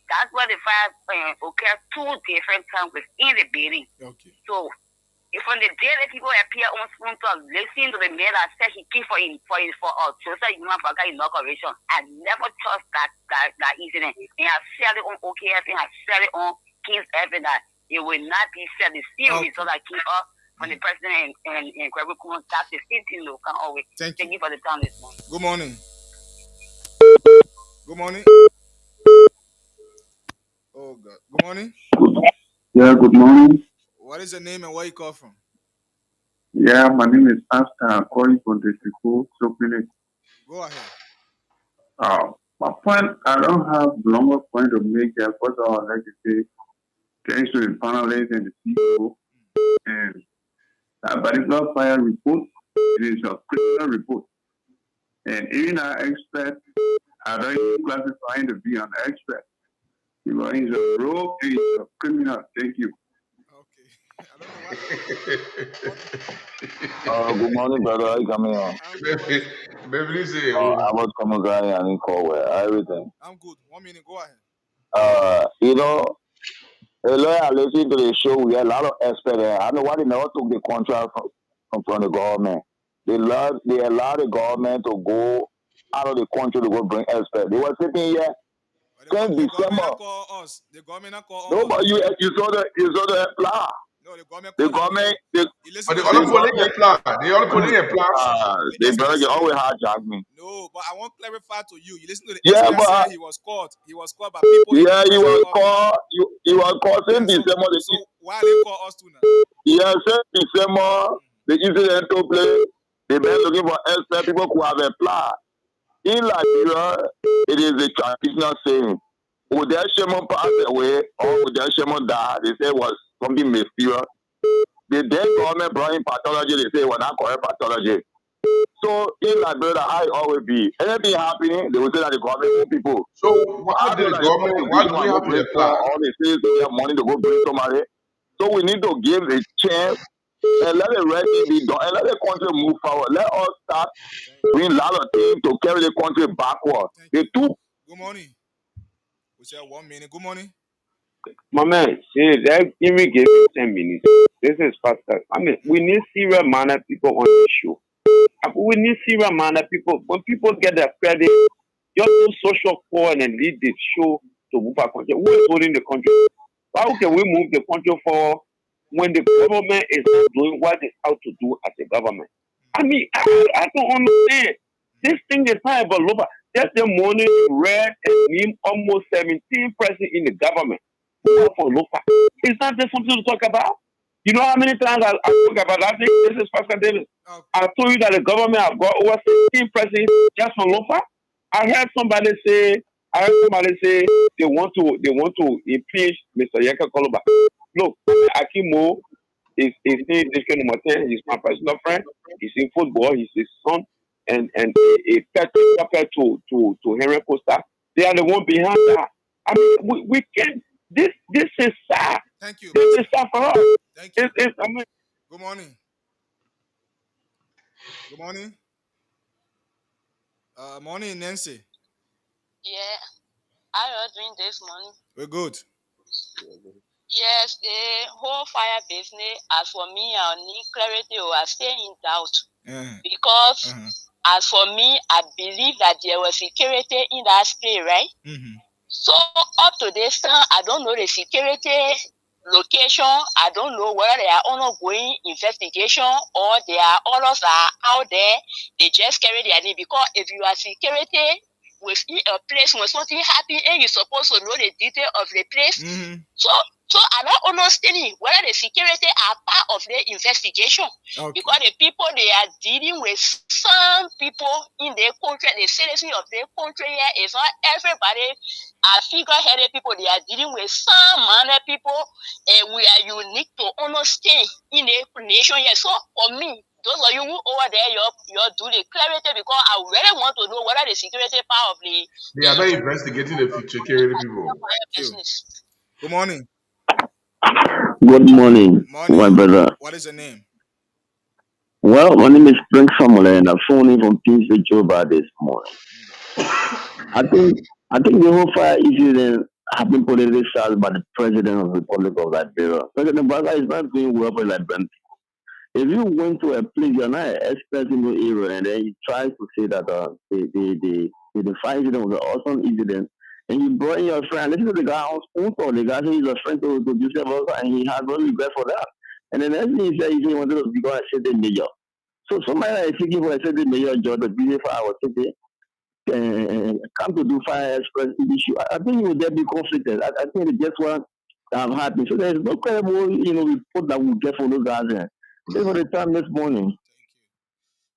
That's where the fire occurred 2 different times within the building. Okay. So from the day that people appear on phone to listen to the man that said he came for social human burger inauguration, I never trust that incident. And I said it on OKF and I said it on King's FM that it will not be said. The same result that came up from the president and Gregory Kumon. That's the same thing they can always. Thank you for the time this morning. Good morning. Good morning. Oh God. Good morning. Yeah, good morning. What is your name and where you call from? Yeah, my name is Asta. I'm calling from the Chico. Go ahead. My point, I don't have longer point to make there. First of all, I'd like to say thanks to the panelists and the people. And that particular fire report, it is a criminal report. And even our expert, I don't even classify him to be an expert. Because he's a rogue and he's a criminal. Thank you. Good morning, brother. How you coming on? I was coming guy and in call where everything. I'm good. 1 minute, go ahead. A lawyer listening to the show, we have a lot of experts there. I know why they never took the contract from the government. They allowed the government to go out of the country to go bring experts. They were sitting here since December. The government call us. No, but you saw the plan. No, the government. But they only putting a plan. They better always hijack me. No, but I want to clarify to you. You listen to the but he was caught. He was caught by people. Yeah, he was caught. He was caught since December. So why they call us too now? Yeah, since December, the incident took place. They've been looking for expert people who have a plan. In Liberia, it is a traditional saying. Would their shaman pass away or would their shaman die? They say it was something mysterious. The then government brought in pathology, they say it was not correct pathology. So in Liberia, how it always be. Anything happening, they will say that the government people. So why did the government, why do we have a plan? All they say is they have money to go bring somebody. So we need to give a chance and let the right thing be done, and let the country move forward. Let us start doing a lot of things to carry the country backward. The two. Good morning. We say 1 minute. Good morning. My man, see, that give me 10 minutes. This is faster. I mean, we need serious-minded people on the show. We need serious-minded people. When people get their credit, just do social call and lead the show to move our country. Who is holding the country? How can we move the country forward when the government is not doing what it's out to do as a government? I mean, I don't understand. This thing is not about Lopa. Just the morning you read and named almost 17 presidents in the government who are for Lopa. Is that just something to talk about? You know how many times I talk about that thing? This is Pastor David. I told you that the government have got over 16 presidents just for Lopa. I heard somebody say they want to impeach Mr. Yeka Koloba. Look, Akimo is in district number 10. He's my personal friend. He's in football. He's his son, and a pet to Henry Costa. They are the one behind that. I mean, we can't. This is sad. Thank you. This is sad for us. Thank you. I mean, good morning. Good morning. Morning, Nancy. Yeah. How are you doing this morning? We're good. Yes, the whole fire business, as for me, I need clarity or I stay in doubt. Because as for me, I believe that there was security in that space, right? So up to this time, I don't know the security location. I don't know whether they are ongoing investigation or they are others are out there. They just carry their name. Because if you are security within a place when something happens and you're supposed to know the detail of the place. So I don't understand whether the security are part of the investigation. Because the people they are dealing with, some people in the country, the citizens of the country here is not everybody are figure-headed people. They are dealing with some minor people, and we are unique to understand in the nation here. So for me, those of you who over there, you're doing the clarity because I really want to know whether the security part of the They are not investigating the security people. business. Good morning. Good morning, my brother. What is your name? Well, my name is Frank Samuel, and I'm phoning from Kingsville, Juba this morning. I think the whole fire incident have been politicized by the President of the Republic of Liberia. President Baga is not doing well for Liberian people. If you went to a place, you're not an expert in the area, and then you try to say that the fire incident was an awesome incident, and you brought in your friend. Listen to the guy on sponsor. The guy said he's a friend to Joseph also, and he has no regret for that. And the next thing he said he wanted to become a city mayor. So somebody that is seeking for a city mayor job to be for our city, come to do fire express issue. I think you will there be conflicted. I think it's just what happened. So there is no credible, report that we get from those guys there. This was the time this morning.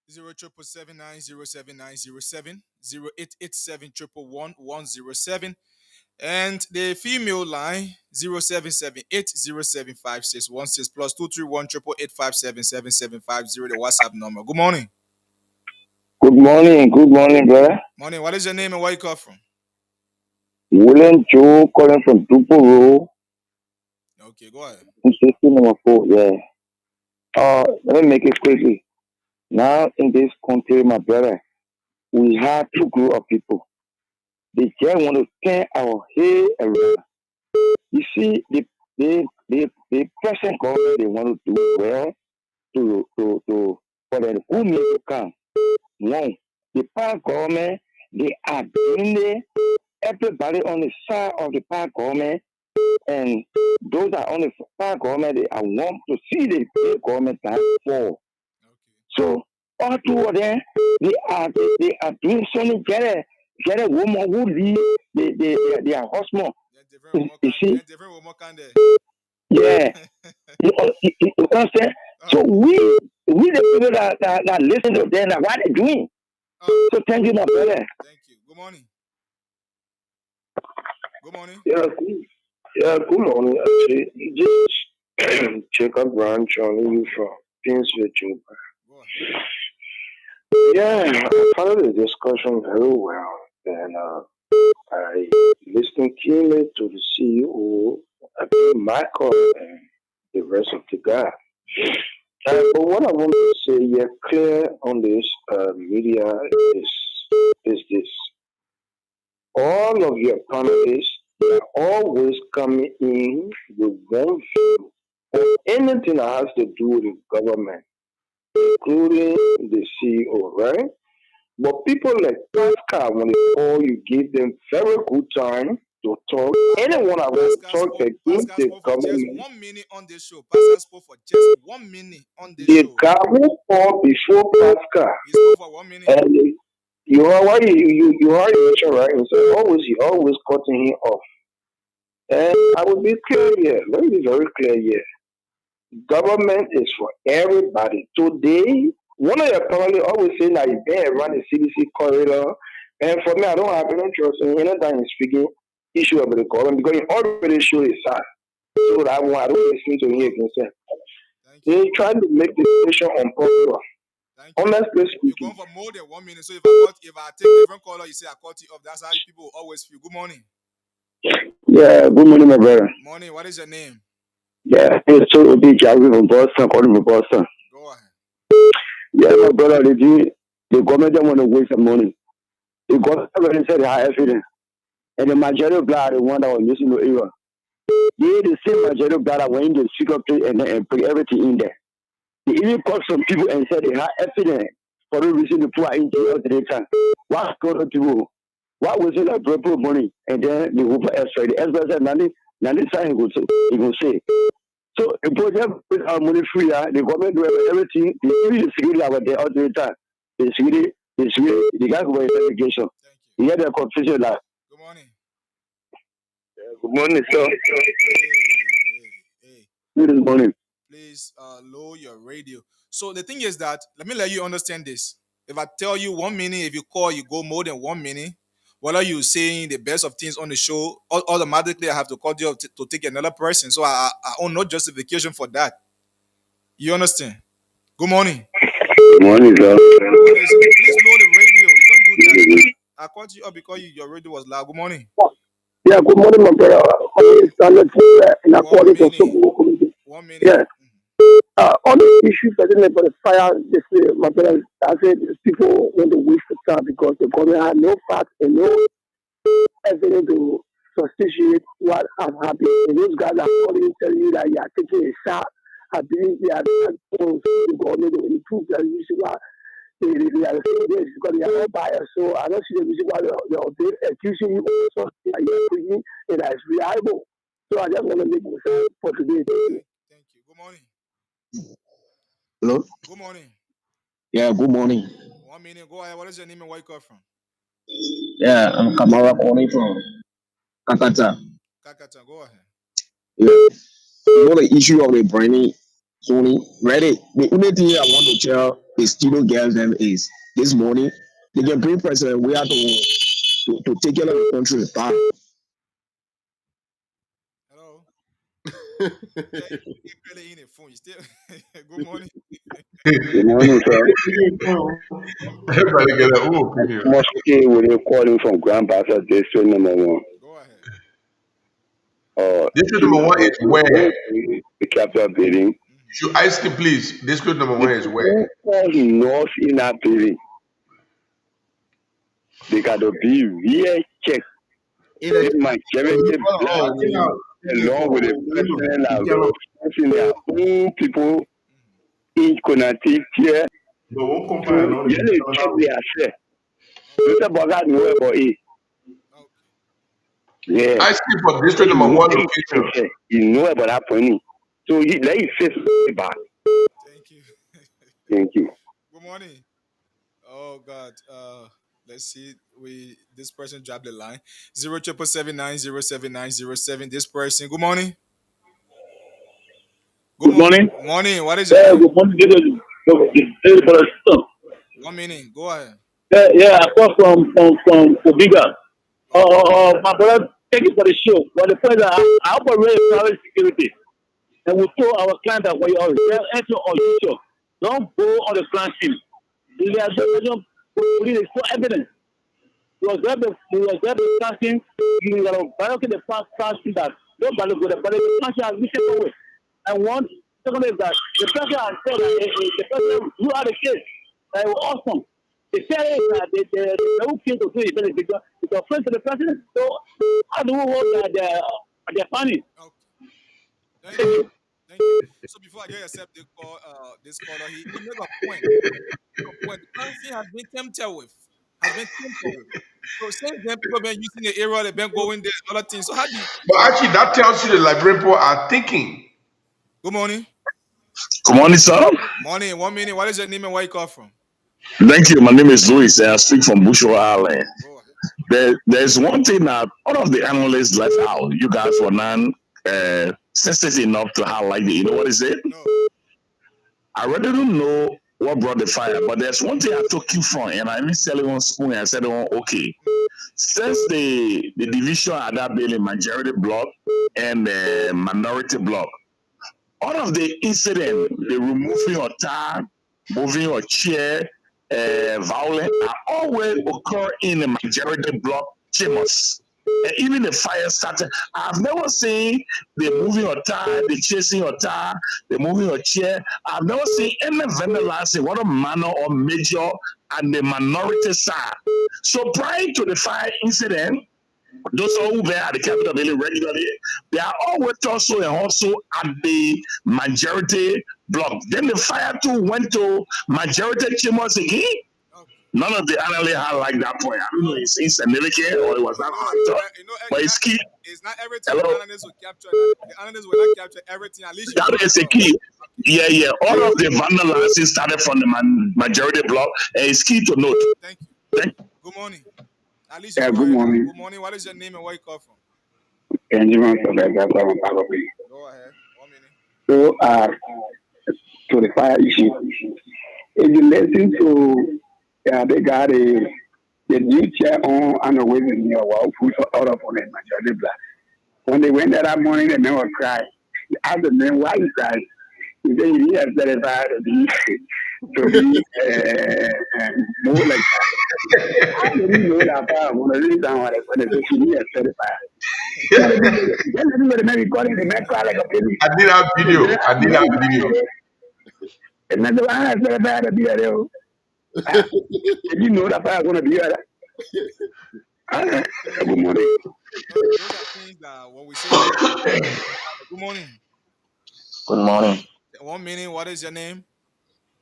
07779079070 0887111107 and the female line 0778075616 plus 2318885777750 the WhatsApp number. Good morning. Good morning, brother. Morning. What is your name and where you come from? William Joe calling from Dupo Road. Okay, go ahead. Number 4, yeah. Let me make it quickly. Now in this country, my brother, we have two group of people. They just want to turn our hair around. You see, the present government, they want to do well for the who need to come. One, the past government, they are doing everybody on the side of the past government, and those that are on the past government, they are want to see the government time fall. So all two of them, they are doing something. Get a woman who lead their husband. You see? Yeah. You understand? So we the people that listen to them, what they doing. So thank you, my brother. Thank you. Good morning. Good morning. Yeah, good morning. Actually, just check out branch on you from Kingsville, Juba. Yeah, I followed the discussion very well, and I listened keenly to the CEO, Michael, and the rest of the guys. But what I want to say, yeah, clear on this media is this. All of your panelists are always coming in with one view on anything that has to do with the government, including the CEO, right? But people like Pascal, when they call, you give them very good time to talk. Anyone that will talk against the government, just 1 minute on this show. Pascal spoke for just 1 minute on this the show. guy who called before Pascal, He spoke for 1 minute. and you already mentioned, right? And so he always cutting him off. And I will be clear here. Let me be very clear here. Government is for everybody. Today, one of your probably always saying that you better run the CDC corridor. And for me, I don't have any trust in anytime speaking issue of the government because it already show his side. So that one, I don't listen to him concern. They trying to make the situation unpopular. Honestly speaking. You're going for more than 1 minute. So if I take different color, you say I cut you off. That's how people always feel. Good morning. Yeah, good morning, my brother. Morning. What is your name? Yeah, it's so big. I'm from Boston, calling from Boston. Go ahead. Yeah, my brother, the government don't want to waste the money. The government said they have evidence. And the majority of black are the one that was missing the era. They the same majority of black that went in the secret place and put everything in there. They even called some people and said they have evidence for the reason to put in jail at the time. What's going on people? What was it like proper money? And then the Hooper X-ray. The X-ray said nothing sign he will say. So if we have put our money free, the government do everything, even the security over there all the time. The security, the guy who investigation. He had a confusion like. Good morning. Good morning, sir. Hey. Good morning. Please lower your radio. So the thing is that, let me let you understand this. If I tell you 1 minute, if you call, you go more than 1 minute. What are you saying the best of things on the show? Automatically, I have to call you up to take another person. So I own no justification for that. You understand? Good morning. Good morning, sir. Please lower the radio. You don't do that. I called you up because your radio was loud. Good morning. Yeah, good morning, my brother. In accordance to 1 minute. Yeah. On the issue pertaining to the fire, my brother, I said people want to waste the time because the government had no facts and no evidence to substantiate what has happened. And those guys are calling telling you that you are taking a shot. I believe they are told the government to improve the reason why they are saying this because they are all biased. So I don't see the reason why they're accusing you of something that you are doing and that is reliable. So I just want to make myself for today. Thank you. Good morning. Hello? Good morning. Yeah, good morning. 1 minute. Go ahead. What is your name and where you come from? Yeah, I'm Kamara calling from Kakata. Kakata, go ahead. Yeah. You know the issue of the brainy Sony, ready? The only thing I want to tell the studio girls them is this morning they can bring president we have to take care of the country back. Hello. You're barely in the phone. You still good morning. Good morning, sir. Everybody get an opinion. Mosque will they calling from Grand Bassa District number 1. Go ahead. District number 1 is where? The capital building. You ask him, please. District number 1 is where? North in that building. They got to be real check. If my charity along with the president and their own people in connected here. You check their share. It's about that no about it. Yeah. I speak for district number 1 location. You know about that money. So you let it face back. Thank you. Thank you. Good morning. Oh God. Let's see. This person dropped the line. 077790790. This person. Good morning. Good morning. Morning. What is your name? Good morning. 1 minute. Go ahead. Yeah, I come from Obiga. My brother, thank you for the show. But the point that I operate private security, and we told our client that when you are enter on YouTube, don't go on the crime scene. There are no evidence. You was there the crime scene. You got to barricade the crime scene that nobody go there, but the crime scene has been taken away. And once second is that the president has said that the president blew out the case. That it was awesome. The fair is that the whole case of it because it's a friend to the president. So how do we hold that they're funny? Thank you. Thank you. So before I accept the call, this caller, he made a point. The country has been tempted with. So since then, people have been using the area, they've been going there, and other things. So how do you? But actually, that tells you the Liberian people are thinking. Good morning. Good morning, sir. Morning. 1 minute. What is your name and where you call from? Thank you. My name is Louis. I speak from Bushra Island. There's one thing that all of the analysts left out. You guys were not sensitive enough to highlight it. You know what is it? No. I really don't know what brought the fire, but there's one thing I took you from, and I didn't sell it on spoon. I said, oh, okay. Since the division had that bill in majority block and the minority block, all of the incident, the removing your tag, moving your chair, violence, are always occur in the majority block chambers. And even the fire started. I've never seen the moving your tire, the chasing your tire, the moving your chair. I've never seen any vandalizing, whether minor or major, and the minority side. So prior to the fire incident, those who were at the Capitol Building regularly, they are always also and also at the majority block. Then the fire too went to majority chambers again. None of the analysts had like that point. I don't know if it's insignificant or it was not factor, but it's key. It's not everything the analysts will capture. The analysts will not capture everything. At least that is a key. Yeah. All of the vandalizing started from the majority block, and it's key to note. Thank you. Good morning. At least good morning. Good morning. What is your name and where you call from? Benjamin. Go ahead. 1 minute. So, to the fire issue, if you listen to they got the new chair on the way in your wall, put out of on it, majority black. When they went there that morning, the man was crying. They asked the man why he cried. He said he has certified to be more like that. I didn't know that part. One of the reasons why he has certified. Everybody may be calling the man cry like a baby. I did have video. And that's why I certified to be there. Did you know that fire going to be there? Good morning. Those are things that when we say good morning. Good morning. 1 minute. What is your name?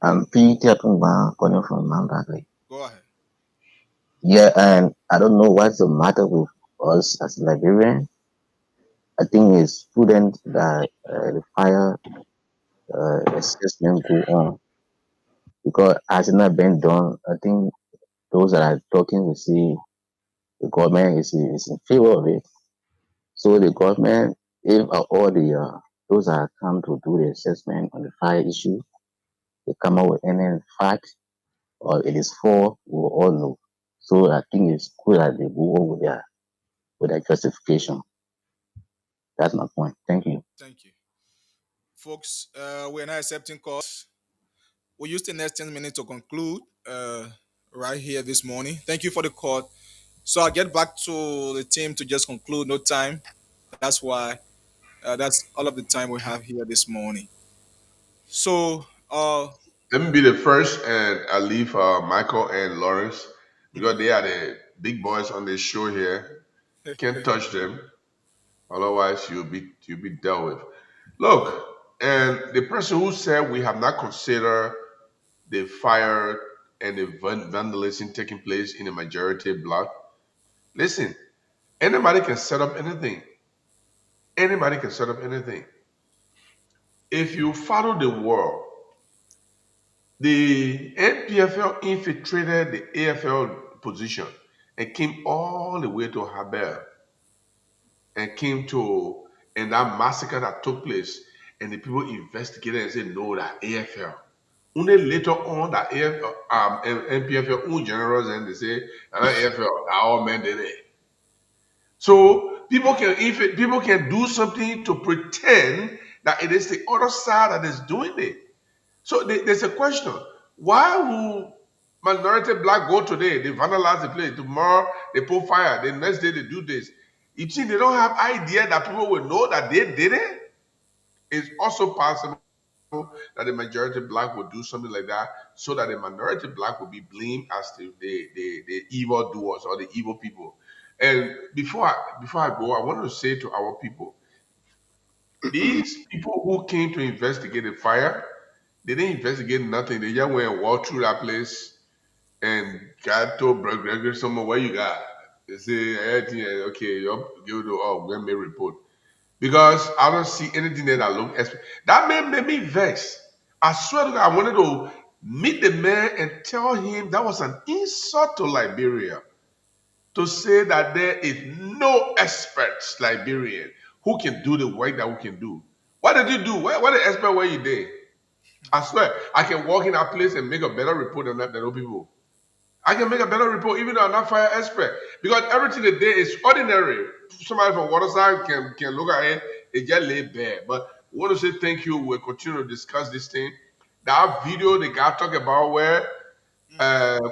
I'm Peter Tumba, calling from Mount Agri. Go ahead. Yeah, and I don't know what's the matter with us as Liberians. I think it's prudent that the fire assessment go on. Because as it not been done, I think those that are talking will see the government is in favor of it. So the government, if all the those that come to do the assessment on the fire issue, they come up with any fact or it is for, we will all know. So I think it's good that they go on with their justification. That's my point. Thank you. Thank you. Folks, we're not accepting calls. We'll use the next 10 minutes to conclude right here this morning. Thank you for the call. So I'll get back to the team to just conclude. No time. That's why that's all of the time we have here this morning. So let me be the first, and I'll leave Michael and Lawrence because they are the big boys on this show here. Can't touch them, otherwise you'll be dealt with. Look, and the person who said we have not considered the fire and the vandalism taking place in the majority block. Listen, anybody can set up anything. Anybody can set up anything. If you follow the world, the NPFL infiltrated the AFL position and came all the way to Habel and that massacre that took place, and the people investigated and said, no, that AFL. Only later on that NPFL generals and they say AFL, all men did it. So people can do something to pretend that it is the other side that is doing it. So there's a question: why will minority black go today? They vandalize the place. Tomorrow they put fire. The next day they do this. You think they don't have idea that people will know that they did it? It's also possible that the majority black would do something like that, so that the minority black would be blamed as the evil doers or the evil people. And before I go, I want to say to our people, these people who came to investigate the fire, they didn't investigate nothing. They just went and walked through that place and got to Gregory somewhere. Where you got? They say everything. Okay, you when may report. Because I don't see anything there that look that made me vex. I swear to God, I wanted to meet the man and tell him that was an insult to Liberia. To say that there is no expert Liberian who can do the work that we can do. What did you do? What the expert were you did? I swear, I can walk in that place and make a better report than those people. I can make a better report even though I'm not fire expert. Because everything today is ordinary. Somebody from Waterside can look at it, it just lay bare. But we want to say thank you. We'll continue to discuss this thing. That video the guy talked about where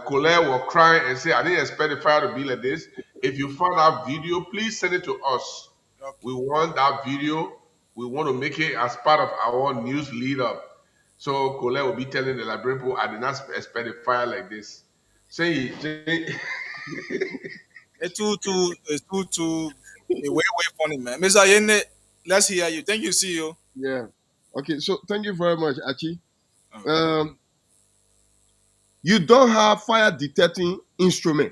Colette was crying and say, I didn't expect the fire to be like this. If you found that video, please send it to us. Okay. We want that video. We want to make it as part of our news lead up. So Colette will be telling the Liberian people, I did not expect a fire like this. Say it's too way funny, man. Mr. Yene, let's hear you. Thank you, CEO. Yeah. Okay, so thank you very much, Achi. Okay. You don't have fire detecting instrument.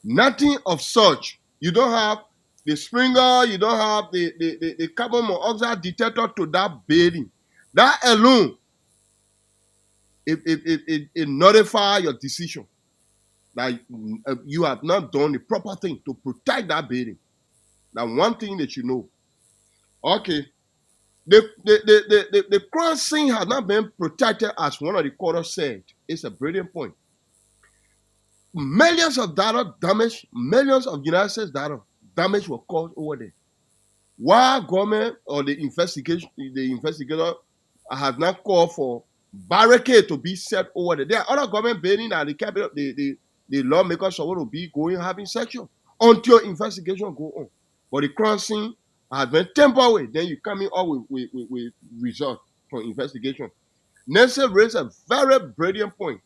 Nothing of such. You don't have the Springer, you don't have the carbon monoxide detector to that building. That alone, it notify your decision that you have not done the proper thing to protect that building. Now, one thing that you know. Okay. The crime scene has not been protected as one of the quarters said. It's a brilliant point. Millions of data damage, millions of United States data damage were caused over there. While government or the investigator has not called for barricade to be set over there. There are other government buildings that the capital, the lawmakers are going to be going having section until investigation go on. But the crime scene has been temporary. Then you coming up with results from investigation. Nelson raised a very brilliant point.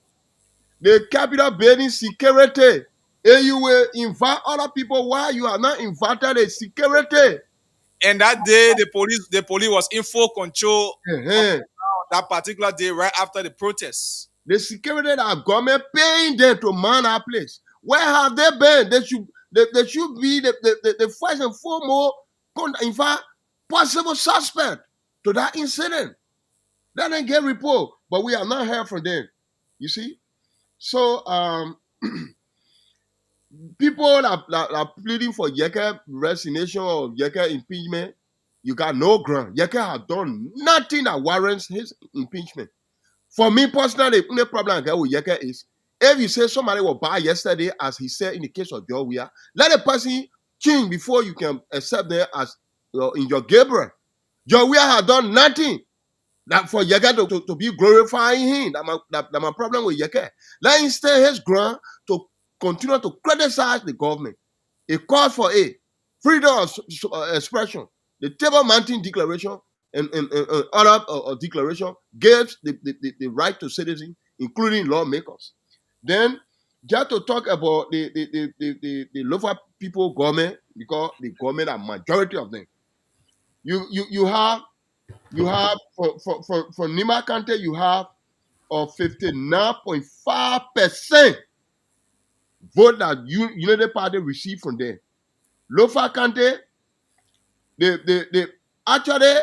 The Capitol building security, and you will invite other people while you are not invited a security. And that day, the police was in full control that particular day, right after the protests. The security that government paying them to man our place. Where have they been? They should be the first and foremost, in fact, possible suspect to that incident. That didn't get report, but we have not heard from them. You see? So people that are pleading for Yeke resignation or Yeke impeachment, you got no ground. Yeke has done nothing that warrants his impeachment. For me personally, the only problem I get with Yeke is if you say somebody was bad yesterday, as he said in the case of Joe Weah, let a person change before you can accept them as in your Gabriel. Joe Weah has done nothing that for Yeke to be glorifying him. That's my problem with Yeke. Let him stay his ground to continue to criticize the government. It calls for freedom of expression. The Table Mountain Declaration and other declaration gives the right to citizens, including lawmakers. Then, just to talk about the local people government, because the government are majority of them. You have for Nima County, you have 59.5% vote that United Party received from them. Lofa County, they actually,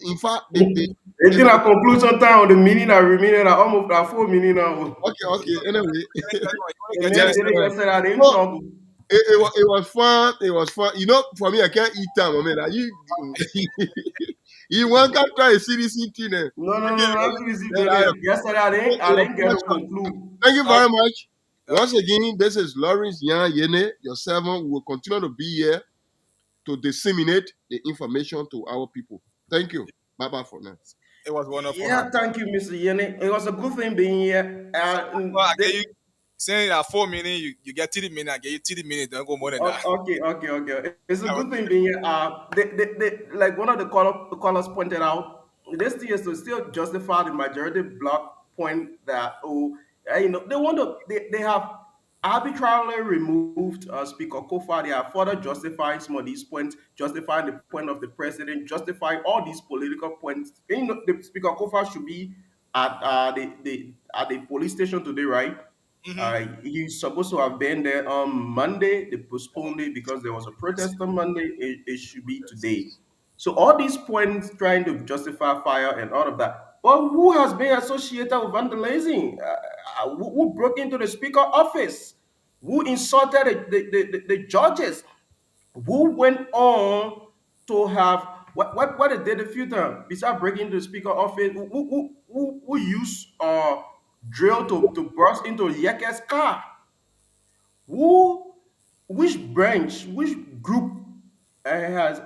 in fact, they did a conclusion time on the meaning and remaining almost 4 minutes now. Okay. Anyway, it was fun. It was fun. You know, for me, I can't eat time. I mean, you want to try a CDC thing? No. Yesterday, I didn't get to conclude. Thank you very much. Once again, this is Lawrence Yan Yene, your servant. We will continue to be here to disseminate the information to our people. Thank you. Bye-bye for now. It was wonderful. Yeah, thank you, Mr. Yene. It was a good thing being here. Saying that 4 minutes, you get 30 minutes, I get you 30 minutes, don't go more than that. Okay. It's a good thing being here. They like one of the callers pointed out, this thing is to still justify the majority block point that they want to they have arbitrarily removed Speaker Kofa. They are further justifying some of these points, justifying the point of the president, justifying all these political points. The Speaker Kofa should be at at the police station today, right? He's supposed to have been there on Monday. They postponed it because there was a protest on Monday. It should be today. So all these points trying to justify fire and all of that. But who has been associated with vandalizing? Who broke into the speaker office? Who insulted the judges? Who went on to have what they did a few times besides breaking into the speaker office? Who used drill to burst into Yeke's car? Which branch, which group has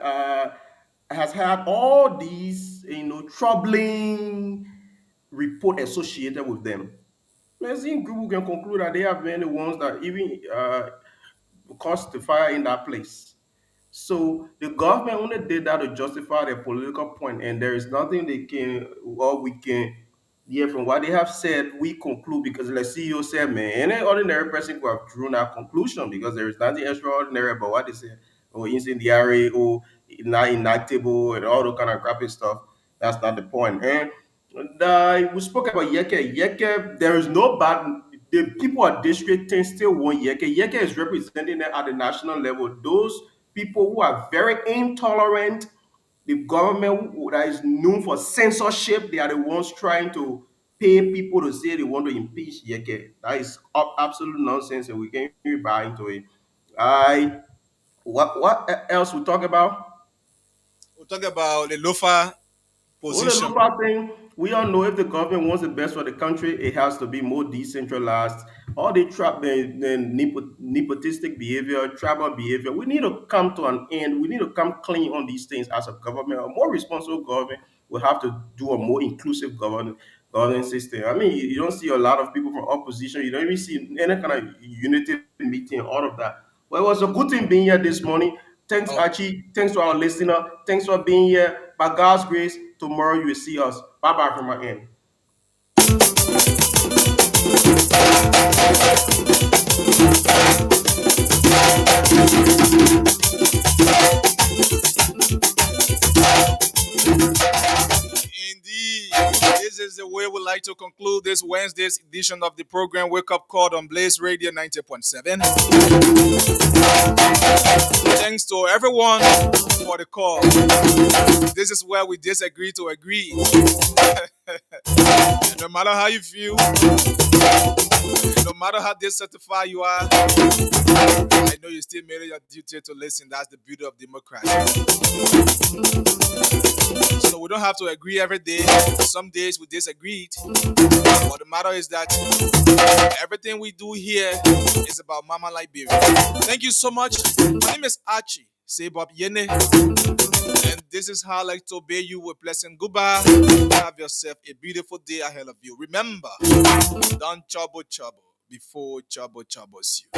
had all these troubling report associated with them? Amazing group who can conclude that they have been the ones that even caused the fire in that place. So the government only did that to justify their political point, and there is nothing they can or we can hear from what they have said. We conclude because the CEO said, man, any ordinary person could have drawn that conclusion because there is nothing extraordinary about what they said, or incendiary, or not inactable, and all that kind of crappy stuff. That's not the point. And we spoke about Yeke. Yeke, there is no bad. The people at District 10 still want Yeke. Yeke is representing them at the national level. Those people who are very intolerant, the government that is known for censorship, they are the ones trying to pay people to say they want to impeach Yeke. That is absolute nonsense, and we can't really buy into it. What else we talk about? We'll talk about the Lofa position. Well, the local thing, we all know if the government wants the best for the country, it has to be more decentralized. All the nepotistic behavior, tribal behavior, we need to come to an end. We need to come clean on these things as a government. A more responsible government will have to do a more inclusive governance system. I mean, you don't see a lot of people from opposition. You don't even see any kind of unity meeting, all of that. Well, it was a good thing being here this morning. Thanks, Archie. Thanks to our listener. Thanks for being here. By God's grace, tomorrow you will see us. Bye bye from my end. Indeed, this is the way we like to conclude this Wednesday's edition of the program Wake Up Call on Blaze Radio 90.7. Thanks to everyone for the call. This is where we disagree to agree. No matter how you feel, no matter how dissatisfied you are, I know you still made it your duty to listen. That's the beauty of democracy. So we don't have to agree every day. Some days we disagreed. But the matter is that everything we do here is about Mama Liberia. Thank you so much. My name is Archie Sebab Yene. And this is how I like to obey you with blessing. Goodbye. Have yourself a beautiful day ahead of you. Remember, don't trouble before trouble troubles you.